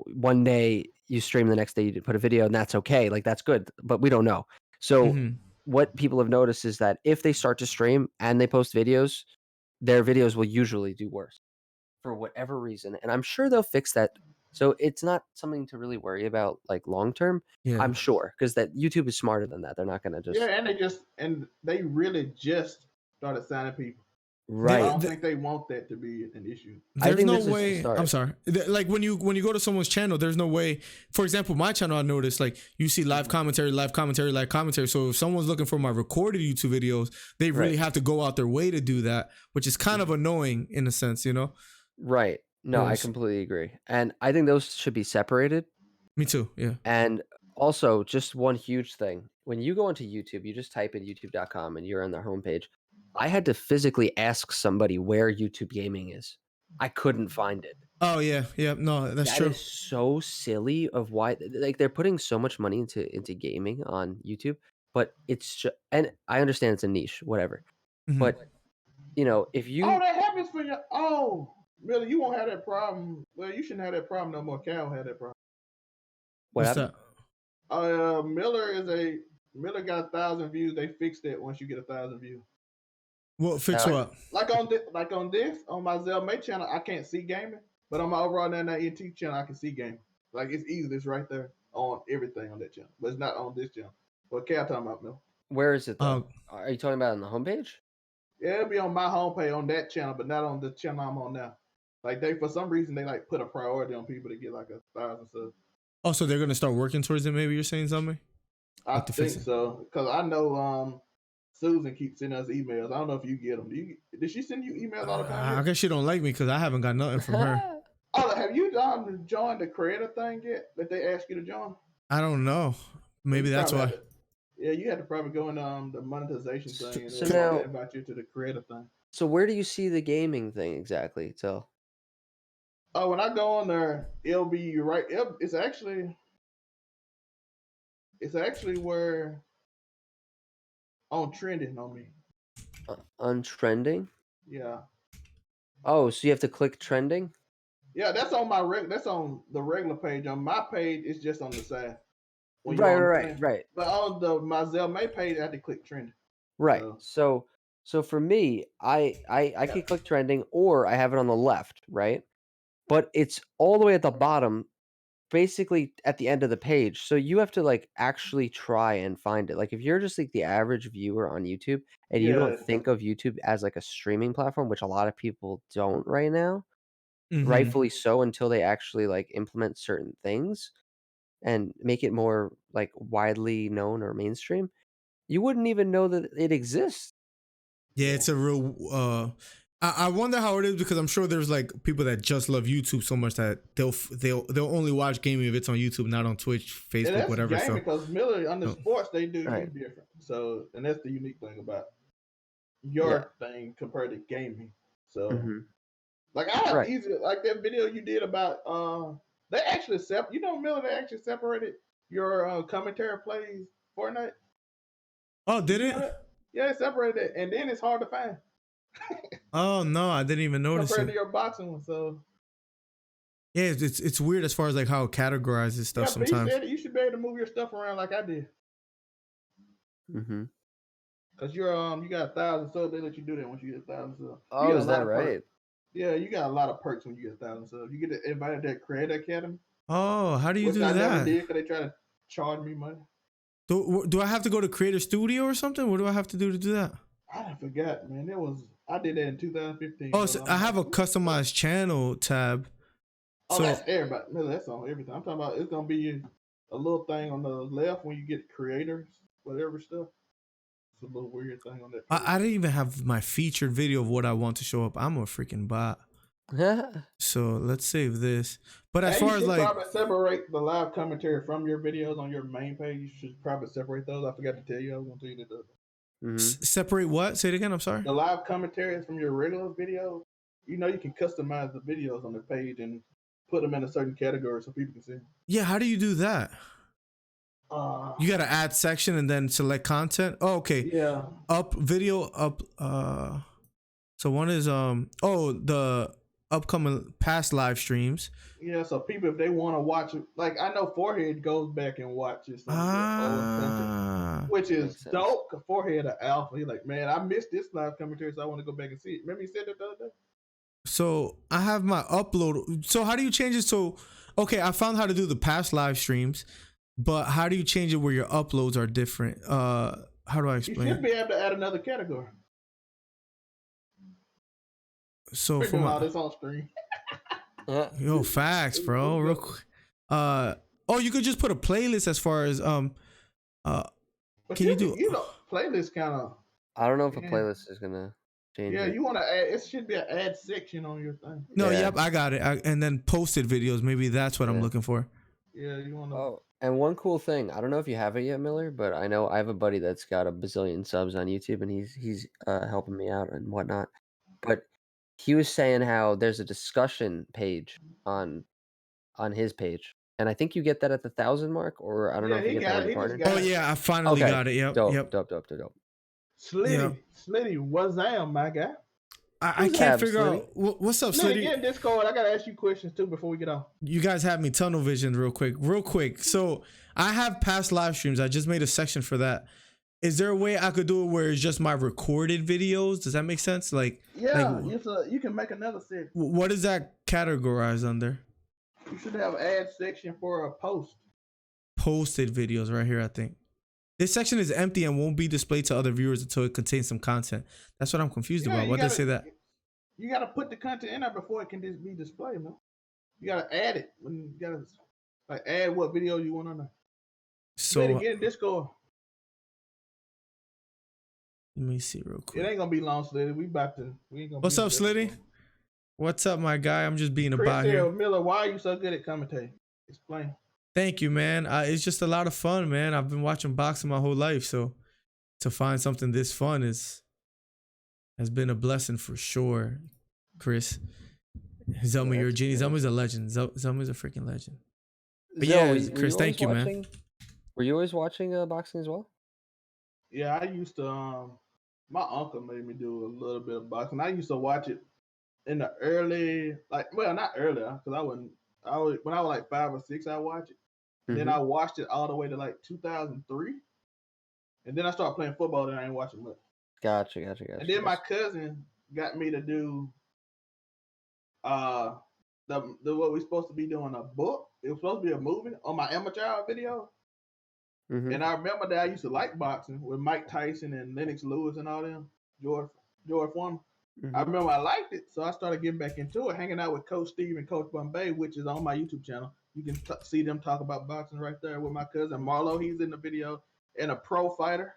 [SPEAKER 4] one day you stream, the next day you put a video, and that's okay. Like that's good, but we don't know. So
[SPEAKER 1] Hmm.
[SPEAKER 4] what people have noticed is that if they start to stream and they post videos, their videos will usually do worse for whatever reason. And I'm sure they'll fix that So it's not something to really worry about like long term.
[SPEAKER 1] Yeah.
[SPEAKER 4] I'm sure, because that YouTube is smarter than that. They're not gonna just
[SPEAKER 2] Yeah, and they really just started signing people. I
[SPEAKER 4] right.
[SPEAKER 2] don't think they want that to be an issue.
[SPEAKER 4] I
[SPEAKER 1] There's
[SPEAKER 4] think
[SPEAKER 1] no
[SPEAKER 4] this is the
[SPEAKER 1] way.
[SPEAKER 4] start.
[SPEAKER 1] I'm sorry. Like when you go to someone's channel, there's no way. For example, my channel, I noticed like you see live commentary, live commentary, live commentary. So if someone's looking for my recorded YouTube videos, they really
[SPEAKER 4] Right.
[SPEAKER 1] have to go out their way to do that, which is kind of annoying in a sense, you know?
[SPEAKER 4] Right. No, I
[SPEAKER 1] Yes.
[SPEAKER 4] completely agree. And I think those should be separated.
[SPEAKER 1] Me too. Yeah.
[SPEAKER 4] And also, just one huge thing. When you go into YouTube, you just type in youtube.com and you're on their homepage. I had to physically ask somebody where YouTube Gaming is. I couldn't find it.
[SPEAKER 1] Oh yeah. Yeah. No, that's
[SPEAKER 4] That
[SPEAKER 1] true.
[SPEAKER 4] is so silly of why like they're putting so much money into gaming on YouTube, but it's just, and I understand it's a niche, whatever.
[SPEAKER 1] Mhm.
[SPEAKER 4] But you know, if
[SPEAKER 2] Oh,
[SPEAKER 4] you
[SPEAKER 2] that happens for you. Oh, really? You won't have that problem. Well, you shouldn't have that problem no more. Cal had that problem.
[SPEAKER 4] what
[SPEAKER 1] What's
[SPEAKER 4] happened?
[SPEAKER 2] that? Miller got 1,000 views. They fixed it once you get 1,000 views.
[SPEAKER 1] Well, fix what?
[SPEAKER 2] Like on my Zelmay channel, I can't see gaming, but on my overall NT channel, I can see gaming. Like it's easy. It's right there on everything on that channel, but it's not on this channel. What Cal talking about, Miller?
[SPEAKER 4] Where is it though? Are you talking about on the homepage?
[SPEAKER 2] Yeah, it'll be on my homepage on that channel, but not on the channel I'm on now. Like they, for some reason, they like put a priority on people to get like 1,000 subs.
[SPEAKER 1] Oh, so they're gonna start working towards it. Maybe you're saying something.
[SPEAKER 2] I
[SPEAKER 1] Like to
[SPEAKER 2] think
[SPEAKER 1] fix it?
[SPEAKER 2] so, because I know Susan keeps sending us emails. I don't know if you get them. Did she send you emails all the time?
[SPEAKER 1] I guess she don't like me because I haven't got nothing from her.
[SPEAKER 2] Oh, have you joined the creator thing yet? That they asked you to join?
[SPEAKER 1] I don't know. Maybe
[SPEAKER 2] You
[SPEAKER 1] that's
[SPEAKER 2] probably
[SPEAKER 1] why.
[SPEAKER 2] had to- yeah, you had to probably go in the monetization thing and
[SPEAKER 4] So
[SPEAKER 2] then
[SPEAKER 4] now-
[SPEAKER 2] invite you to the creator thing.
[SPEAKER 4] So where do you see the gaming thing exactly? So
[SPEAKER 2] Oh, when I go on there, it'll be right. It's actually where on trending on me.
[SPEAKER 4] on trending?
[SPEAKER 2] Yeah.
[SPEAKER 4] Oh, so you have to click trending?
[SPEAKER 2] Yeah, that's on that's on the regular page. On my page, it's just on the side. When you're
[SPEAKER 4] Right,
[SPEAKER 2] on the
[SPEAKER 4] right,
[SPEAKER 2] thing.
[SPEAKER 4] right.
[SPEAKER 2] But on my Zelmay page, I have to click trending.
[SPEAKER 4] Right.
[SPEAKER 2] So-
[SPEAKER 4] So for me, I could click trending or I have it on the left, right? But it's all the way at the bottom, basically at the end of the page. So you have to like actually try and find it. Like if you're just like the average viewer on YouTube and you don't
[SPEAKER 2] Yeah.
[SPEAKER 4] think of YouTube as like a streaming platform, which a lot of people don't right now,
[SPEAKER 1] Mhm.
[SPEAKER 4] rightfully so, until they actually like implement certain things and make it more like widely known or mainstream, you wouldn't even know that it exists.
[SPEAKER 1] Yeah, it's a real. I wonder how it is because I'm sure there's like people that just love YouTube so much that they'll only watch gaming if it's on YouTube, not on Twitch, Facebook,
[SPEAKER 2] And that's
[SPEAKER 1] whatever. So
[SPEAKER 2] because Miller on the
[SPEAKER 1] Oh.
[SPEAKER 2] sports they do
[SPEAKER 4] Right.
[SPEAKER 2] you different. So and that's the unique thing about your thing compared to gaming. So
[SPEAKER 4] Mhm.
[SPEAKER 2] like I have
[SPEAKER 4] Right.
[SPEAKER 2] easy like that video you did about they actually Miller they actually separated your commentary plays Fortnite.
[SPEAKER 1] oh, did
[SPEAKER 2] You
[SPEAKER 1] it?
[SPEAKER 2] know that? Yeah, they separated it, and then it's hard to find
[SPEAKER 1] Oh no, I didn't even notice
[SPEAKER 2] compared to
[SPEAKER 1] it.
[SPEAKER 2] your boxing one. So
[SPEAKER 1] Yeah, it's weird as far as like how it categorizes stuff
[SPEAKER 2] yeah, but he
[SPEAKER 1] sometimes.
[SPEAKER 2] said you should be able to move your stuff around like I did.
[SPEAKER 4] Mhm.
[SPEAKER 2] Cause you're you got 1,000 subs. They let you do that once you get 1,000 subs.
[SPEAKER 4] Oh,
[SPEAKER 2] You got
[SPEAKER 4] is
[SPEAKER 2] a lot
[SPEAKER 4] that
[SPEAKER 2] of perks.
[SPEAKER 4] right?
[SPEAKER 2] Yeah, you got a lot of perks when you get 1,000 subs. You get invited to that Creator Academy,
[SPEAKER 1] Oh, how do you
[SPEAKER 2] which
[SPEAKER 1] do
[SPEAKER 2] I never
[SPEAKER 1] that?
[SPEAKER 2] did because they try to charge me money.
[SPEAKER 1] Do I have to go to Creator Studio or something? What do I have to do to do that?
[SPEAKER 2] I forgot, man. I did that in 2015.
[SPEAKER 1] Oh, so I have a customized channel tab.
[SPEAKER 2] Oh,
[SPEAKER 1] So
[SPEAKER 2] that's everybody. No, that's on everything. I'm talking about it's gonna be a little thing on the left when you get creators, whatever stuff. It's a little weird thing on that.
[SPEAKER 1] I didn't even have my featured video of what I want to show up. I'm a freaking bot. So let's save this. But as far as like,
[SPEAKER 2] probably separate the live commentary from your videos on your main page. You should probably separate those. I forgot to tell you. I was gonna tell you that.
[SPEAKER 4] Mhm.
[SPEAKER 1] separate what? Say it again. I'm sorry.
[SPEAKER 2] The live commentaries from your regular videos. You know, you can customize the videos on the page and put them in a certain category so people can see them.
[SPEAKER 1] Yeah, how do you do that? You got to add section and then select content. Oh, okay.
[SPEAKER 2] Yeah.
[SPEAKER 1] Up video up. So one is the upcoming past live streams.
[SPEAKER 2] Yeah, so people if they want to watch it, like I know Forehead goes back and watches some of the old content, which is
[SPEAKER 4] Makes sense.
[SPEAKER 2] dope. 'Cause Forehead an alpha. He's like, man, I missed this live commentary, so I want to go back and see it. Remember you said that the other day?
[SPEAKER 1] So I have my upload. So how do you change it? So Okay, I found how to do the past live streams, but how do you change it where your uploads are different? How do I
[SPEAKER 2] You
[SPEAKER 1] explain
[SPEAKER 2] should
[SPEAKER 1] it?
[SPEAKER 2] be able to add another category.
[SPEAKER 1] So
[SPEAKER 2] We're
[SPEAKER 1] for
[SPEAKER 2] doing all
[SPEAKER 1] my
[SPEAKER 2] this on screen.
[SPEAKER 1] yo facts, bro, real quick. Oh, you could just put a playlist as far as uh
[SPEAKER 2] But
[SPEAKER 1] can you do?
[SPEAKER 2] you know, playlist kind of.
[SPEAKER 4] I don't know if a
[SPEAKER 2] Yeah.
[SPEAKER 4] playlist is gonna change
[SPEAKER 2] Yeah,
[SPEAKER 4] it.
[SPEAKER 2] you want to add? It should be an ad section on your thing.
[SPEAKER 1] No,
[SPEAKER 4] Yeah.
[SPEAKER 1] yep, I got it. And then posted videos. Maybe that's what I'm
[SPEAKER 4] Yeah.
[SPEAKER 1] looking for.
[SPEAKER 2] Yeah, you want to.
[SPEAKER 4] Oh, and one cool thing, I don't know if you have it yet, Miller, but I know I have a buddy that's got a bazillion subs on YouTube, and he's helping me out and whatnot. But he was saying how there's a discussion page on his page, and I think you get that at the 1,000 mark, or I don't know
[SPEAKER 2] Yeah,
[SPEAKER 4] if you
[SPEAKER 2] he
[SPEAKER 4] get that
[SPEAKER 2] got
[SPEAKER 4] when
[SPEAKER 2] it.
[SPEAKER 4] you
[SPEAKER 2] He just
[SPEAKER 4] partner.
[SPEAKER 2] got
[SPEAKER 1] Oh
[SPEAKER 2] it.
[SPEAKER 1] yeah, I finally
[SPEAKER 4] Okay,
[SPEAKER 1] got it. Yep,
[SPEAKER 4] dope,
[SPEAKER 1] yep.
[SPEAKER 4] dope.
[SPEAKER 2] Slitty, what's up, my guy?
[SPEAKER 1] I
[SPEAKER 4] Who's
[SPEAKER 1] can't
[SPEAKER 4] Hab,
[SPEAKER 1] figure
[SPEAKER 4] Slitty?
[SPEAKER 1] out what's up,
[SPEAKER 2] Slitty,
[SPEAKER 1] Slitty.
[SPEAKER 2] get in Discord. I gotta ask you questions too before we get on.
[SPEAKER 1] You guys have me tunnel vision real quick. So I have past live streams. I just made a section for that. Is there a way I could do it where it's just my recorded videos? Does that make sense? Like,
[SPEAKER 2] Yeah,
[SPEAKER 1] like
[SPEAKER 2] you can make another section.
[SPEAKER 1] what is that categorized under?
[SPEAKER 2] You should have an ad section for a post.
[SPEAKER 1] Posted videos right here, I think. This section is empty and won't be displayed to other viewers until it contains some content. That's what I'm confused about. Why did they say that?
[SPEAKER 2] You gotta put the content in there before it can just be displayed, man. You gotta add it. When you gotta like add what video you want on there.
[SPEAKER 1] So
[SPEAKER 2] Slitty, get in Discord.
[SPEAKER 1] let me see real
[SPEAKER 2] It
[SPEAKER 1] quick.
[SPEAKER 2] ain't gonna be long, Slitty. We ain't gonna.
[SPEAKER 1] What's
[SPEAKER 2] be
[SPEAKER 1] up, Slitty? What's up, my guy? I'm just being
[SPEAKER 2] Chris
[SPEAKER 1] about here.
[SPEAKER 2] Miller, why are you so good at commentating? Explain.
[SPEAKER 1] Thank you, man. It's just a lot of fun, man. I've been watching boxing my whole life, so to find something this fun has been a blessing for sure. Chris, Zelma, you're a genius. Zelma's a legend. Zelma's a freaking legend. But yeah, Chris, thank you, man.
[SPEAKER 4] Were you always watching boxing as well?
[SPEAKER 2] Yeah, I used to. My uncle made me do a little bit of boxing. I used to watch it in the early, not earlier, because when I was like 5 or 6, I watched it. And then I watched it all the way to like 2003. And then I started playing football and I ain't watching much.
[SPEAKER 4] Gotcha.
[SPEAKER 2] And then my cousin got me to do the what we supposed to be doing, a book. It was supposed to be a movie on my amateur hour video. And I remember that I used to like boxing with Mike Tyson and Lennox Lewis and all them, George Foreman. I remember I liked it, so I started getting back into it, hanging out with Coach Steve and Coach Bombay, which is on my YouTube channel. You can see them talk about boxing right there with my cousin Marlo. He's in the video, and a pro fighter.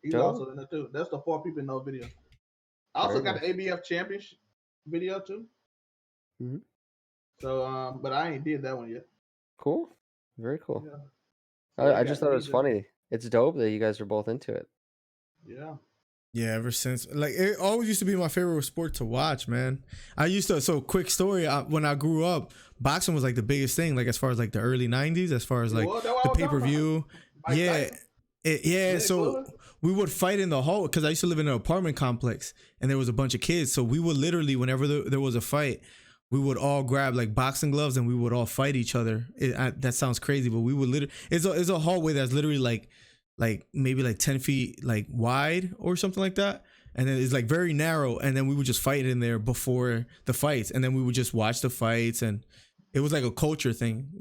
[SPEAKER 2] He's also in it too. That's the 4 people in those videos. I also got the ABF championship video too. So, but I ain't did that one yet.
[SPEAKER 4] Cool. Very cool.
[SPEAKER 2] Yeah.
[SPEAKER 4] So I just thought it was funny. It's dope that you guys are both into it.
[SPEAKER 2] Yeah.
[SPEAKER 1] Yeah, ever since, like, it always used to be my favorite sport to watch, man. So quick story, when I grew up, boxing was like the biggest thing, like as far as like the early 90s, as far as like the pay-per-view. Yeah, so we would fight in the hall, because I used to live in an apartment complex and there was a bunch of kids, so we would literally, whenever there was a fight, we would all grab like boxing gloves and we would all fight each other. That sounds crazy, but we would literally, it's a hallway that's literally like maybe like 10 feet like wide or something like that, and then it's like very narrow, and then we would just fight in there before the fights, and then we would just watch the fights, and it was like a culture thing,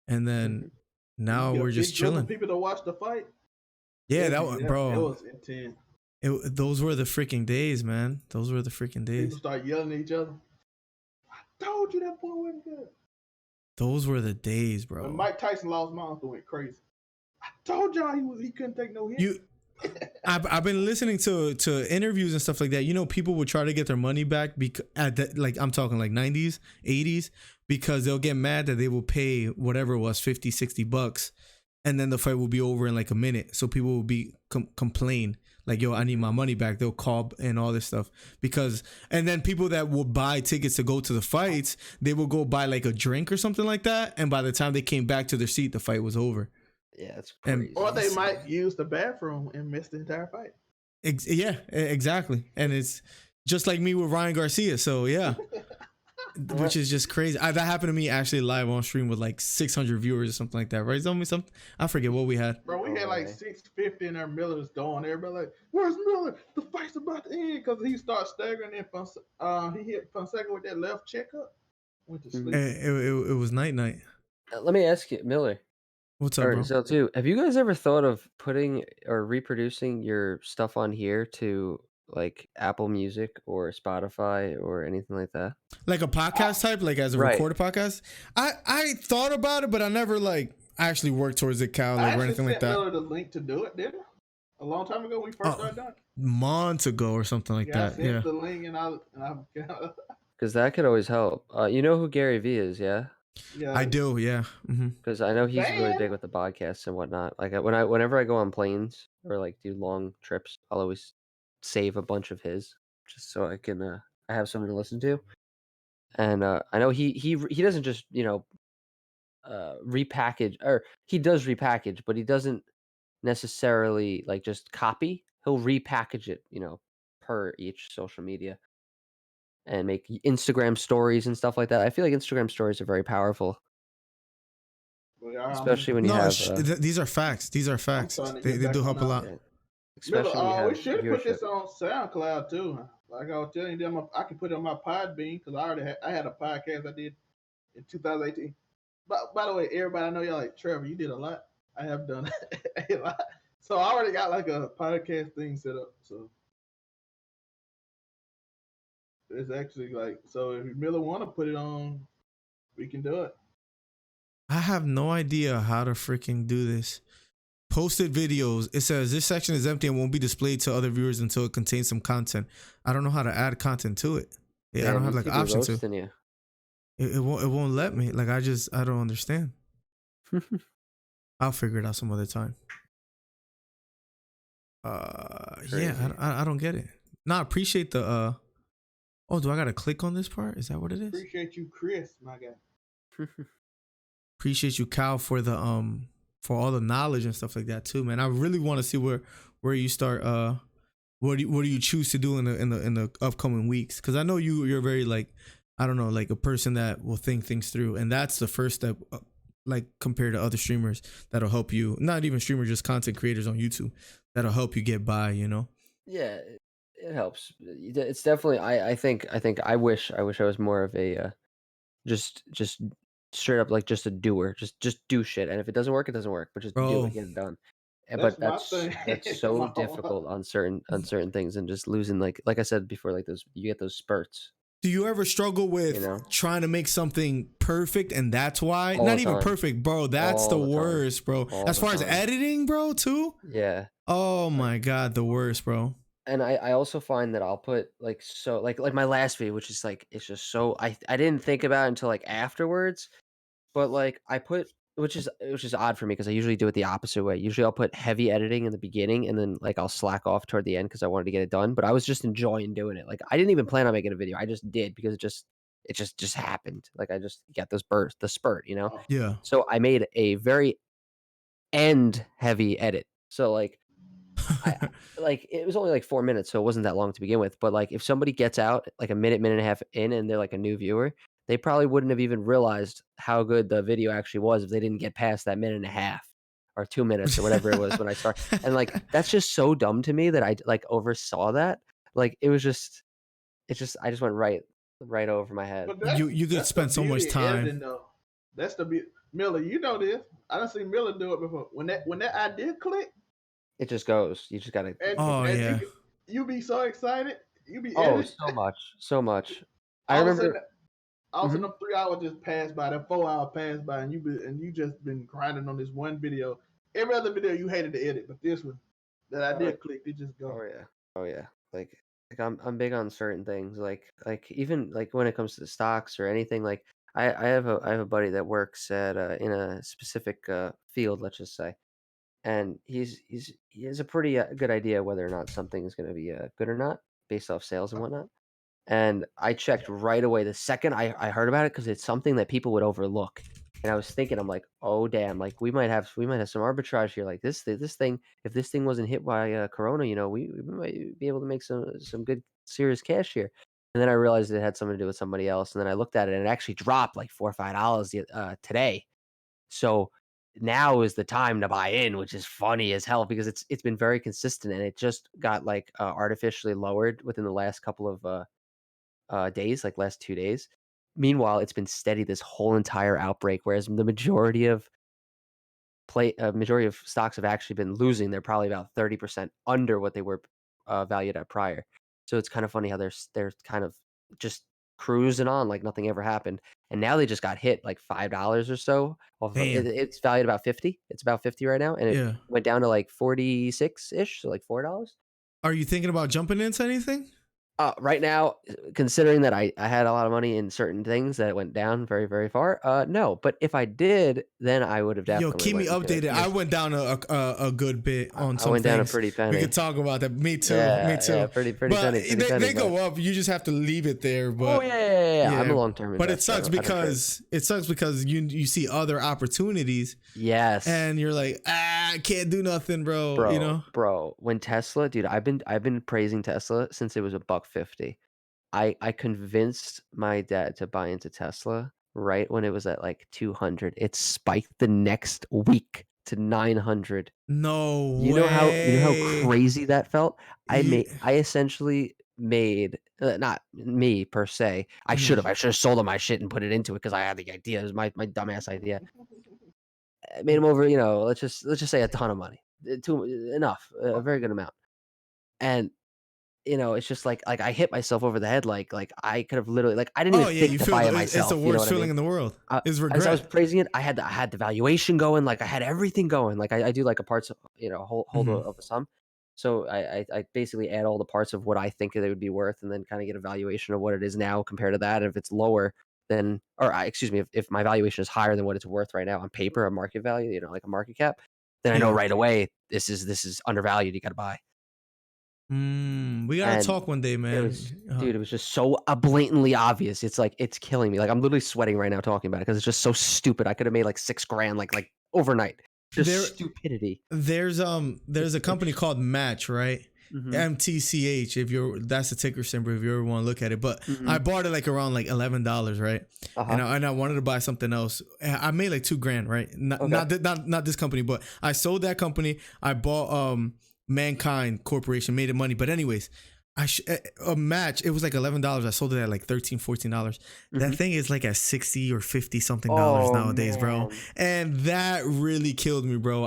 [SPEAKER 1] and then now we're just chilling.
[SPEAKER 2] People to watch the fight.
[SPEAKER 1] Yeah, bro,
[SPEAKER 2] it was intense.
[SPEAKER 1] Those were the freaking days, man. Those were the freaking days.
[SPEAKER 2] People start yelling at each other. I told you that boy wasn't good.
[SPEAKER 1] Those were the days, bro.
[SPEAKER 2] When Mike Tyson lost, my uncle went crazy. I told y'all he couldn't take no hit.
[SPEAKER 1] I've been listening to interviews and stuff like that. People would try to get their money back like I'm talking like 90s, 80s, because they'll get mad that they will pay whatever it was, $50-$60, and then the fight will be over in like a minute. So people will be complain like, yo, I need my money back. They'll call and all this stuff and then people that will buy tickets to go to the fights, they will go buy like a drink or something like that, and by the time they came back to their seat, the fight was over.
[SPEAKER 4] Yeah, it's crazy.
[SPEAKER 2] Or they might use the bathroom and miss the entire fight.
[SPEAKER 1] Yeah, exactly. And it's just like me with Ryan Garcia. So yeah, which is just crazy. That happened to me actually live on stream with like 600 viewers or something like that, right? Something. I forget what we had.
[SPEAKER 2] Bro, we had like 650 and our Miller's going. Everybody like, where's Miller? The fight's about to end, because he starts staggering in. He hit Fonseca with that left checkup. Went to
[SPEAKER 4] Mhm.
[SPEAKER 2] sleep.
[SPEAKER 1] It was night.
[SPEAKER 4] Let me ask you, Miller,
[SPEAKER 1] What's up,
[SPEAKER 4] or
[SPEAKER 1] bro?
[SPEAKER 4] Zell too. Have you guys ever thought of putting or reproducing your stuff on here to like Apple Music or Spotify or anything like that?
[SPEAKER 1] Like a podcast type, like as a
[SPEAKER 4] Right.
[SPEAKER 1] recorded podcast. I thought about it, but I never like actually worked towards it, Cal,
[SPEAKER 2] I
[SPEAKER 1] like or
[SPEAKER 2] actually
[SPEAKER 1] anything like
[SPEAKER 2] sent
[SPEAKER 1] that.
[SPEAKER 2] Miller the link to do it, didn't I? A long time ago when we first
[SPEAKER 1] Oh,
[SPEAKER 2] started doing it.
[SPEAKER 1] months ago or something like
[SPEAKER 2] Yeah, I
[SPEAKER 1] that.
[SPEAKER 2] sent
[SPEAKER 1] Yeah.
[SPEAKER 2] the link and I
[SPEAKER 4] Because that could always help. You know who Gary Vee is, yeah?
[SPEAKER 2] yeah.
[SPEAKER 1] I do, yeah.
[SPEAKER 4] Because I know he's really
[SPEAKER 2] Van?
[SPEAKER 4] big with the podcasts and whatnot. Like whenever I go on planes or like do long trips, I'll always save a bunch of his just so I can I have something to listen to. And I know he doesn't just repackage, or he does repackage, but he doesn't necessarily like just copy. He'll repackage it, per each social media and make Instagram stories and stuff like that. I feel like Instagram stories are very powerful, especially when you
[SPEAKER 1] No,
[SPEAKER 4] have
[SPEAKER 1] these are facts. These are
[SPEAKER 2] I'm
[SPEAKER 1] facts.
[SPEAKER 2] starting to
[SPEAKER 1] They
[SPEAKER 2] get
[SPEAKER 1] they
[SPEAKER 2] back
[SPEAKER 1] do
[SPEAKER 2] on
[SPEAKER 1] help a
[SPEAKER 2] that.
[SPEAKER 1] lot.
[SPEAKER 4] yeah,
[SPEAKER 2] Miller,
[SPEAKER 4] especially when you have
[SPEAKER 2] we should put
[SPEAKER 4] viewership.
[SPEAKER 2] this on SoundCloud too. Like I was telling them, I can put it on my Podbean because I had a podcast I did in 2018. But by the way, everybody, I know y'all like Trevor. You did a lot. I have done a lot, so I already got like a podcast thing set up. So it's actually like, so if Miller want to put it on, we can do it.
[SPEAKER 1] I have no idea how to freaking do this. Posted videos. It says this section is empty and won't be displayed to other viewers until it contains some content. I don't know how to add content to it. I don't have like an option to.
[SPEAKER 4] You.
[SPEAKER 1] It won't let me. Like I don't understand. I'll figure it out some other time. Yeah, I don't get it. No, I appreciate the oh, do I gotta click on this part? Is that what it is?
[SPEAKER 2] Appreciate you, Chris, my guy.
[SPEAKER 1] Appreciate you, Cal, for the for all the knowledge and stuff like that too, man. I really want to see where you start. What do you choose to do in the upcoming weeks? Because I know you're very like, I don't know, like a person that will think things through, and that's the first step. Like compared to other streamers, that'll help you. Not even streamers, just content creators on YouTube. That'll help you get by.
[SPEAKER 4] Yeah, it helps. It's definitely. I think. I wish I was more of a just straight up like just a doer. Just do shit, and if it doesn't work, it doesn't work. But just do
[SPEAKER 1] Bro.
[SPEAKER 4] it, get it done.
[SPEAKER 2] That's
[SPEAKER 4] But
[SPEAKER 2] my thing.
[SPEAKER 4] that's so difficult on certain things, and just losing like I said before, like those you get those spurts.
[SPEAKER 1] Do you ever struggle with trying to make something perfect, and that's why?
[SPEAKER 4] All
[SPEAKER 1] Not
[SPEAKER 4] the
[SPEAKER 1] even
[SPEAKER 4] time.
[SPEAKER 1] perfect, bro. That's
[SPEAKER 4] All
[SPEAKER 1] the
[SPEAKER 4] the time.
[SPEAKER 1] worst, bro.
[SPEAKER 4] All
[SPEAKER 1] As
[SPEAKER 4] the
[SPEAKER 1] far as
[SPEAKER 4] time.
[SPEAKER 1] editing, bro, too.
[SPEAKER 4] Yeah.
[SPEAKER 1] Oh my god, the worst, bro.
[SPEAKER 4] And I also find that I'll put like so like my last video, which is like it's just so I didn't think about it until like afterwards, but like I put which is odd for me because I usually do it the opposite way. Usually I'll put heavy editing in the beginning and then like I'll slack off toward the end because I wanted to get it done. But I was just enjoying doing it. Like I didn't even plan on making a video. I just did because it just happened. Like I just got the spurt,
[SPEAKER 1] Yeah.
[SPEAKER 4] So I made a very end heavy edit. So like I like it was only like 4 minutes, so it wasn't that long to begin with. But like if somebody gets out like a minute and a half in and they're like a new viewer, they probably wouldn't have even realized how good the video actually was if they didn't get past that minute and a half or 2 minutes or whatever it was when I started. And like that's just so dumb to me that I like oversaw that. Like it just I just went right over my head.
[SPEAKER 2] But
[SPEAKER 1] you could spend so much time.
[SPEAKER 2] Editing, though. That's the beauty. Miller, you know this. I done seen Miller do it before. When that idea click,
[SPEAKER 4] It just goes. You just gotta.
[SPEAKER 1] Oh yeah.
[SPEAKER 2] You be so excited. You be
[SPEAKER 4] Oh,
[SPEAKER 2] editing.
[SPEAKER 4] so much. I
[SPEAKER 2] All of a
[SPEAKER 4] remember.
[SPEAKER 2] sudden, all of a sudden, 3 hours just passed by. That 4 hour passed by, and you just been grinding on this one video. Every other video you hated to edit, but this one that I did click, it just go.
[SPEAKER 4] Oh yeah. Like I'm big on certain things. Like even like when it comes to the stocks or anything. Like I have a buddy that works at in a specific field, let's just say, and he has a pretty good idea whether or not something is going to be good or not based off sales and whatnot. And I checked right away the second I heard about it because it's something that people would overlook. And I was thinking, I'm like, oh damn, like we might have some arbitrage here. Like this thing, if this thing wasn't hit by Corona, we might be able to make some good serious cash here. And then I realized it had something to do with somebody else. And then I looked at it and it actually dropped like $4 or $5 today. So now is the time to buy in, which is funny as hell because it's been very consistent and it just got like artificially lowered within the last couple of days, like last 2 days. meanwhile, it's been steady this whole entire outbreak, whereas the majority of stocks have actually been losing. They're probably about 30% under what they were valued at prior. So it's kind of funny how they're kind of just cruising on like nothing ever happened, and now they just got hit like $5 or so.
[SPEAKER 1] Damn.
[SPEAKER 4] It's valued about 50. It's about 50 right now, and it
[SPEAKER 1] Yeah.
[SPEAKER 4] went down to like 46 ish, so like $4.
[SPEAKER 1] Are you thinking about jumping into anything?
[SPEAKER 4] Right now, considering that I had a lot of money in certain things that went down very, very far, no. But if I did, then I would have
[SPEAKER 1] Yo,
[SPEAKER 4] definitely
[SPEAKER 1] keep me
[SPEAKER 4] went into it.
[SPEAKER 1] updated. I went down a good bit on
[SPEAKER 4] I
[SPEAKER 1] some
[SPEAKER 4] went down a
[SPEAKER 1] things.
[SPEAKER 4] pretty
[SPEAKER 1] We
[SPEAKER 4] penny.
[SPEAKER 1] could talk about that. Me too.
[SPEAKER 4] Yeah,
[SPEAKER 1] Me too.
[SPEAKER 4] yeah, pretty
[SPEAKER 1] But
[SPEAKER 4] penny, pretty penny,
[SPEAKER 1] they go up. You just have to leave it there.
[SPEAKER 4] Oh
[SPEAKER 1] But
[SPEAKER 4] yeah. I'm a long-term investor.
[SPEAKER 1] But it sucks because you see other opportunities.
[SPEAKER 4] Yes.
[SPEAKER 1] And you're like, I can't do nothing, bro. You know,
[SPEAKER 4] bro. When Tesla, dude, I've been praising Tesla since it was $1.50. I convinced my dad to buy into Tesla right when it was at like 200. It spiked the next week to 900.
[SPEAKER 1] no
[SPEAKER 4] You know how
[SPEAKER 1] way.
[SPEAKER 4] crazy that felt?
[SPEAKER 1] Ye-
[SPEAKER 4] I essentially made not me per se. I
[SPEAKER 1] Mhm.
[SPEAKER 4] should have sold him my shit and put it into it because I had the idea. It was my dumbass idea. I made him over, let's just say a ton of money. Enough, a very good amount. And it's just like I hit myself over the head like I could have literally I didn't
[SPEAKER 1] Oh
[SPEAKER 4] even
[SPEAKER 1] yeah,
[SPEAKER 4] think
[SPEAKER 1] you
[SPEAKER 4] to
[SPEAKER 1] feel
[SPEAKER 4] buy it
[SPEAKER 1] it's
[SPEAKER 4] myself.
[SPEAKER 1] the
[SPEAKER 4] You know
[SPEAKER 1] worst
[SPEAKER 4] what I
[SPEAKER 1] feeling
[SPEAKER 4] mean?
[SPEAKER 1] in the world. Is
[SPEAKER 4] As I was
[SPEAKER 1] regret.
[SPEAKER 4] praising it, I had the valuation going. Like I had everything going. Like I do like a parts, hold
[SPEAKER 1] Mhm.
[SPEAKER 4] of a sum. So I basically add all the parts of what I think they would be worth, and then kind of get a valuation of what it is now compared to that. And if it's lower, then excuse me, if my valuation is higher than what it's worth right now on paper, a market value, like a market cap, then I know
[SPEAKER 1] Yeah.
[SPEAKER 4] right away this is undervalued. You got to buy.
[SPEAKER 1] We gotta
[SPEAKER 4] And
[SPEAKER 1] talk one day,
[SPEAKER 4] it
[SPEAKER 1] man.
[SPEAKER 4] was, dude, it was just so blatantly obvious. It's like it's killing me. Like I'm literally sweating right now talking about it because it's just so stupid. I could have made like $6,000 like overnight. Just
[SPEAKER 1] There,
[SPEAKER 4] stupidity.
[SPEAKER 1] there's a company called Match, right?
[SPEAKER 4] Mm-hmm.
[SPEAKER 1] MTCH. That's the ticker symbol if you ever want to look at it. But
[SPEAKER 4] Mm-hmm.
[SPEAKER 1] I bought it like around like $11, right?
[SPEAKER 4] Uh-huh.
[SPEAKER 1] And I wanted to buy something else. I made like $2,000, right? Not this company, but I sold that company. I bought Mankind Corporation, made it money. But anyways, a Match, it was like $11. I sold it at like $13-14. That thing is like at 60 or 50 something dollars nowadays, bro. And that really killed me, bro.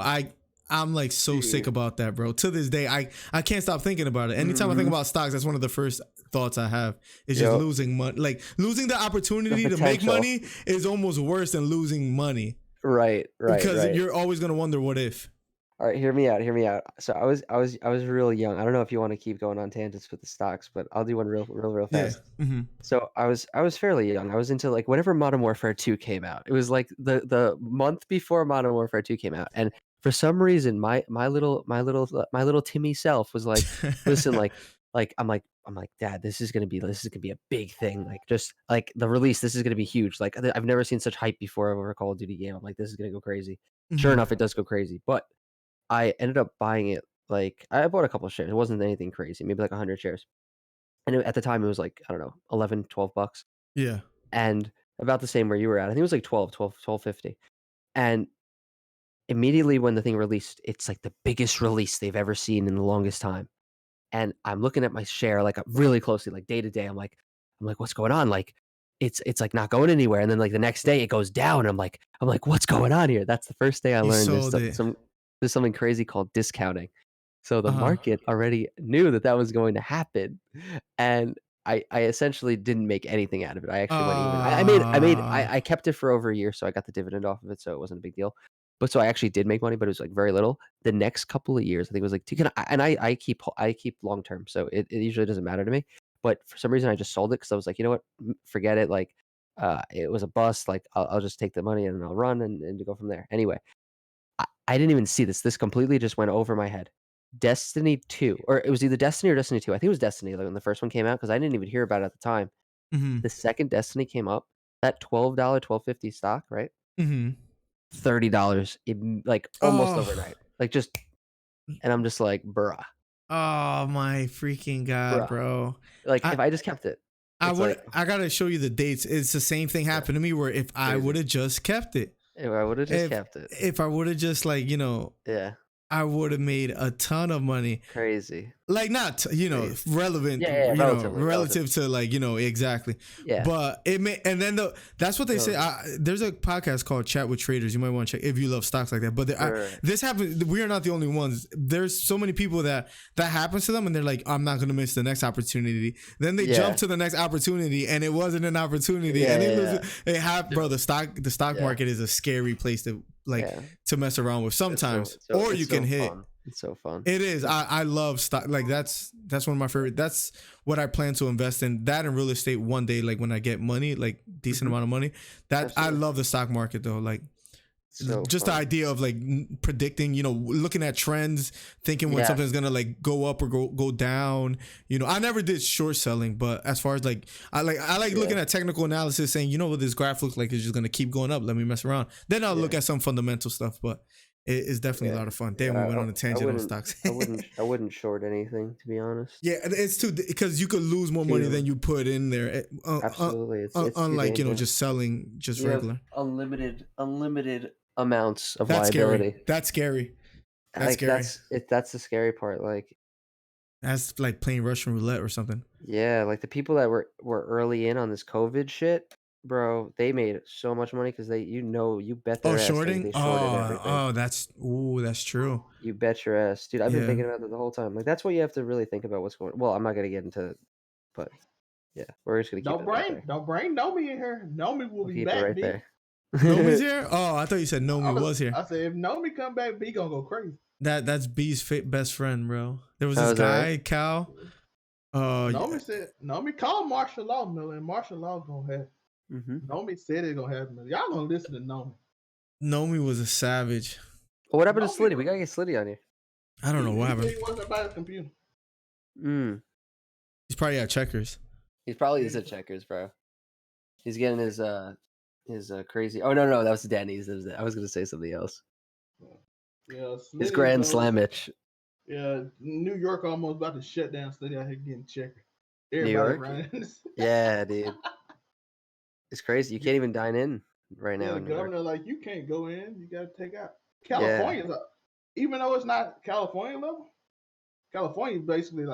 [SPEAKER 1] I'm like so sick about that, bro. To this day, I can't stop thinking about it. Anytime I think about stocks, that's one of the first thoughts I have. Is just losing money. Like losing the opportunity to make money is almost worse than losing money.
[SPEAKER 4] Right.
[SPEAKER 1] Because you're always gonna wonder what if.
[SPEAKER 4] All right, hear me out. So I was real young. I don't know if you want to keep going on tangents with the stocks, but I'll do one real fast.
[SPEAKER 1] Yeah. Mm-hmm.
[SPEAKER 4] So I was fairly young. I was into like whenever Modern Warfare 2 came out. It was like the month before Modern Warfare 2 came out, and for some reason my little Timmy self was like, listen, I'm like, Dad, this is gonna be a big thing. Like just like the release, this is gonna be huge. Like I've never seen such hype before over a Call of Duty game. I'm like, this is gonna go crazy. Sure enough, it does go crazy, but I ended up buying it. Like I bought a couple of shares. It wasn't anything crazy, maybe like 100 shares. And at the time it was like, I don't know, 11, $12.
[SPEAKER 1] Yeah.
[SPEAKER 4] And about the same where you were at. I think it was like 12.50. And immediately when the thing released, it's like the biggest release they've ever seen in the longest time. And I'm looking at my share like really closely, like day to day. I'm like, what's going on? Like it's like not going anywhere. And then like the next day it goes down. I'm like, what's going on here? That's the first day I
[SPEAKER 1] You
[SPEAKER 4] learned
[SPEAKER 1] sold it.
[SPEAKER 4] there's something crazy called discounting. So the
[SPEAKER 1] Uh-huh.
[SPEAKER 4] market already knew that was going to happen, and I essentially didn't make anything out of it. I actually went even. I kept it for over a year, so I got the dividend off of it, so it wasn't a big deal. But so I actually did make money, but it was like very little. The next couple of years, I think it was like I keep long term, so it usually doesn't matter to me. But for some reason, I just sold it because I was like, you know what, forget it. Like, it was a bust. Like, I'll just take the money and I'll run and go from there. Anyway, I didn't even see this. This completely just went over my head. Destiny 2, or it was either Destiny or Destiny 2. I think it was Destiny, like when the first one came out, because I didn't even hear about it at the time.
[SPEAKER 1] Mm-hmm.
[SPEAKER 4] The second Destiny came up, that $12.50 stock, right?
[SPEAKER 1] Mm-hmm.
[SPEAKER 4] $30, like almost
[SPEAKER 1] Oh.
[SPEAKER 4] overnight. Like just, and I'm just like, bruh.
[SPEAKER 1] Oh my freaking God, bro.
[SPEAKER 4] Like if I just kept it.
[SPEAKER 1] I gotta show you the dates. It's the same thing happened to me where if I would have just kept it.
[SPEAKER 4] If I would have just kept it.
[SPEAKER 1] If I would have just like,
[SPEAKER 4] Yeah.
[SPEAKER 1] I would have made a ton of money.
[SPEAKER 4] Crazy.
[SPEAKER 1] Like not relevant,
[SPEAKER 4] Yeah, relatively.
[SPEAKER 1] relative to like exactly.
[SPEAKER 4] Yeah.
[SPEAKER 1] But it may, and then that's what they say. There's a podcast called Chat with Traders. You might want to check if you love stocks like that. But this happens. We are not the only ones. There's so many people that happens to them, and they're like, I'm not gonna miss the next opportunity. Then they jump to the next opportunity, and it wasn't an opportunity, and they lose it. Bro, the stock market is a scary place to to mess around with sometimes, or you can hit.
[SPEAKER 4] Fun. It's so fun.
[SPEAKER 1] It is. I love stock. Like that's one of my favorite. That's what I plan to invest in. That and real estate one day. Like when I get money, like decent amount of money. That Absolutely. I love the stock market though. Like just the idea of like predicting. Looking at trends, thinking when something's gonna like go up or go down. I never did short selling, but as far as like I like looking at technical analysis, saying what this graph looks like is just gonna keep going up. Let me mess around. Then I'll look at some fundamental stuff, but. It's definitely a lot of fun. Damn, we went on a tangent on stocks.
[SPEAKER 4] I wouldn't short anything, to be honest.
[SPEAKER 1] Yeah, it's too because you could lose more money than you put in there.
[SPEAKER 4] Absolutely, it's
[SPEAKER 1] unlike just selling just regular.
[SPEAKER 4] Unlimited amounts of
[SPEAKER 1] That's
[SPEAKER 4] liability.
[SPEAKER 1] Scary. That's scary. That's scary.
[SPEAKER 4] That's the scary part. Like
[SPEAKER 1] that's like playing Russian roulette or something.
[SPEAKER 4] Yeah, like the people that were early in on this COVID shit. Bro, they made so much money because you bet their ass
[SPEAKER 1] shorting.
[SPEAKER 4] They shorted everything.
[SPEAKER 1] That's true.
[SPEAKER 4] You bet your ass, dude. I've been thinking about that the whole time. Like that's what you have to really think about what's going. Well, I'm not gonna get into, but yeah, we're just gonna keep
[SPEAKER 2] don't bring Nomi in here. Nomi will be back.
[SPEAKER 4] Right there.
[SPEAKER 1] Nomi's here. Oh, I thought you said Nomi was here.
[SPEAKER 2] I said if Nomi come back, B gonna go crazy.
[SPEAKER 1] That's B's best friend, bro. There was this guy, Cal.
[SPEAKER 2] Nomi called martial law, Miller, and martial law gonna have. Nomi said it's gonna happen. Y'all gonna listen to Nomi.
[SPEAKER 1] Nomi was a savage.
[SPEAKER 4] Well, what happened to Slitty? We gotta get Slitty on here.
[SPEAKER 1] I don't know what happened.
[SPEAKER 2] He wasn't by his computer.
[SPEAKER 1] He's probably at Checkers.
[SPEAKER 4] He probably is at Checkers, bro. He's getting his crazy. Oh no, that was Danny's. I was gonna say something else.
[SPEAKER 2] Yeah,
[SPEAKER 4] his Grand Slam itch.
[SPEAKER 2] Yeah, New York almost about to shut down. Slitty out here getting checkers.
[SPEAKER 4] New York. Yeah, dude. It's crazy. You can't even dine in right now.
[SPEAKER 2] The governor, you can't go in. You got to take out. California's up. Even though it's not California level, California basically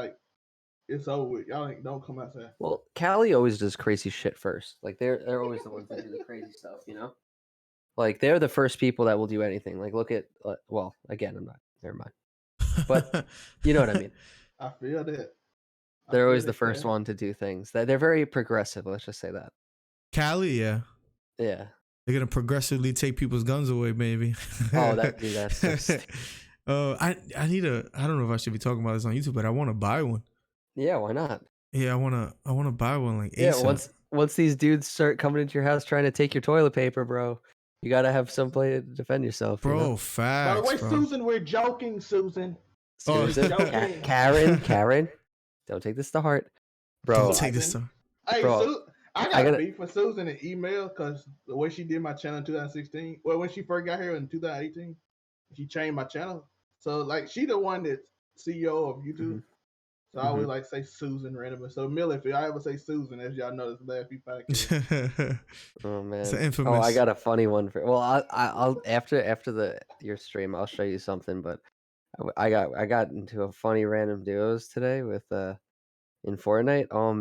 [SPEAKER 2] it's over with. Y'all don't come outside.
[SPEAKER 4] Well, Cali always does crazy shit first. Like they're always the ones that do the crazy stuff, Like they're the first people that will do anything. Like look at again, I'm not. Never mind. But you know what I mean.
[SPEAKER 2] I feel that.
[SPEAKER 4] They're always the first one to do things. They're very progressive. Let's just say that.
[SPEAKER 1] Cali, yeah.
[SPEAKER 4] Yeah.
[SPEAKER 1] They're gonna progressively take people's guns away, maybe.
[SPEAKER 4] That's
[SPEAKER 1] I need I don't know if I should be talking about this on YouTube, but I want to buy one.
[SPEAKER 4] Yeah, why not?
[SPEAKER 1] Yeah, I wanna buy one ASAP.
[SPEAKER 4] Yeah, once these dudes start coming into your house trying to take your toilet paper, bro, you gotta have some play to defend yourself.
[SPEAKER 1] Bro, facts.
[SPEAKER 2] By the way,
[SPEAKER 1] bro.
[SPEAKER 2] Susan, we're joking, Susan.
[SPEAKER 4] Karen, don't take this to heart. Bro.
[SPEAKER 1] Don't take this to heart.
[SPEAKER 2] Hey, bro. I got beef with Susan in email because the way she did my channel in 2016. Well, when she first got here in 2018, she changed my channel. So she the one that's CEO of YouTube. So I always say Susan randomly. So Millie, if I ever say Susan, as y'all know, this last few podcasts.
[SPEAKER 4] Oh man,
[SPEAKER 1] it's infamous.
[SPEAKER 4] Oh, I got a funny one for. Well, I'll after your stream, I'll show you something. But I got into a funny random duos today with in Fortnite. Oh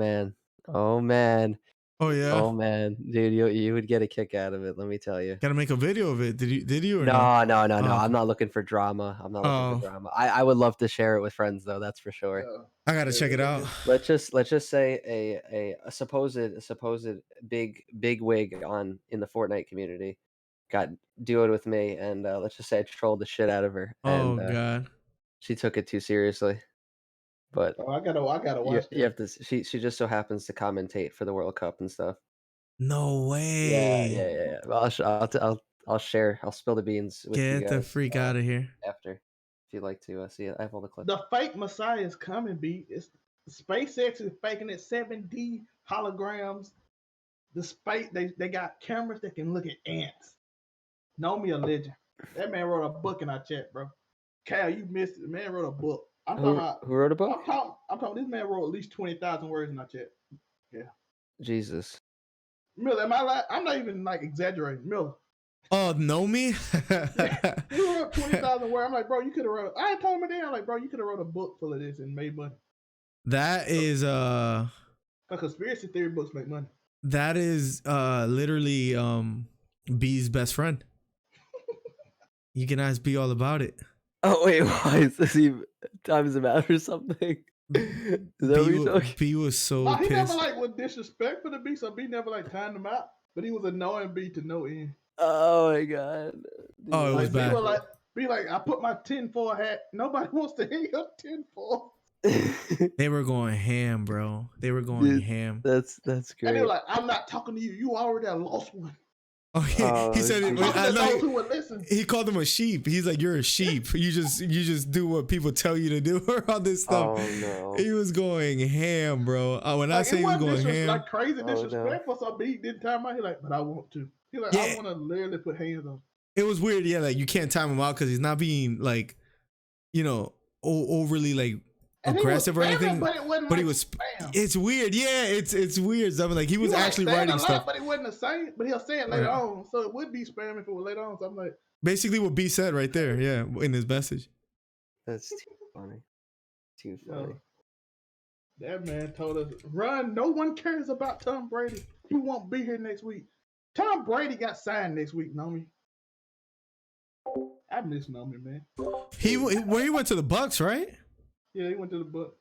[SPEAKER 4] man.
[SPEAKER 1] Oh yeah.
[SPEAKER 4] Oh man, dude, you would get a kick out of it. Let me tell you.
[SPEAKER 1] Gotta make a video of it. Did you? Or
[SPEAKER 4] no.
[SPEAKER 1] Oh.
[SPEAKER 4] I'm not looking for drama. I would love to share it with friends though. That's for sure.
[SPEAKER 1] I gotta check it out.
[SPEAKER 4] Let's just say a supposed big wig in the Fortnite community got duoed with me, and let's just say I trolled the shit out of her.
[SPEAKER 1] Oh
[SPEAKER 4] and,
[SPEAKER 1] god.
[SPEAKER 4] She took it too seriously. But
[SPEAKER 2] I gotta watch.
[SPEAKER 4] You have to. She just so happens to commentate for the World Cup and stuff.
[SPEAKER 1] No way.
[SPEAKER 4] Yeah. Well, I'll share. I'll spill the beans. With you guys,
[SPEAKER 1] the freak out of here.
[SPEAKER 4] After, if you'd like to see it, I have all the clips.
[SPEAKER 2] The fake Messiah is coming. It's SpaceX is faking it 7D holograms. They got cameras that can look at ants. Know me a legend. That man wrote a book in our chat, bro. Cal, you missed it. The man wrote a book.
[SPEAKER 4] Who wrote a book?
[SPEAKER 2] I'm talking. This man wrote at least 20,000 words in our chat. Yeah.
[SPEAKER 4] Jesus.
[SPEAKER 2] Miller, am I lying? I'm not even exaggerating. Miller,
[SPEAKER 1] Oh, know me?
[SPEAKER 2] You wrote 20,000 words. I'm like, bro, you could have wrote. I ain't told him that. I'm like, bro, you could have wrote a book full of this and made money.
[SPEAKER 1] That is
[SPEAKER 2] A conspiracy theory books make money.
[SPEAKER 1] that is literally B's best friend. You can ask B all about it.
[SPEAKER 4] Oh wait, why is this even times about or something? Is that what you're talking?
[SPEAKER 1] B was so
[SPEAKER 2] He never
[SPEAKER 1] pissed.
[SPEAKER 2] like was disrespectful to B, so B never like timed him out. But he was annoying B to no end.
[SPEAKER 4] Oh my god.
[SPEAKER 1] Oh, it was
[SPEAKER 2] Like B
[SPEAKER 1] bad.
[SPEAKER 2] was like, be like, I put my 10-4 hat. Nobody wants to hear your 10-4.
[SPEAKER 1] They were going ham, bro. They were going
[SPEAKER 4] Dude,
[SPEAKER 1] ham.
[SPEAKER 4] That's
[SPEAKER 2] And
[SPEAKER 4] great.
[SPEAKER 2] they were like, I'm not talking to you. You already lost one.
[SPEAKER 1] Oh, he said it.
[SPEAKER 2] I'm talking
[SPEAKER 1] I
[SPEAKER 2] to
[SPEAKER 1] know
[SPEAKER 2] those who would listen.
[SPEAKER 1] he called him a sheep. He's like, you're a sheep. You just do what people tell you to do or all this stuff.
[SPEAKER 4] Oh no.
[SPEAKER 1] He was going ham, bro. When I
[SPEAKER 2] Like,
[SPEAKER 1] say
[SPEAKER 2] it
[SPEAKER 1] he was
[SPEAKER 2] wasn't
[SPEAKER 1] going ham,
[SPEAKER 2] like crazy
[SPEAKER 4] Oh, no.
[SPEAKER 2] disrespectful. So B didn't time out. He like, but I want to. He like, I
[SPEAKER 1] Yeah.
[SPEAKER 2] want to literally put hands on.
[SPEAKER 1] it was weird. Yeah, like you can't time him out because he's not being like, overly like
[SPEAKER 2] And
[SPEAKER 1] aggressive
[SPEAKER 2] he was
[SPEAKER 1] or anything.
[SPEAKER 2] spamming, but it wasn't
[SPEAKER 1] But
[SPEAKER 2] like
[SPEAKER 1] he was.
[SPEAKER 2] spam.
[SPEAKER 1] It's weird. Yeah, it's weird stuff. Like he was
[SPEAKER 2] He
[SPEAKER 1] actually
[SPEAKER 2] saying
[SPEAKER 1] writing
[SPEAKER 2] a lot,
[SPEAKER 1] stuff.
[SPEAKER 2] but it wasn't the same. But he'll say it later
[SPEAKER 1] Right.
[SPEAKER 2] on, so it would be spam if it was later on. So I'm like,
[SPEAKER 1] Basically, what B said right there. Yeah, in his message.
[SPEAKER 4] That's too funny. Too
[SPEAKER 2] yo,
[SPEAKER 4] funny.
[SPEAKER 2] that man told us, run. No one cares about Tom Brady. He won't be here next week. Tom Brady got signed next week, Nomi. I miss Nomi, man.
[SPEAKER 1] He went to the Bucks, right?
[SPEAKER 2] Yeah, he went to the book.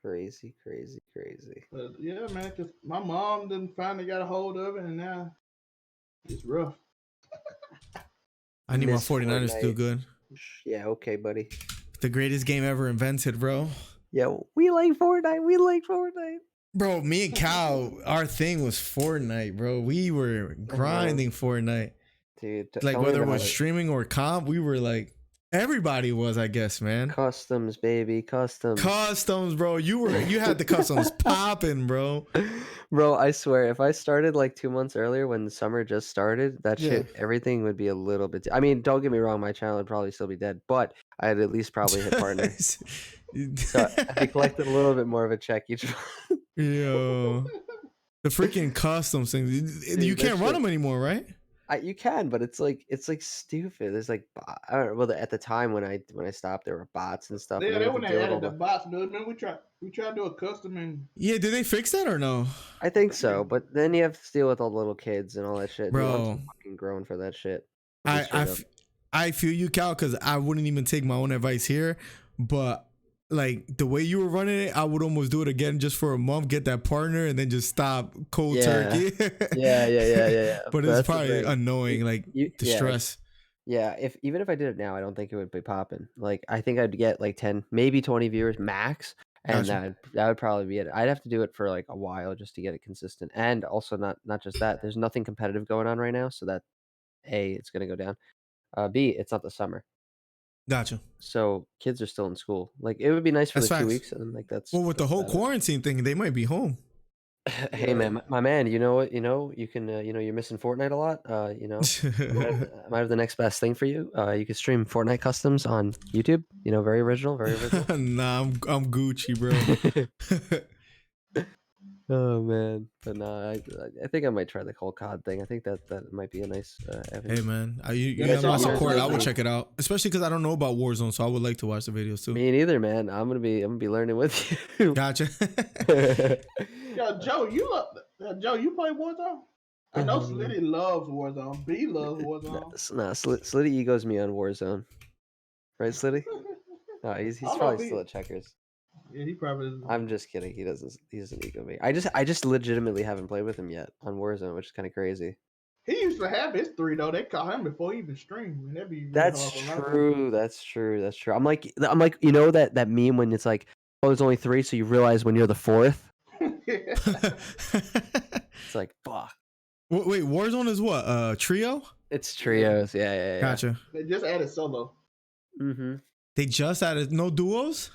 [SPEAKER 4] Crazy.
[SPEAKER 2] But yeah, man, because my mom done finally got a hold of it, and now it's rough.
[SPEAKER 1] I need my
[SPEAKER 4] Miss
[SPEAKER 1] 49ers to do
[SPEAKER 4] Fortnite.
[SPEAKER 1] good.
[SPEAKER 4] Yeah, okay, buddy.
[SPEAKER 1] The greatest game ever invented, bro.
[SPEAKER 4] Yeah, we like Fortnite.
[SPEAKER 1] Bro, me and Cal, our thing was Fortnite, bro. We were grinding Fortnite.
[SPEAKER 4] Dude,
[SPEAKER 1] Like
[SPEAKER 4] tell me
[SPEAKER 1] whether it
[SPEAKER 4] about
[SPEAKER 1] was
[SPEAKER 4] it.
[SPEAKER 1] streaming or comp, we were like everybody was, I guess, man.
[SPEAKER 4] Customs, baby, customs.
[SPEAKER 1] Customs, bro. You had the customs popping, bro.
[SPEAKER 4] Bro, I swear, if I started like 2 months earlier when the summer just started, that
[SPEAKER 1] Yeah.
[SPEAKER 4] shit, everything would be a little bit. I mean, don't get me wrong, my channel would probably still be dead, but I'd at least probably hit partner. So I collected a little bit more of a check each month.
[SPEAKER 1] Yo, the freaking customs things. You
[SPEAKER 4] Dude,
[SPEAKER 1] can't
[SPEAKER 4] that
[SPEAKER 1] run
[SPEAKER 4] shit-
[SPEAKER 1] them anymore, right?
[SPEAKER 4] You can, but it's like stupid. There's like I don't know. Well, at the time when I stopped, there were bots and stuff. and
[SPEAKER 2] Yeah,
[SPEAKER 4] then
[SPEAKER 2] they
[SPEAKER 4] we
[SPEAKER 2] when
[SPEAKER 4] had
[SPEAKER 2] they
[SPEAKER 4] to deal with
[SPEAKER 2] added
[SPEAKER 4] all
[SPEAKER 2] the bots, dude. Man, we tried to do a custom and
[SPEAKER 1] Yeah, did they fix that or no?
[SPEAKER 4] I think so, but then you have to deal with all the little kids and all that shit. Dude, I'm
[SPEAKER 1] Bro.
[SPEAKER 4] too fucking grown for that shit. I'll be straight up.
[SPEAKER 1] I feel you, Cal, because I wouldn't even take my own advice here, but like the way you were running it, I would almost do it again just for a month, get that partner, and then just stop cold
[SPEAKER 4] Yeah.
[SPEAKER 1] turkey.
[SPEAKER 4] Yeah.
[SPEAKER 1] But it's
[SPEAKER 4] that's the
[SPEAKER 1] probably
[SPEAKER 4] thing.
[SPEAKER 1] annoying, like the
[SPEAKER 4] Yeah,
[SPEAKER 1] stress.
[SPEAKER 4] Yeah, even if I did it now, I don't think it would be popping. Like I think I'd get like 10, maybe 20 viewers max, and
[SPEAKER 1] Gotcha.
[SPEAKER 4] that would probably be it. I'd have to do it for like a while just to get it consistent. And also not just that, there's nothing competitive going on right now, so that A, it's gonna go down. B, it's not the summer.
[SPEAKER 1] Gotcha.
[SPEAKER 4] So kids are still in school. Like it would be nice for
[SPEAKER 1] That's
[SPEAKER 4] the 2
[SPEAKER 1] facts.
[SPEAKER 4] weeks and then like that's
[SPEAKER 1] Well, with the whole
[SPEAKER 4] about it.
[SPEAKER 1] quarantine thing, they might be home.
[SPEAKER 4] Hey man, my man, you know what? You can you're missing Fortnite a lot. Might have the next best thing for you. You can stream Fortnite customs on YouTube. Very original, very original.
[SPEAKER 1] Nah, I'm Gucci, bro.
[SPEAKER 4] Oh man, but no, I think I might try the whole COD thing. I think that might be a nice avenue.
[SPEAKER 1] Hey man, you
[SPEAKER 2] Yeah,
[SPEAKER 1] got my
[SPEAKER 2] it's
[SPEAKER 1] support. I
[SPEAKER 2] awesome.
[SPEAKER 1] would check it out, especially because I don't know about Warzone, so I would like to watch the videos too.
[SPEAKER 4] Me neither, man. I'm gonna be learning with you.
[SPEAKER 1] Gotcha.
[SPEAKER 2] yo, Joe, you play Warzone? I know Slitty loves Warzone. B loves Warzone.
[SPEAKER 4] Nah, Slitty egos me on Warzone, right, Slitty? No, he's
[SPEAKER 2] I don't know
[SPEAKER 4] probably
[SPEAKER 2] if he-
[SPEAKER 4] still at Checkers.
[SPEAKER 2] Yeah, he probably is.
[SPEAKER 4] I'm just kidding. He doesn't ego me. I just legitimately haven't played with him yet on Warzone, which is kind of crazy.
[SPEAKER 2] He used to have his 3 though. They caught him before he even streamed. And that'd be really
[SPEAKER 4] That's
[SPEAKER 2] hard for a lot of
[SPEAKER 4] true. That's true. I'm like that meme when it's like, oh, there's only 3, so you realize when you're the 4th.
[SPEAKER 2] people.
[SPEAKER 4] It's like, fuck.
[SPEAKER 1] Wait, Warzone is what? Trio?
[SPEAKER 4] It's trios. Yeah.
[SPEAKER 1] Gotcha.
[SPEAKER 2] They just added solo.
[SPEAKER 4] Mm-hmm.
[SPEAKER 1] They just added no duos.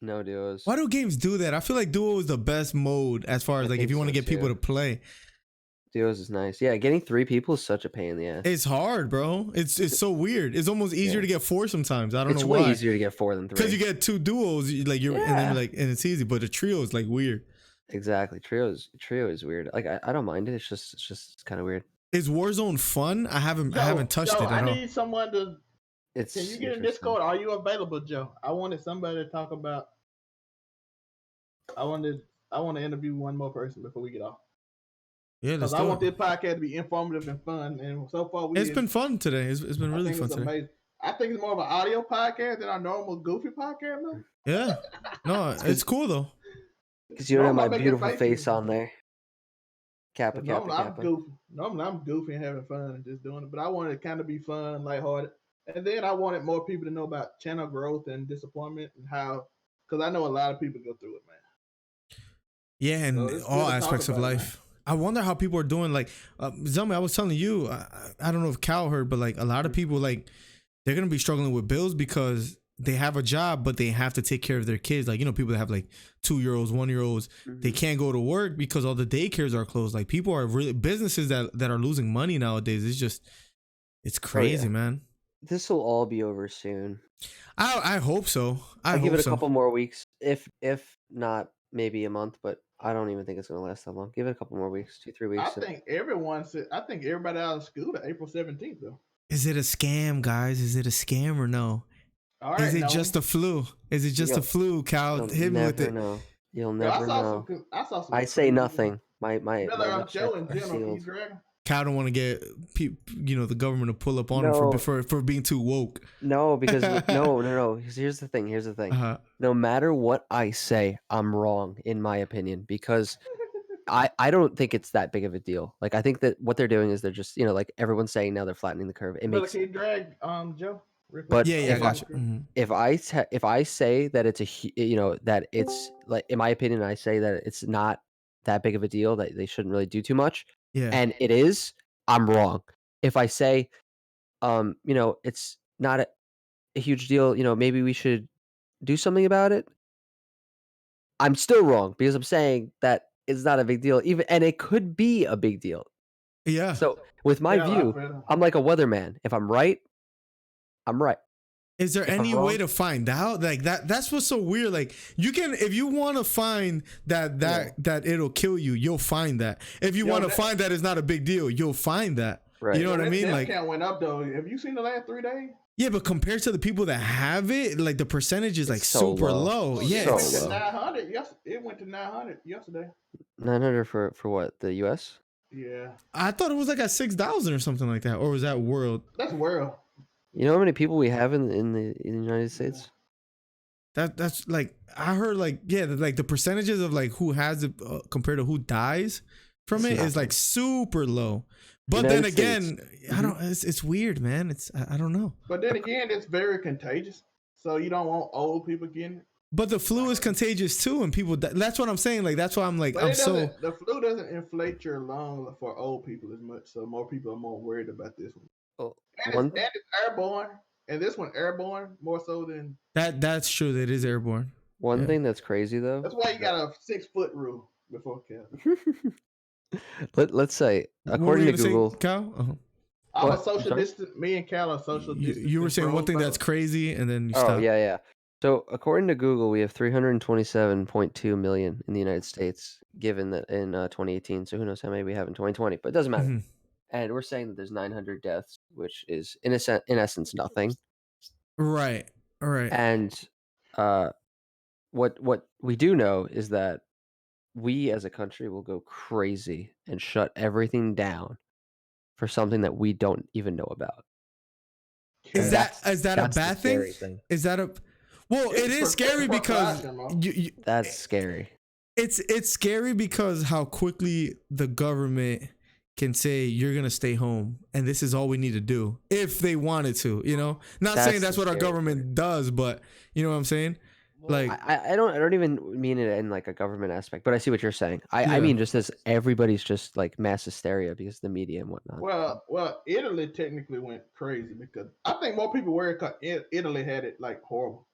[SPEAKER 4] No duos.
[SPEAKER 1] Why do games do that? I feel like duo is the best mode as far as
[SPEAKER 4] I
[SPEAKER 1] like if
[SPEAKER 4] think
[SPEAKER 1] you want to
[SPEAKER 4] so,
[SPEAKER 1] get people
[SPEAKER 4] too.
[SPEAKER 1] to play.
[SPEAKER 4] Duos is nice. Yeah, getting 3 people is such a pain in the ass.
[SPEAKER 1] It's hard, bro. It's so weird. It's almost easier
[SPEAKER 4] Yeah.
[SPEAKER 1] to get 4 sometimes. I don't
[SPEAKER 4] It's
[SPEAKER 1] know
[SPEAKER 4] way
[SPEAKER 1] why.
[SPEAKER 4] easier to get 4 than 3.
[SPEAKER 1] Because you get 2 duos, and then
[SPEAKER 4] Yeah.
[SPEAKER 1] and it's easy. But a trio is like weird.
[SPEAKER 4] Exactly. Trio is weird. Like I don't mind it. It's just kind of weird.
[SPEAKER 1] Is Warzone fun? I haven't touched
[SPEAKER 2] Joe,
[SPEAKER 1] it
[SPEAKER 2] I
[SPEAKER 1] at all.
[SPEAKER 2] need someone to.
[SPEAKER 4] It's
[SPEAKER 2] Can you get in
[SPEAKER 4] interesting.
[SPEAKER 2] Discord? Are you available, Joe? I wanted somebody to talk about. I want to interview one more person before we get off.
[SPEAKER 1] Yeah, let's
[SPEAKER 2] Because I
[SPEAKER 1] do
[SPEAKER 2] want
[SPEAKER 1] it.
[SPEAKER 2] this podcast to be informative and fun. And so far,
[SPEAKER 1] It's been fun today. It's been
[SPEAKER 2] I
[SPEAKER 1] really
[SPEAKER 2] think
[SPEAKER 1] fun
[SPEAKER 2] it's
[SPEAKER 1] today.
[SPEAKER 2] amazing. I think it's more of an audio podcast than our normal goofy podcast. Though.
[SPEAKER 1] Yeah. No, it's cool though.
[SPEAKER 4] Because you don't have
[SPEAKER 2] Normally,
[SPEAKER 4] my
[SPEAKER 2] I make
[SPEAKER 4] beautiful
[SPEAKER 2] faces.
[SPEAKER 4] face on there. Kappa,
[SPEAKER 2] Normally,
[SPEAKER 4] kappa,
[SPEAKER 2] I'm
[SPEAKER 4] kappa.
[SPEAKER 2] goofy. Normally, I'm goofy and having fun and just doing it. But I wanted it to kind of be fun, lighthearted. And then I wanted more people to know about channel growth and disappointment and how, because I know a lot of people go through it, man.
[SPEAKER 1] Yeah, and
[SPEAKER 2] So it's good
[SPEAKER 1] all
[SPEAKER 2] to talk
[SPEAKER 1] aspects of
[SPEAKER 2] about it,
[SPEAKER 1] life. I wonder how people are doing. Like, Zelma, I was telling you, I don't know if Cal heard, but like a lot of people, like, they're gonna be struggling with bills because they have a job, but they have to take care of their kids. Like, you know, people that have like 2-year-olds, 1-year-olds, they can't go to work because all the daycares are closed. Like, people are really businesses that are losing money nowadays. It's crazy, man.
[SPEAKER 4] This will all be over soon.
[SPEAKER 1] I hope so.
[SPEAKER 4] I'll give it a
[SPEAKER 1] so.
[SPEAKER 4] couple more weeks, if not maybe a month, but I don't even think it's gonna last that long. Give it a couple more weeks, 2-3 weeks.
[SPEAKER 2] I think everybody out of school to April 17th, though.
[SPEAKER 1] Is it a scam, guys? Is it a scam or no?
[SPEAKER 2] All right,
[SPEAKER 1] Is it
[SPEAKER 2] no.
[SPEAKER 1] just a flu? Is it just a flu, Cal?
[SPEAKER 4] You'll
[SPEAKER 1] Hit me with
[SPEAKER 4] never
[SPEAKER 1] it.
[SPEAKER 4] know. You'll
[SPEAKER 2] Yo,
[SPEAKER 4] never know.
[SPEAKER 2] I saw some.
[SPEAKER 4] I say
[SPEAKER 2] crazy
[SPEAKER 4] nothing. My
[SPEAKER 2] Miller
[SPEAKER 4] lips
[SPEAKER 2] Joe
[SPEAKER 4] are
[SPEAKER 2] in general. Can you
[SPEAKER 4] sealed.
[SPEAKER 2] drag him?
[SPEAKER 1] Cal don't want to get the government to pull up on him
[SPEAKER 4] No.
[SPEAKER 1] for being too woke.
[SPEAKER 4] No, because no. Here's the thing.
[SPEAKER 1] Uh-huh.
[SPEAKER 4] No matter what I say, I'm wrong in my opinion, because I don't think it's that big of a deal. Like, I think that what they're doing is they're just, like everyone's saying now, they're flattening the curve. It
[SPEAKER 2] Miller,
[SPEAKER 4] makes.
[SPEAKER 2] can you drag Joe? Real quick?
[SPEAKER 4] But
[SPEAKER 1] Yeah, I
[SPEAKER 4] if
[SPEAKER 1] got you. Mhm.
[SPEAKER 4] if I say that it's that it's like, in my opinion, I say that it's not that big of a deal, that they shouldn't really do too much,
[SPEAKER 1] Yeah.
[SPEAKER 4] and it is, I'm wrong. If I say, it's not a huge deal, maybe we should do something about it, I'm still wrong, because I'm saying that it's not a big deal, and it could be a big deal.
[SPEAKER 1] Yeah.
[SPEAKER 4] So with my
[SPEAKER 2] Yeah, I
[SPEAKER 4] view,
[SPEAKER 2] feel that.
[SPEAKER 4] I'm like a weatherman. If I'm right, I'm right.
[SPEAKER 1] Is there
[SPEAKER 4] If I'm
[SPEAKER 1] any way
[SPEAKER 4] wrong-
[SPEAKER 1] to find out? Like that's what's so weird. Like, you can, if you want to find that it'll kill you, you'll find that. If you want to find that it's not a big deal, you'll find that.
[SPEAKER 4] Right.
[SPEAKER 1] You know what I mean?
[SPEAKER 2] Death
[SPEAKER 1] Like,
[SPEAKER 2] count went up though. Have you seen the last 3 days?
[SPEAKER 1] yeah, but compared to the people that have it, like the percentage is like
[SPEAKER 4] It's so
[SPEAKER 1] super
[SPEAKER 4] low.
[SPEAKER 1] low. Yeah.
[SPEAKER 4] So
[SPEAKER 2] It went to
[SPEAKER 4] low.
[SPEAKER 2] 900. Yes, it went to 900 yesterday.
[SPEAKER 4] 900 for what? The U.S.?
[SPEAKER 2] Yeah,
[SPEAKER 1] I thought it was like at 6,000 or something like that, or was that world?
[SPEAKER 2] that's world.
[SPEAKER 4] You know how many people we have in the United States?
[SPEAKER 1] That's like, I heard like, yeah, like the percentages of like who has it compared to who dies from it is like super low. But then
[SPEAKER 4] United
[SPEAKER 1] again,
[SPEAKER 4] States.
[SPEAKER 1] I don't. It's weird, man. I don't know.
[SPEAKER 2] But then again, it's very contagious. So you don't want old people getting it.
[SPEAKER 1] But the flu is contagious too, and people. That's what I'm saying. Like, that's why I'm like,
[SPEAKER 2] But
[SPEAKER 1] I'm so.
[SPEAKER 2] the flu doesn't inflate your lungs for old people as much. So more people are more worried about this one.
[SPEAKER 4] Oh,
[SPEAKER 2] And it's airborne. And this one airborne more so than.
[SPEAKER 1] That's true. That is airborne.
[SPEAKER 4] One
[SPEAKER 1] Yeah.
[SPEAKER 4] thing that's crazy though.
[SPEAKER 2] That's why you got a 6-foot rule before Cal.
[SPEAKER 4] Let's say,
[SPEAKER 1] What were
[SPEAKER 4] according
[SPEAKER 1] you
[SPEAKER 4] to
[SPEAKER 1] gonna
[SPEAKER 4] Google,
[SPEAKER 1] say, Cal? Uh-huh.
[SPEAKER 2] I'm
[SPEAKER 4] What?
[SPEAKER 2] a social
[SPEAKER 4] Sorry?
[SPEAKER 2] distance. Me and Cal are social distance.
[SPEAKER 1] You were saying one thing that's crazy, and then you stopped.
[SPEAKER 4] Oh yeah. So according to Google, we have 327.2 million in the United States, given that in 2018. So who knows how many we have in 2020? But it doesn't matter.
[SPEAKER 1] Mhm.
[SPEAKER 4] And we're saying that there's 900 deaths, which is in essence nothing.
[SPEAKER 1] Right. All right.
[SPEAKER 4] And what we do know is that we as a country will go crazy and shut everything down for something that we don't even know about.
[SPEAKER 1] Is
[SPEAKER 4] And
[SPEAKER 1] that a
[SPEAKER 4] that's the
[SPEAKER 1] bad
[SPEAKER 4] scary
[SPEAKER 1] thing? Is that a? Well,
[SPEAKER 2] It's
[SPEAKER 1] it is scary because
[SPEAKER 4] That's scary.
[SPEAKER 1] it's scary because how quickly the government can say you're gonna stay home and this is all we need to do if they wanted to. Not
[SPEAKER 4] That's
[SPEAKER 1] saying that's
[SPEAKER 4] the
[SPEAKER 1] what our
[SPEAKER 4] scary
[SPEAKER 1] government does, but you know what I'm saying. Like,
[SPEAKER 4] I don't even mean it in like a government aspect, but I see what you're saying. I
[SPEAKER 1] Yeah.
[SPEAKER 4] mean just as everybody's just like mass hysteria because of the media and whatnot.
[SPEAKER 2] Well, Italy technically went crazy because I think more people were because Italy had it like horrible.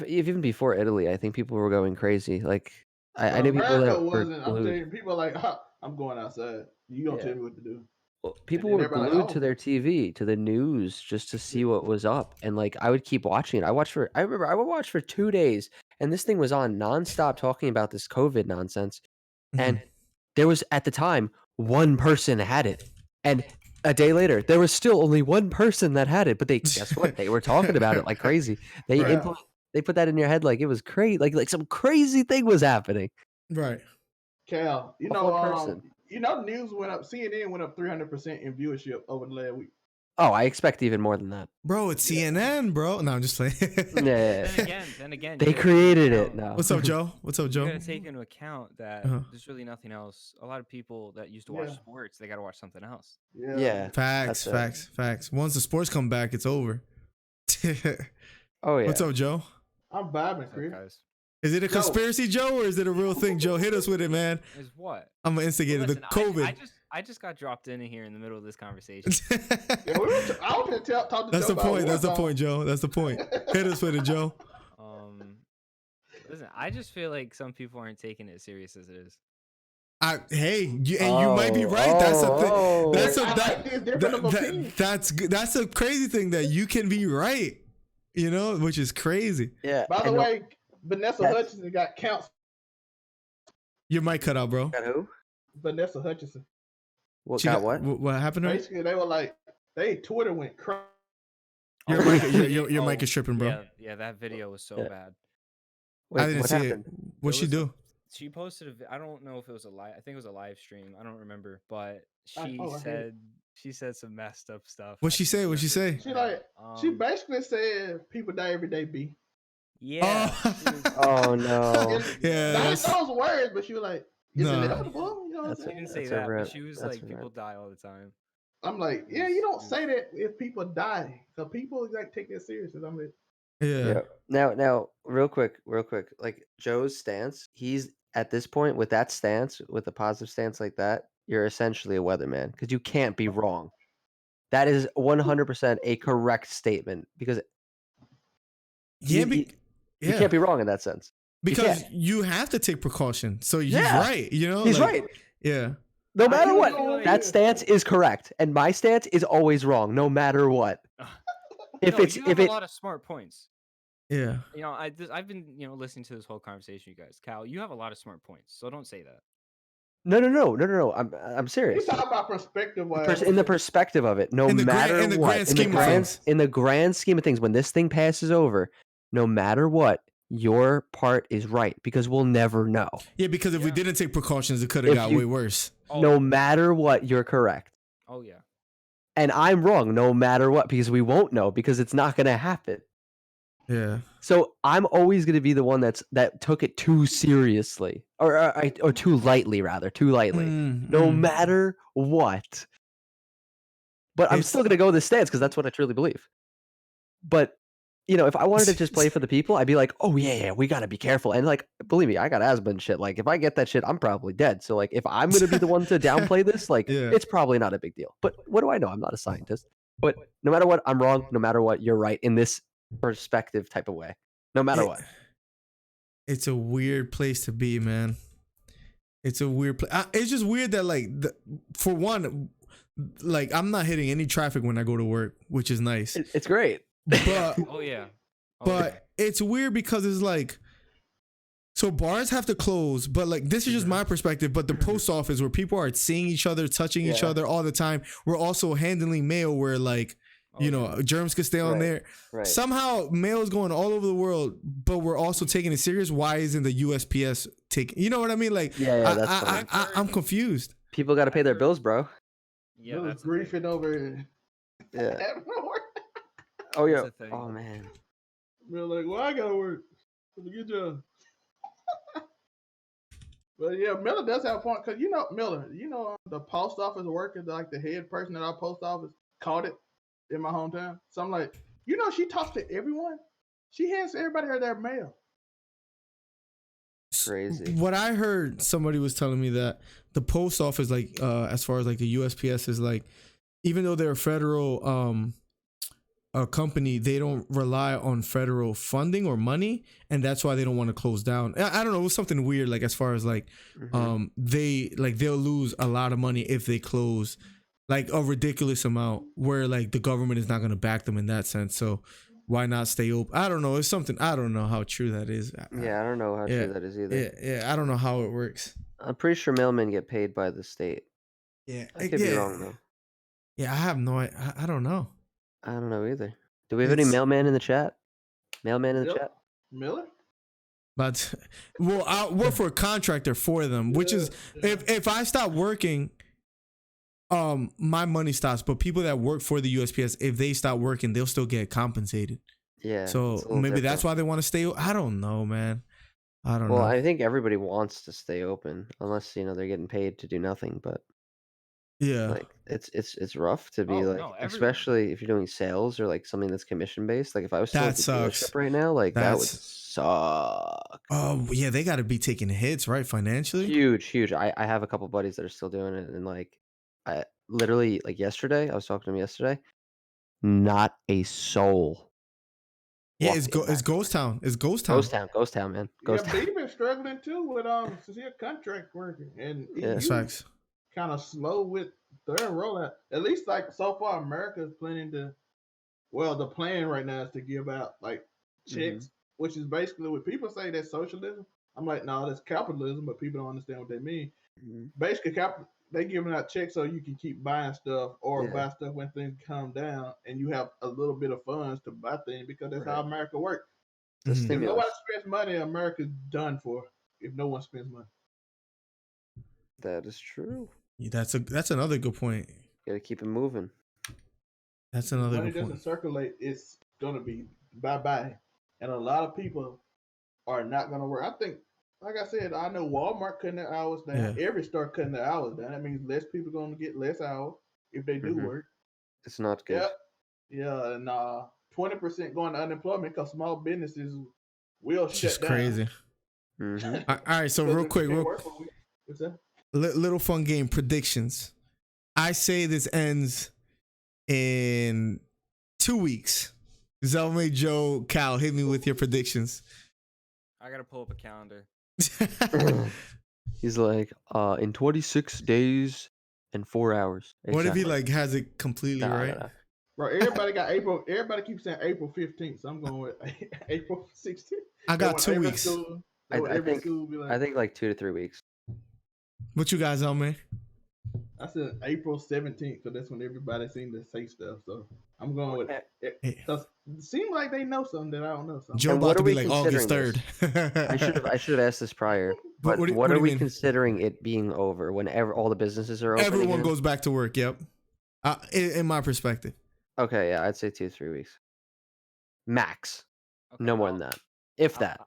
[SPEAKER 4] Even before Italy, I think people were going crazy. Like I knew people
[SPEAKER 2] America
[SPEAKER 4] that were
[SPEAKER 2] wasn't. I'm telling
[SPEAKER 4] glued.
[SPEAKER 2] you, people are like, I'm going outside. You gonna tell me what to do?
[SPEAKER 4] Well, people
[SPEAKER 2] then
[SPEAKER 4] were
[SPEAKER 2] everybody like,
[SPEAKER 4] glued
[SPEAKER 2] "Oh."
[SPEAKER 4] to their TV, to the news, just to see what was up, and like I would keep watching it. I remember I would watch for 2 days, and this thing was on nonstop talking about this COVID nonsense. And there was, at the time, one person had it. And a day later, there was still only one person that had it. But guess what? They were talking about it like crazy. They
[SPEAKER 1] Right.
[SPEAKER 4] they put that in your head like it was crazy. Like some crazy thing was happening.
[SPEAKER 1] Right.
[SPEAKER 2] Cal,
[SPEAKER 4] Of one person.
[SPEAKER 2] the news went up. CNN went up 300% in viewership over the last week.
[SPEAKER 4] Oh, I expect even more than that.
[SPEAKER 1] Bro, it's CNN, bro. No, I'm just playing.
[SPEAKER 4] Yeah.
[SPEAKER 5] Then again,
[SPEAKER 4] They
[SPEAKER 5] you gotta
[SPEAKER 4] created
[SPEAKER 5] take
[SPEAKER 4] it.
[SPEAKER 5] into
[SPEAKER 4] No.
[SPEAKER 5] account-
[SPEAKER 1] What's up, Joe? What's up,
[SPEAKER 5] You
[SPEAKER 1] Joe?
[SPEAKER 5] gotta take into account that there's really nothing else. A lot of people that used to watch
[SPEAKER 2] Yeah.
[SPEAKER 5] sports, they gotta watch something else.
[SPEAKER 4] Yeah.
[SPEAKER 1] Facts,
[SPEAKER 4] That's it.
[SPEAKER 1] facts. Once the sports come back, it's over.
[SPEAKER 4] Oh yeah.
[SPEAKER 1] What's up, Joe?
[SPEAKER 2] I'm vibing,
[SPEAKER 5] What's up,
[SPEAKER 2] Chris.
[SPEAKER 5] guys?
[SPEAKER 1] Is it a conspiracy, Joe, or is it a real thing, Joe? Hit us with it, man.
[SPEAKER 5] Is what?
[SPEAKER 1] I'm an instigator.
[SPEAKER 5] Listen,
[SPEAKER 1] The COVID.
[SPEAKER 5] I just got dropped in here in the middle of this conversation.
[SPEAKER 2] Yeah, I was gonna talk to
[SPEAKER 1] That's
[SPEAKER 2] Joe
[SPEAKER 1] the
[SPEAKER 2] about
[SPEAKER 1] point. That's the
[SPEAKER 2] Warzone.
[SPEAKER 1] point, Joe. That's the point. Hit us with it, Joe.
[SPEAKER 5] Listen, I just feel like some people aren't taking it as serious as it is.
[SPEAKER 1] You might be right. That's a thing. That's a
[SPEAKER 2] I like this difference of opinion.
[SPEAKER 1] that's good. That's a crazy thing that you can be right. You know, which is crazy.
[SPEAKER 4] Yeah.
[SPEAKER 2] By the
[SPEAKER 4] and
[SPEAKER 2] way, Vanessa
[SPEAKER 4] That's-
[SPEAKER 2] Hutchinson got counts.
[SPEAKER 1] Your mic cut out, bro.
[SPEAKER 4] got who?
[SPEAKER 2] Vanessa Hutchinson.
[SPEAKER 4] What
[SPEAKER 1] She
[SPEAKER 4] got
[SPEAKER 1] got-
[SPEAKER 4] what?
[SPEAKER 1] What happened to her?
[SPEAKER 2] Basically, they were like, Twitter went crazy.
[SPEAKER 1] Your mic is tripping, bro.
[SPEAKER 5] Yeah, that video was so
[SPEAKER 4] Yeah.
[SPEAKER 5] bad.
[SPEAKER 4] Wait,
[SPEAKER 1] I didn't
[SPEAKER 4] what
[SPEAKER 1] see
[SPEAKER 4] happened?
[SPEAKER 1] it. What'd she
[SPEAKER 5] was-
[SPEAKER 1] do?
[SPEAKER 5] She posted I don't know if it was a live. I think it was a live stream. I don't remember, but
[SPEAKER 2] I heard it.
[SPEAKER 5] she said some messed up stuff.
[SPEAKER 1] What'd she say? What'd she say?
[SPEAKER 2] She like, she
[SPEAKER 5] Um,
[SPEAKER 2] basically said people die every day, B.
[SPEAKER 5] yeah.
[SPEAKER 1] Oh.
[SPEAKER 5] she was-
[SPEAKER 4] Oh no.
[SPEAKER 1] Yeah,
[SPEAKER 2] Not
[SPEAKER 1] that's-
[SPEAKER 2] those words, but she was like, it's
[SPEAKER 1] No.
[SPEAKER 2] inevitable. You know what I'm
[SPEAKER 4] That's
[SPEAKER 5] She
[SPEAKER 2] saying?
[SPEAKER 5] didn't say
[SPEAKER 4] That's
[SPEAKER 5] that,
[SPEAKER 4] over
[SPEAKER 5] but
[SPEAKER 4] it.
[SPEAKER 5] she was
[SPEAKER 4] That's
[SPEAKER 5] like,
[SPEAKER 4] over
[SPEAKER 5] people
[SPEAKER 4] it.
[SPEAKER 5] die all the time.
[SPEAKER 2] I'm like, yeah, you don't say that if people die. So people like take it serious. I'm like,
[SPEAKER 1] Yeah.
[SPEAKER 4] Yeah. Now, real quick. Like Joe's stance, he's at this point with that stance, with a positive stance like that, you're essentially a weatherman because you can't be wrong. That is 100% a correct statement because
[SPEAKER 1] Yeah,
[SPEAKER 4] you can't be wrong in that sense.
[SPEAKER 1] because
[SPEAKER 4] can't.
[SPEAKER 1] you have to take precaution. So he's
[SPEAKER 4] Yeah.
[SPEAKER 1] right. You know,
[SPEAKER 4] He's
[SPEAKER 1] like,
[SPEAKER 4] right.
[SPEAKER 1] Yeah.
[SPEAKER 4] No
[SPEAKER 2] I
[SPEAKER 4] matter
[SPEAKER 2] feel
[SPEAKER 4] what,
[SPEAKER 2] like-
[SPEAKER 4] that stance is correct, and my stance is always wrong, no matter what. If
[SPEAKER 5] No,
[SPEAKER 4] it's
[SPEAKER 5] you
[SPEAKER 4] if
[SPEAKER 5] have a
[SPEAKER 4] it
[SPEAKER 5] lot of smart points.
[SPEAKER 1] Yeah.
[SPEAKER 5] You know, I've been listening to this whole conversation, you guys. Cal, you have a lot of smart points, so don't say that.
[SPEAKER 4] no, I'm
[SPEAKER 2] you
[SPEAKER 4] serious.
[SPEAKER 2] talk about perspective.
[SPEAKER 4] In the perspective of it, no
[SPEAKER 1] In the
[SPEAKER 4] matter
[SPEAKER 1] in the
[SPEAKER 4] what,
[SPEAKER 1] grand scheme of things.
[SPEAKER 4] in the grand scheme of things, when this thing passes over, no matter what, your part is right because we'll never know.
[SPEAKER 1] Yeah, because if we
[SPEAKER 5] Yeah.
[SPEAKER 1] didn't take precautions, it could have
[SPEAKER 4] If
[SPEAKER 1] got
[SPEAKER 4] you-
[SPEAKER 1] way worse.
[SPEAKER 5] Oh,
[SPEAKER 4] No matter what, you're correct,
[SPEAKER 5] oh yeah.
[SPEAKER 4] and I'm wrong no matter what because we won't know because it's not going to happen.
[SPEAKER 1] Yeah.
[SPEAKER 4] So I'm always going to be the one that took it too seriously, or too lightly, rather, too lightly. No matter what. But I'm
[SPEAKER 1] It's-
[SPEAKER 4] still going to go this stance because that's what I truly believe. But if I wanted to just play for the people, I'd be like, oh yeah, we got to be careful. And like, believe me, I got asthma and shit. Like, if I get that shit, I'm probably dead. So like, if I'm going to be the one to downplay this, like,
[SPEAKER 1] Yeah.
[SPEAKER 4] it's probably not a big deal. But what do I know? I'm not a scientist. But no matter what, I'm wrong. No matter what, you're right in this perspective type of way. No matter what.
[SPEAKER 1] It's a weird place to be, man. It's a weird place. It's just weird that like for one, like I'm not hitting any traffic when I go to work, which is nice.
[SPEAKER 4] It's great.
[SPEAKER 1] But
[SPEAKER 5] Oh yeah. Oh,
[SPEAKER 1] but it's weird because it's like, so bars have to close, but like this is just my perspective. But the post office where people are seeing each other, touching each
[SPEAKER 4] Yeah.
[SPEAKER 1] other all the time, we're also handling mail where like germs could stay on
[SPEAKER 4] Right.
[SPEAKER 1] there.
[SPEAKER 4] Right.
[SPEAKER 1] Somehow mail is going all over the world, but we're also taking it serious. Why isn't the USPS taking? You know what I mean? Like,
[SPEAKER 4] Yeah, that's fine.
[SPEAKER 1] I'm confused.
[SPEAKER 4] People got to pay their bills, bro.
[SPEAKER 5] yeah.
[SPEAKER 2] it was
[SPEAKER 5] That's the thing.
[SPEAKER 2] griefing over.
[SPEAKER 4] Yeah.
[SPEAKER 2] Having to work.
[SPEAKER 4] Oh yeah.
[SPEAKER 5] That's the thing.
[SPEAKER 4] Oh man.
[SPEAKER 2] We're like, well, I gotta work. It's a good job. But yeah, Miller does have a point because Miller, the post office worker, like the head person at our post office, caught it in my hometown. So I'm like, she talks to everyone. She hands everybody their mail.
[SPEAKER 4] Crazy.
[SPEAKER 1] What I heard, somebody was telling me that the post office, like as far as like the USPS is like, even though they're a federal a company, they don't rely on federal funding or money, and that's why they don't want to close down. I don't know, it was something weird, like as far as like they'll lose a lot of money if they close, like a ridiculous amount, where like the government is not going to back them in that sense. So why not stay open? I don't know. It's something, I don't know how true that is.
[SPEAKER 4] Yeah, I don't know how
[SPEAKER 1] Yeah.
[SPEAKER 4] true that is either.
[SPEAKER 1] Yeah, I don't know how it works.
[SPEAKER 4] I'm pretty sure mailmen get paid by the state.
[SPEAKER 1] Yeah,
[SPEAKER 4] I could be wrong though.
[SPEAKER 1] Yeah, I have no. I don't know.
[SPEAKER 4] I don't know either. Do we have any mailman in the chat? Mailman in the chat?
[SPEAKER 2] Miller?
[SPEAKER 1] But well, I work for a contractor for them, which is if I stop working, my money stops. But people that work for the USPS, if they stop working, they'll still get compensated.
[SPEAKER 4] Yeah.
[SPEAKER 1] So maybe that's why they want to stay. I don't know, man. I don't know.
[SPEAKER 4] Well, I think everybody wants to stay open, unless they're getting paid to do nothing. But
[SPEAKER 1] yeah,
[SPEAKER 4] like it's rough to be
[SPEAKER 5] Oh,
[SPEAKER 4] like,
[SPEAKER 5] no, everyone.
[SPEAKER 4] especially if you're doing sales or like something that's commission based. Like if I was still
[SPEAKER 1] That
[SPEAKER 4] at the
[SPEAKER 1] sucks.
[SPEAKER 4] dealership right now, like that would
[SPEAKER 1] That's-
[SPEAKER 4] suck.
[SPEAKER 1] Oh yeah, they got to be taking hits, right, financially.
[SPEAKER 4] Huge. I have a couple buddies that are still doing it, and like I literally like yesterday, I was talking to them yesterday. Not a soul.
[SPEAKER 1] Yeah,
[SPEAKER 4] walked in
[SPEAKER 1] it's
[SPEAKER 4] that
[SPEAKER 1] Ghost
[SPEAKER 4] door.
[SPEAKER 1] Town. It's Ghost Town.
[SPEAKER 4] Ghost Town, man.
[SPEAKER 2] Yeah,
[SPEAKER 4] Ghost Town.
[SPEAKER 2] B been struggling too with since he a contract worker, and
[SPEAKER 4] Yeah.
[SPEAKER 1] That's facts.
[SPEAKER 2] kind of slow with their rollout. At least like so far, America's planning to. Well, the plan right now is to give out like checks, which is basically what people say that's socialism. I'm like, no, that's capitalism, but people don't understand what they mean. Basically, they giving out checks so you can keep buying stuff or buy stuff when things calm down, and you have a little bit of funds to buy things because that's how America works.
[SPEAKER 4] The
[SPEAKER 2] If
[SPEAKER 4] stimulus.
[SPEAKER 2] nobody spends money, America's done for. If no one spends money,
[SPEAKER 4] That is true.
[SPEAKER 1] Yeah, that's another good point.
[SPEAKER 4] Got to keep it moving.
[SPEAKER 1] That's another
[SPEAKER 2] money
[SPEAKER 1] good point.
[SPEAKER 2] doesn't circulate, it's gonna be bye, and a lot of people are not gonna work. I think, like I said, I know Walmart cutting their hours down.
[SPEAKER 1] Yeah.
[SPEAKER 2] Every store cutting their hours down. That means less people gonna get less hours if they do work.
[SPEAKER 4] It's not good.
[SPEAKER 2] Yeah, and 20% going to unemployment because small businesses will
[SPEAKER 1] It's
[SPEAKER 2] shut
[SPEAKER 1] just
[SPEAKER 2] down.
[SPEAKER 1] crazy. All right, so real quick, little fun game predictions. I say this ends in 2 weeks. Zelme, Joe, Cal, hit me with your predictions.
[SPEAKER 5] I gotta pull up a calendar.
[SPEAKER 4] He's like, in 26 days and 4 hours.
[SPEAKER 1] What if he like has it completely right?
[SPEAKER 4] Nah.
[SPEAKER 2] Bro, everybody got April. Everybody keeps saying April 15th, so I'm going with April 16th.
[SPEAKER 1] I got 2 weeks.
[SPEAKER 4] I think like 2 to 3 weeks.
[SPEAKER 1] What you guys on, man?
[SPEAKER 2] I said April 17th because that's when everybody seemed to say stuff. So I'm going with it. Because it seems like they know something that I don't know.
[SPEAKER 1] Joe about to be like August 3rd.
[SPEAKER 4] I should have asked this prior. But what are we considering it being over whenever all the businesses are open?
[SPEAKER 1] Everyone goes back to work. Yep. In my perspective.
[SPEAKER 4] Okay, yeah, I'd say 2 to 3 weeks. Max. Okay, no more than that. If that.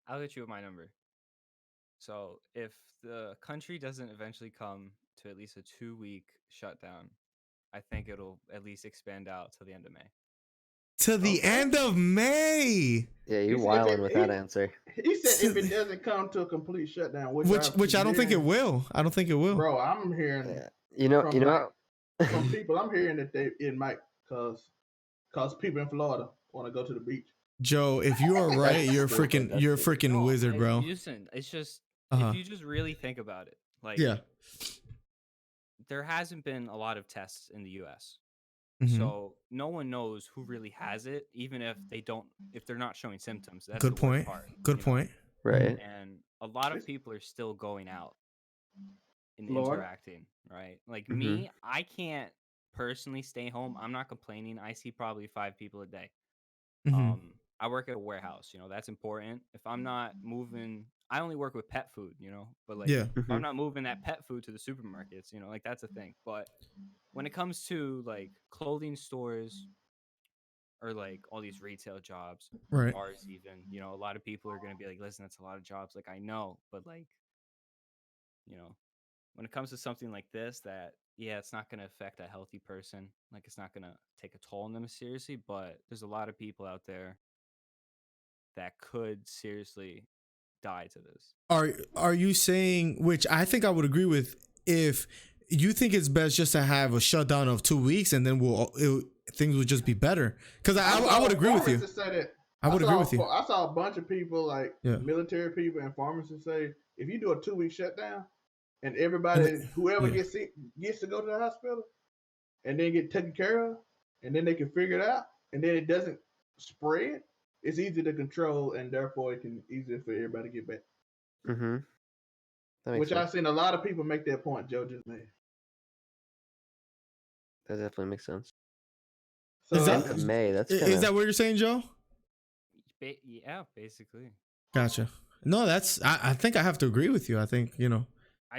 [SPEAKER 5] I'll hit you with my number. So if the country doesn't eventually come to at least a 2-week shutdown, I think it'll at least expand out till the end of May.
[SPEAKER 1] To the end of May.
[SPEAKER 4] Yeah, you wilding with that answer.
[SPEAKER 2] He said if it doesn't come to a complete shutdown,
[SPEAKER 1] which I don't think it will. I don't think it will.
[SPEAKER 2] Bro, I'm hearing.
[SPEAKER 4] Yeah. You know.
[SPEAKER 2] From people, I'm hearing that it might cause people in Florida want to go to the beach.
[SPEAKER 1] Joe, if you are right, you're a freaking wizard, bro.
[SPEAKER 5] Listen, it's just if you just really think about it, like there hasn't been a lot of tests in the U.S. So no one knows who really has it, even if they're not showing symptoms. That's
[SPEAKER 1] good point. Good point.
[SPEAKER 4] Right.
[SPEAKER 5] And a lot of people are still going out and interacting, right? Like me, I can't personally stay home. I'm not complaining. I see probably 5 people a day. I work at a warehouse, that's important. If I'm not moving, I only work with pet food, but like if I'm not moving that pet food to the supermarkets, like that's a thing. But when it comes to like clothing stores or like all these retail jobs, bars even, a lot of people are going to be like, listen, that's a lot of jobs. Like I know, but like, when it comes to something like this, that it's not going to affect a healthy person. Like it's not going to take a toll on them seriously, but there's a lot of people out there that could seriously die to this.
[SPEAKER 1] Are you saying, which I think I would agree with, if you think it's best just to have a shutdown of 2 weeks and then things will just be better? Because I would agree with you. I would agree with you.
[SPEAKER 2] I saw a bunch of people, like military people and pharmacists, say if you do a 2-week shutdown and whoever gets sick gets to go to the hospital and then get taken care of, and then they can figure it out, and then it doesn't spread, it's easy to control, and therefore it can easier for everybody to get back.
[SPEAKER 4] That makes
[SPEAKER 2] Which
[SPEAKER 4] sense.
[SPEAKER 2] I've seen a lot of people make that point Joe just made.
[SPEAKER 4] That definitely makes sense.
[SPEAKER 2] So
[SPEAKER 1] Is
[SPEAKER 4] End of May. That's
[SPEAKER 1] is
[SPEAKER 4] kinda...
[SPEAKER 1] that what you're saying, Joe?
[SPEAKER 5] Yeah, basically.
[SPEAKER 1] Gotcha. No, I think I have to agree with you. I think, you know.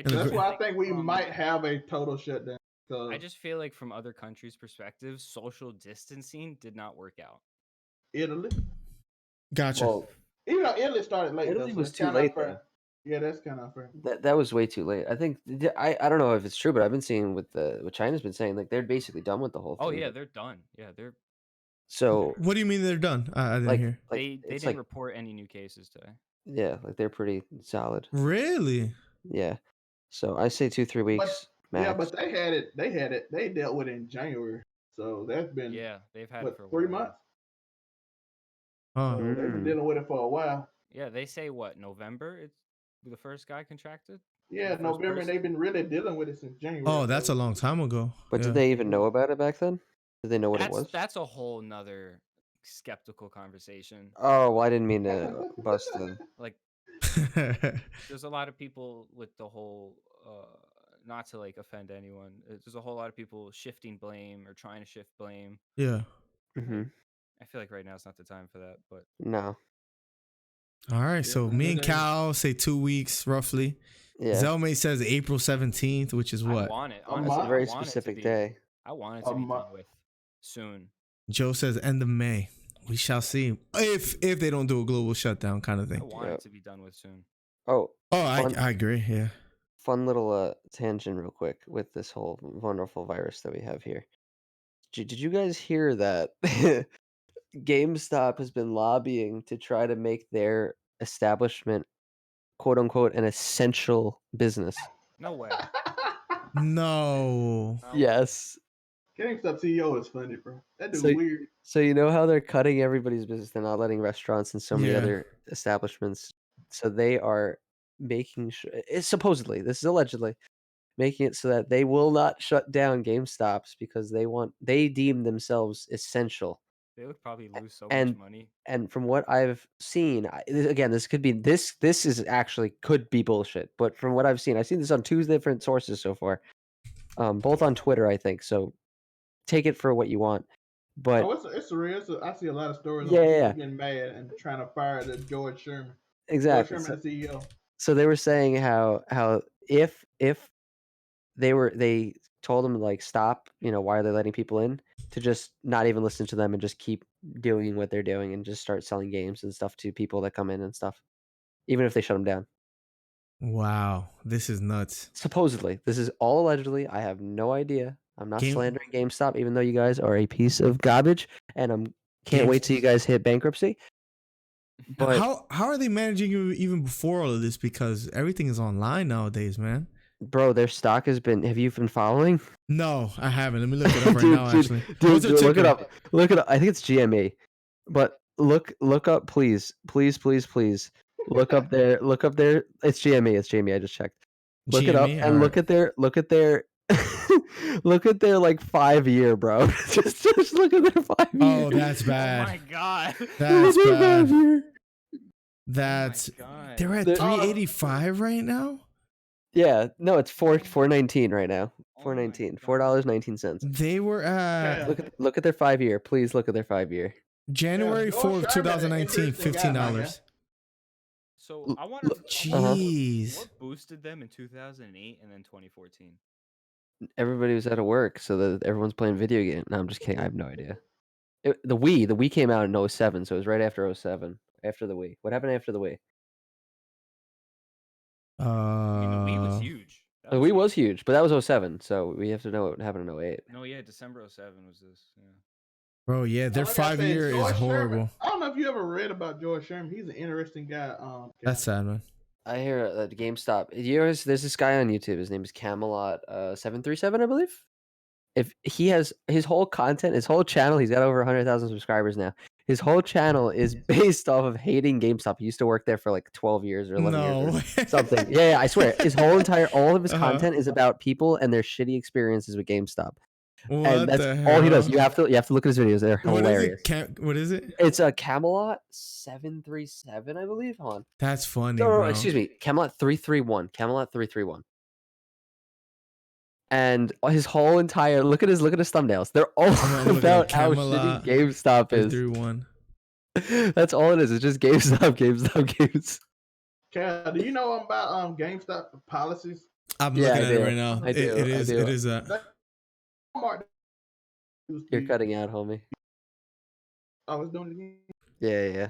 [SPEAKER 2] that's why I think we might have a total shutdown.
[SPEAKER 5] I just feel like from other countries' perspectives, social distancing did not work out.
[SPEAKER 2] Italy.
[SPEAKER 1] Gotcha.
[SPEAKER 4] Well,
[SPEAKER 2] Even though Italy started late,
[SPEAKER 4] Italy
[SPEAKER 2] though, so
[SPEAKER 4] was
[SPEAKER 2] it's
[SPEAKER 4] too
[SPEAKER 2] kinda
[SPEAKER 4] late,
[SPEAKER 2] unfair.
[SPEAKER 4] though.
[SPEAKER 2] Yeah, that's kind of unfair.
[SPEAKER 4] That was way too late. I think I don't know if it's true, but I've been seeing what China's been saying, like they're basically done with the whole thing.
[SPEAKER 5] Oh yeah, they're done. Yeah, they're
[SPEAKER 4] So
[SPEAKER 1] What do you mean they're done? I didn't hear.
[SPEAKER 5] they
[SPEAKER 4] it's
[SPEAKER 5] didn't report any new cases today.
[SPEAKER 4] yeah, like they're pretty solid.
[SPEAKER 1] Really?
[SPEAKER 4] Yeah. So I say 2-3 weeks max.
[SPEAKER 2] Yeah, but they had it. They dealt with it in January, so that's been
[SPEAKER 5] They've had it for a
[SPEAKER 2] 3
[SPEAKER 5] while.
[SPEAKER 2] months.
[SPEAKER 1] Oh.
[SPEAKER 2] So they've been dealing with it for a while.
[SPEAKER 5] Yeah, they say what, November? It's the first guy contracted.
[SPEAKER 2] Yeah, November. And they've been really dealing with it since January.
[SPEAKER 1] Oh, that's a long time ago.
[SPEAKER 4] But
[SPEAKER 1] Yeah.
[SPEAKER 4] did they even know about it back then? Did they know what it was?
[SPEAKER 5] That's a whole nother skeptical conversation.
[SPEAKER 4] Oh, well, I didn't mean to bust them.
[SPEAKER 5] Like, there's a lot of people with the whole, not to like offend anyone. There's a whole lot of people shifting blame or trying to shift blame.
[SPEAKER 1] Yeah.
[SPEAKER 4] Mm-hmm.
[SPEAKER 5] I feel like right now is not the time for that, but
[SPEAKER 4] No.
[SPEAKER 1] All right. So
[SPEAKER 2] man,
[SPEAKER 1] me and
[SPEAKER 2] it ain't.
[SPEAKER 1] Cal say 2 weeks roughly.
[SPEAKER 4] Yeah.
[SPEAKER 1] Zelmate says April 17th, which is
[SPEAKER 5] I
[SPEAKER 1] what?
[SPEAKER 5] want it.
[SPEAKER 2] A
[SPEAKER 5] Honestly,
[SPEAKER 2] month?
[SPEAKER 4] It's a very
[SPEAKER 5] I want it to
[SPEAKER 4] specific
[SPEAKER 5] be-
[SPEAKER 4] day.
[SPEAKER 5] I want it
[SPEAKER 2] A
[SPEAKER 5] to be
[SPEAKER 2] month.
[SPEAKER 5] done with soon.
[SPEAKER 1] Joe says end of May. We shall see if they don't do a global shutdown kind of
[SPEAKER 5] I
[SPEAKER 1] thing.
[SPEAKER 5] want
[SPEAKER 4] Yep.
[SPEAKER 5] it to be done with soon.
[SPEAKER 4] Oh,
[SPEAKER 1] Oh,
[SPEAKER 4] Fun.
[SPEAKER 1] I agree. Yeah.
[SPEAKER 4] fun little tangent real quick with this whole wonderful virus that we have here. Did you guys hear that GameStop has been lobbying to try to make their establishment, quote unquote, an essential business?
[SPEAKER 5] No way.
[SPEAKER 1] No.
[SPEAKER 5] No.
[SPEAKER 4] Yes.
[SPEAKER 2] GameStop CEO is funny, bro. That dude
[SPEAKER 4] So-
[SPEAKER 2] weird.
[SPEAKER 4] So you know how they're cutting everybody's business? They're not letting restaurants and so many
[SPEAKER 1] Yeah.
[SPEAKER 4] other establishments. So they are making sure, it's supposedly, this is allegedly, making it so that they will not shut down GameStops because they deem themselves essential.
[SPEAKER 5] They would probably lose so
[SPEAKER 4] And-
[SPEAKER 5] much money.
[SPEAKER 4] And from what I've seen, again, this could be this is actually could be bullshit. But from what I've seen this on 2 different sources so far, both on Twitter, I think. So take it for what you want. But
[SPEAKER 2] Oh, it's real. I see a lot of stories
[SPEAKER 4] Yeah,
[SPEAKER 2] on people
[SPEAKER 4] yeah.
[SPEAKER 2] getting mad and trying to fire the George Sherman.
[SPEAKER 4] exactly.
[SPEAKER 2] George Sherman, the CEO.
[SPEAKER 4] So they were saying how if they told them to like stop, why are they letting people in, to just not even listen to them and just keep doing what they're doing and just start selling games and stuff to people that come in and stuff, even if they shut them down.
[SPEAKER 1] Wow. This is nuts.
[SPEAKER 4] Supposedly, this is all allegedly. I have no idea. I'm not
[SPEAKER 1] Game-
[SPEAKER 4] slandering GameStop, even though you guys are a piece of garbage, and can't
[SPEAKER 1] Game-
[SPEAKER 4] wait till you guys hit bankruptcy. But
[SPEAKER 1] how are they managing you even before all of this? Because everything is online nowadays, man.
[SPEAKER 4] bro, their stock has been. Have you been following?
[SPEAKER 1] No, I haven't. Let me look it up right
[SPEAKER 4] Dude,
[SPEAKER 1] now.
[SPEAKER 4] dude,
[SPEAKER 1] Actually,
[SPEAKER 4] Dude,
[SPEAKER 1] What's their
[SPEAKER 4] look it
[SPEAKER 1] ticker?
[SPEAKER 4] up. Look it up. I think it's GME. But look up, please. Look up there. It's GME. It's GME. I just checked. Look it up
[SPEAKER 1] GME?
[SPEAKER 4] and look
[SPEAKER 1] Alright.
[SPEAKER 4] at their look at their like 5-year, bro. just look at their 5-year.
[SPEAKER 1] Oh, that's
[SPEAKER 5] Oh
[SPEAKER 1] bad.
[SPEAKER 5] my god.
[SPEAKER 1] That's
[SPEAKER 4] Look at their
[SPEAKER 1] bad.
[SPEAKER 4] 5-year.
[SPEAKER 1] That's
[SPEAKER 5] Oh my god.
[SPEAKER 1] they're at
[SPEAKER 4] They're-
[SPEAKER 1] 385 right now.
[SPEAKER 4] Yeah, no, it's 419 right now.
[SPEAKER 5] Oh my
[SPEAKER 4] $4.19.
[SPEAKER 5] God.
[SPEAKER 4] $4.19.
[SPEAKER 1] They were at
[SPEAKER 2] Yeah.
[SPEAKER 4] Look at their 5-year. Please look at their 5-year.
[SPEAKER 1] January
[SPEAKER 2] George
[SPEAKER 1] 4th,
[SPEAKER 2] Sherman, an
[SPEAKER 1] 2019,
[SPEAKER 2] interesting guy, man.
[SPEAKER 1] $15.
[SPEAKER 5] So I wonder
[SPEAKER 4] look-
[SPEAKER 1] Jeez.
[SPEAKER 5] what boosted them in 2008 and then 2014.
[SPEAKER 4] Everybody was out of work, so that everyone's playing video games. No, I'm just kidding. I have no idea. The Wii came out in 07, so it was right after 07. After the Wii. What happened after the Wii?
[SPEAKER 5] I mean, the Wii was
[SPEAKER 1] Uh,
[SPEAKER 5] huge. That
[SPEAKER 4] The Wii was huge, but that was 07, so we have to know what happened in 08.
[SPEAKER 5] No, yeah, December 07 was this. Yeah.
[SPEAKER 1] bro, yeah, their
[SPEAKER 2] Like I said,
[SPEAKER 1] 5-year is
[SPEAKER 2] George Sherman-
[SPEAKER 1] horrible.
[SPEAKER 2] I don't know if you ever read about George Sherman. He's an interesting guy.
[SPEAKER 1] That's sad, man.
[SPEAKER 4] I hear that GameStop. There's this guy on YouTube. His name is Camelot 737, I believe. If he has his whole content, his whole channel, he's got over 100,000 subscribers now. His whole channel is based off of hating GameStop. He used to work there for like 12 years or 11 years.
[SPEAKER 1] No.
[SPEAKER 4] Or something. Yeah, I swear. All of his
[SPEAKER 1] Uh-huh.
[SPEAKER 4] content is about people and their shitty experiences with GameStop. And
[SPEAKER 1] What
[SPEAKER 4] that's
[SPEAKER 1] the
[SPEAKER 4] all he does.
[SPEAKER 1] hell?
[SPEAKER 4] You have to look at his videos. They're
[SPEAKER 1] What is
[SPEAKER 4] hilarious.
[SPEAKER 1] it? What is it?
[SPEAKER 4] It's a Camelot 737, I believe. Hold on.
[SPEAKER 1] That's funny,
[SPEAKER 4] No,
[SPEAKER 1] bro.
[SPEAKER 4] excuse me. Camelot 331. Camelot 331. And his whole entire look at his thumbnails. They're all
[SPEAKER 1] I'm looking
[SPEAKER 4] about
[SPEAKER 1] at
[SPEAKER 4] how
[SPEAKER 1] Camelot
[SPEAKER 4] shitty GameStop is.
[SPEAKER 1] 331.
[SPEAKER 4] That's all it is. It's just GameStop games.
[SPEAKER 2] Cal, do you know about GameStop policies?
[SPEAKER 1] I'm
[SPEAKER 4] Yeah,
[SPEAKER 1] looking
[SPEAKER 4] I
[SPEAKER 1] at it
[SPEAKER 4] do.
[SPEAKER 1] right now.
[SPEAKER 4] I do.
[SPEAKER 1] It
[SPEAKER 4] I
[SPEAKER 1] is.
[SPEAKER 4] do.
[SPEAKER 1] It is that.
[SPEAKER 2] Walmart
[SPEAKER 4] You're cutting out, homie.
[SPEAKER 2] I was doing it again.
[SPEAKER 4] Yeah.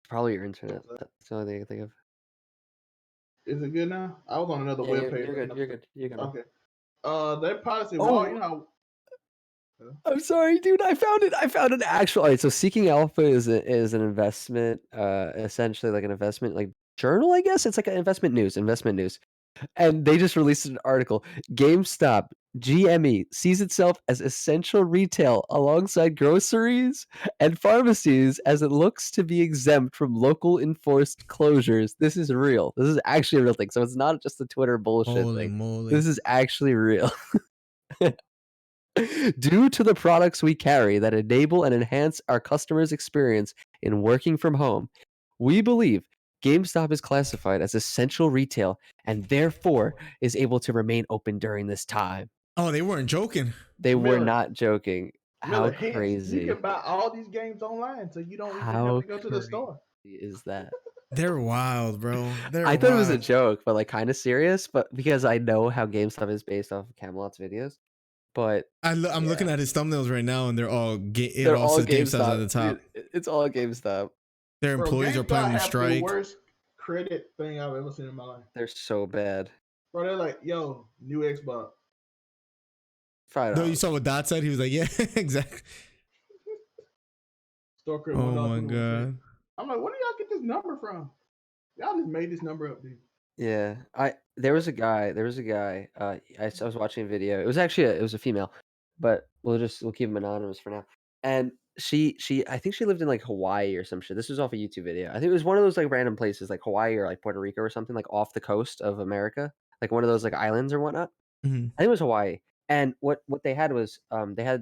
[SPEAKER 4] Probably your internet. That's the only thing I can think of.
[SPEAKER 2] Is it good now? I was on another
[SPEAKER 4] Yeah,
[SPEAKER 2] webpage.
[SPEAKER 4] you're good. You're good.
[SPEAKER 2] Okay. Their policy,
[SPEAKER 4] Oh.
[SPEAKER 2] you know.
[SPEAKER 4] I'm sorry, dude. I found it. I found an actual. All right, so Seeking Alpha is an investment, essentially like an investment like journal, I guess. It's like an investment news. And they just released an article. GameStop, GME, sees itself as essential retail alongside groceries and pharmacies as it looks to be exempt from local enforced closures. This is real. This is actually a real thing. So it's not just a Twitter bullshit
[SPEAKER 1] Holy
[SPEAKER 4] thing.
[SPEAKER 1] moly.
[SPEAKER 4] This is actually real. Due to the products we carry that enable and enhance our customers' experience in working from home, we believe GameStop is classified as essential retail and therefore is able to remain open during this time.
[SPEAKER 1] Oh, they weren't joking.
[SPEAKER 4] They were
[SPEAKER 2] Miller.
[SPEAKER 4] not joking. How
[SPEAKER 2] Miller, hence,
[SPEAKER 4] crazy.
[SPEAKER 2] You can buy all these games online, so you don't even have
[SPEAKER 4] How
[SPEAKER 2] to go to the store.
[SPEAKER 4] is that?
[SPEAKER 1] They're wild, bro.
[SPEAKER 4] I thought it was a joke, but like kind of serious. But because I know how GameStop is based off of Camelot's videos, but
[SPEAKER 1] I'm looking
[SPEAKER 4] yeah.
[SPEAKER 1] at his thumbnails right now, and they're all
[SPEAKER 4] they're all
[SPEAKER 1] says GameStop at the top.
[SPEAKER 4] Dude, it's all GameStop.
[SPEAKER 1] Their employees are
[SPEAKER 2] GameStop
[SPEAKER 1] planning to
[SPEAKER 2] have the
[SPEAKER 1] strike.
[SPEAKER 2] worst credit thing I've ever seen in my life.
[SPEAKER 4] They're so bad.
[SPEAKER 2] Bro, they're like, yo, new Xbox.
[SPEAKER 4] $5.
[SPEAKER 1] No, you saw what Dot said. He was like, "Yeah, exactly."
[SPEAKER 2] Store credit.
[SPEAKER 1] Oh my
[SPEAKER 2] $1.21.
[SPEAKER 1] god.
[SPEAKER 2] I'm like, where do y'all get this number from? Y'all just made this number up, dude.
[SPEAKER 4] Yeah, there was a guy. I was watching a video. It was actually it was a female, but we'll keep him anonymous for now. And she I think she lived in like Hawaii or some shit. This was off a YouTube video. I think it was one of those like random places like Hawaii or like Puerto Rico or something like off the coast of America, like one of those like islands or whatnot.
[SPEAKER 1] Mhm.
[SPEAKER 4] I think it was Hawaii. And what they had was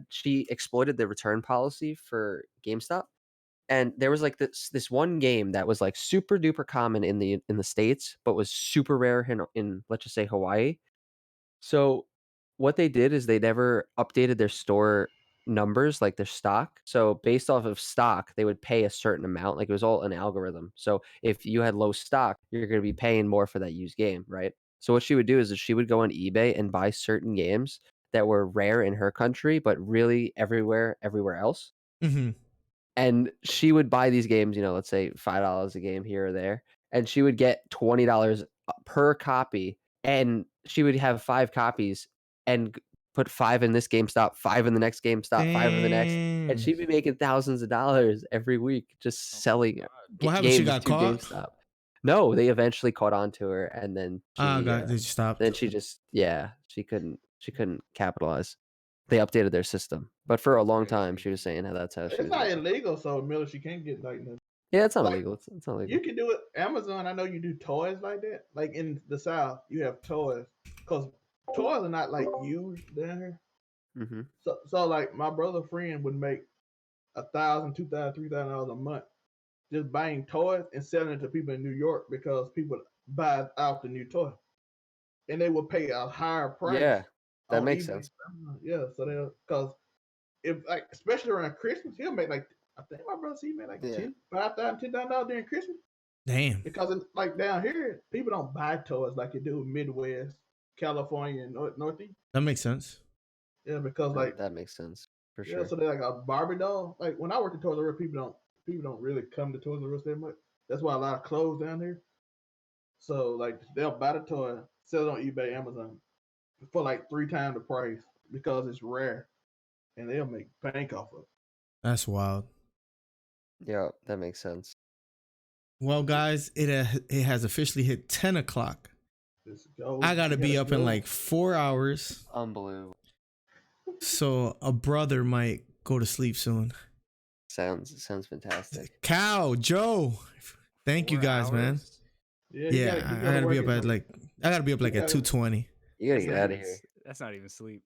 [SPEAKER 4] she exploited the return policy for GameStop. And there was like this one game that was like super duper common in the States, but was super rare in let's just say Hawaii. So what they did is they never updated their store numbers, like their stock. So based off of stock, they would pay a certain amount. Like it was all an algorithm. So if you had low stock, you're going to be paying more for that used game, right? So what she would do is she would go on eBay and buy certain games that were rare in her country, but really everywhere else.
[SPEAKER 1] Mhm.
[SPEAKER 4] And she would buy these games, let's say $5 a game here or there, and she would get $20 per copy, and she would have 5 copies and put 5 in this GameStop, 5 in the next GameStop, 5 in the next, and she'd be making thousands of dollars every week just selling
[SPEAKER 1] What happened? She
[SPEAKER 4] games
[SPEAKER 1] got
[SPEAKER 4] to
[SPEAKER 1] caught?
[SPEAKER 4] GameStop. No, they eventually caught on to her, and then
[SPEAKER 1] They just stopped.
[SPEAKER 4] then she just she couldn't capitalize. They updated their system, but for a long time she was saying how that's how she
[SPEAKER 2] It's
[SPEAKER 4] was
[SPEAKER 2] not
[SPEAKER 4] making.
[SPEAKER 2] illegal, so Miller, she can't get like nothing.
[SPEAKER 4] Yeah, it's not
[SPEAKER 2] Like,
[SPEAKER 4] illegal. It's not illegal.
[SPEAKER 2] You can do it. Amazon, I know you do toys like that. Like in the South, you have toys because toys are not like used down here.
[SPEAKER 4] Mm-hmm.
[SPEAKER 2] So like my brother friend would make $1,000, $2,000, $3,000 a month just buying toys and selling it to people in New York because people buy out the new toy, and they will pay a higher price.
[SPEAKER 4] Yeah, that
[SPEAKER 2] on
[SPEAKER 4] makes
[SPEAKER 2] eBay.
[SPEAKER 4] sense.
[SPEAKER 2] Yeah, so they because if like especially around Christmas, he'll make like I think my brother he made like $5,000, $10,000 during Christmas.
[SPEAKER 1] Damn.
[SPEAKER 2] Because it's like down here, people don't buy toys like you do in Midwest, California, and Northeast.
[SPEAKER 1] That makes sense.
[SPEAKER 2] Yeah, because like
[SPEAKER 4] that makes sense for sure.
[SPEAKER 2] Yeah, so they're like a Barbie doll. Like when I work at Toys R Us, people don't really come to Toys R Us that much. That's why a lot of clothes down here. So like they'll buy the toy, sell it on eBay, Amazon for like 3 times the price because it's rare, and they'll make bank off of it.
[SPEAKER 1] That's wild.
[SPEAKER 4] Yeah, that makes sense.
[SPEAKER 1] Well, guys, it has officially hit 10 o'clock.
[SPEAKER 2] Let's go.
[SPEAKER 1] I gotta be up in like 4 hours.
[SPEAKER 4] Unbelievable.
[SPEAKER 1] So a brother might go to sleep soon.
[SPEAKER 4] Sounds fantastic.
[SPEAKER 1] Cow, Joe. Thank you guys, man. Yeah, I gotta be up at like at 2:20.
[SPEAKER 4] You gotta get out of here.
[SPEAKER 5] That's not even sleep.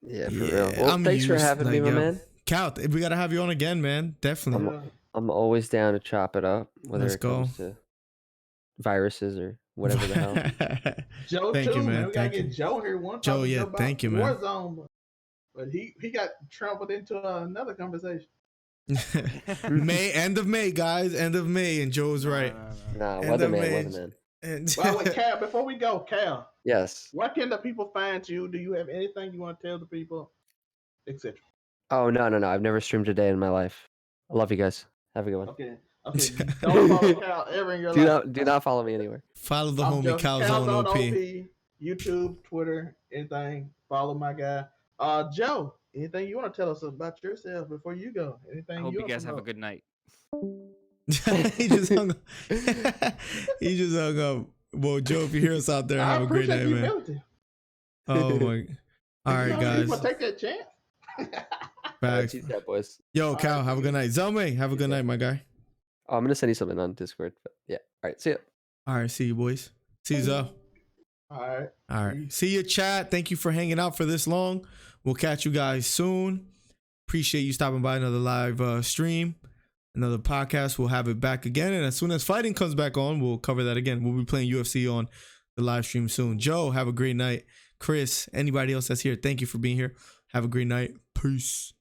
[SPEAKER 4] Yeah, for real. Well,
[SPEAKER 1] I'm
[SPEAKER 4] thanks for
[SPEAKER 1] used,
[SPEAKER 4] having me,
[SPEAKER 1] like,
[SPEAKER 4] my
[SPEAKER 1] yo.
[SPEAKER 4] man.
[SPEAKER 1] Cal, we gotta have you on again, man. Definitely.
[SPEAKER 2] Yeah.
[SPEAKER 4] I'm always down to chop it up, whether
[SPEAKER 1] Let's
[SPEAKER 4] it
[SPEAKER 1] go.
[SPEAKER 4] comes to viruses or whatever the hell.
[SPEAKER 2] Joe
[SPEAKER 1] Thank
[SPEAKER 2] too,
[SPEAKER 1] you, man.
[SPEAKER 2] man. We gotta
[SPEAKER 1] Thank you.
[SPEAKER 2] get Joe here. One
[SPEAKER 1] Joe,
[SPEAKER 2] talking
[SPEAKER 1] yeah,
[SPEAKER 2] about
[SPEAKER 1] thank you, man.
[SPEAKER 2] Warzone, but he got trampled into another conversation.
[SPEAKER 1] End of May, guys. End of May, and Joe's right.
[SPEAKER 4] Nah,
[SPEAKER 1] End of May.
[SPEAKER 4] weatherman.
[SPEAKER 1] And
[SPEAKER 2] By the way, Cal, before we go, Cal,
[SPEAKER 4] Yes.
[SPEAKER 2] where can the people find you? Do you have anything you want to tell the people, etc.?
[SPEAKER 4] Oh no. I've never streamed a day in my life. I love you guys. Have a good one.
[SPEAKER 2] Okay. Don't follow Cal ever in your life.
[SPEAKER 4] Do not follow me anywhere.
[SPEAKER 1] follow the
[SPEAKER 2] I'm
[SPEAKER 1] homie
[SPEAKER 2] joking.
[SPEAKER 1] Calzone OP.
[SPEAKER 2] YouTube, Twitter, anything. Follow my guy. Joe, anything you want to tell us about yourself before you go? Anything
[SPEAKER 5] I hope
[SPEAKER 2] you
[SPEAKER 5] you
[SPEAKER 2] want
[SPEAKER 5] guys
[SPEAKER 2] to
[SPEAKER 5] have a
[SPEAKER 2] know?
[SPEAKER 5] good night.
[SPEAKER 1] He just hung up. He just hung up. Well, Joe, if you hear us out there,
[SPEAKER 2] I
[SPEAKER 1] have a great
[SPEAKER 2] appreciate
[SPEAKER 1] night,
[SPEAKER 2] the
[SPEAKER 1] man.
[SPEAKER 2] humility.
[SPEAKER 1] Oh my. All right, guys.
[SPEAKER 2] People take that chance.
[SPEAKER 1] Facts.
[SPEAKER 4] Peace out, boys.
[SPEAKER 1] Yo,
[SPEAKER 2] All
[SPEAKER 1] Cal,
[SPEAKER 2] right,
[SPEAKER 1] have a good night. Zelme, have a good night, my guy.
[SPEAKER 4] Oh, I'm gonna send you something on Discord. But yeah. All right. See ya.
[SPEAKER 1] All right, see you, boys. See you, Zo.
[SPEAKER 2] All right.
[SPEAKER 1] All right. See you, chat. Thank you for hanging out for this long. We'll catch you guys soon. Appreciate you stopping by another live stream, another podcast. We'll have it back again. And as soon as fighting comes back on, we'll cover that again. We'll be playing UFC on the live stream soon. Joe, have a great night. Chris, anybody else that's here, thank you for being here. Have a great night. Peace.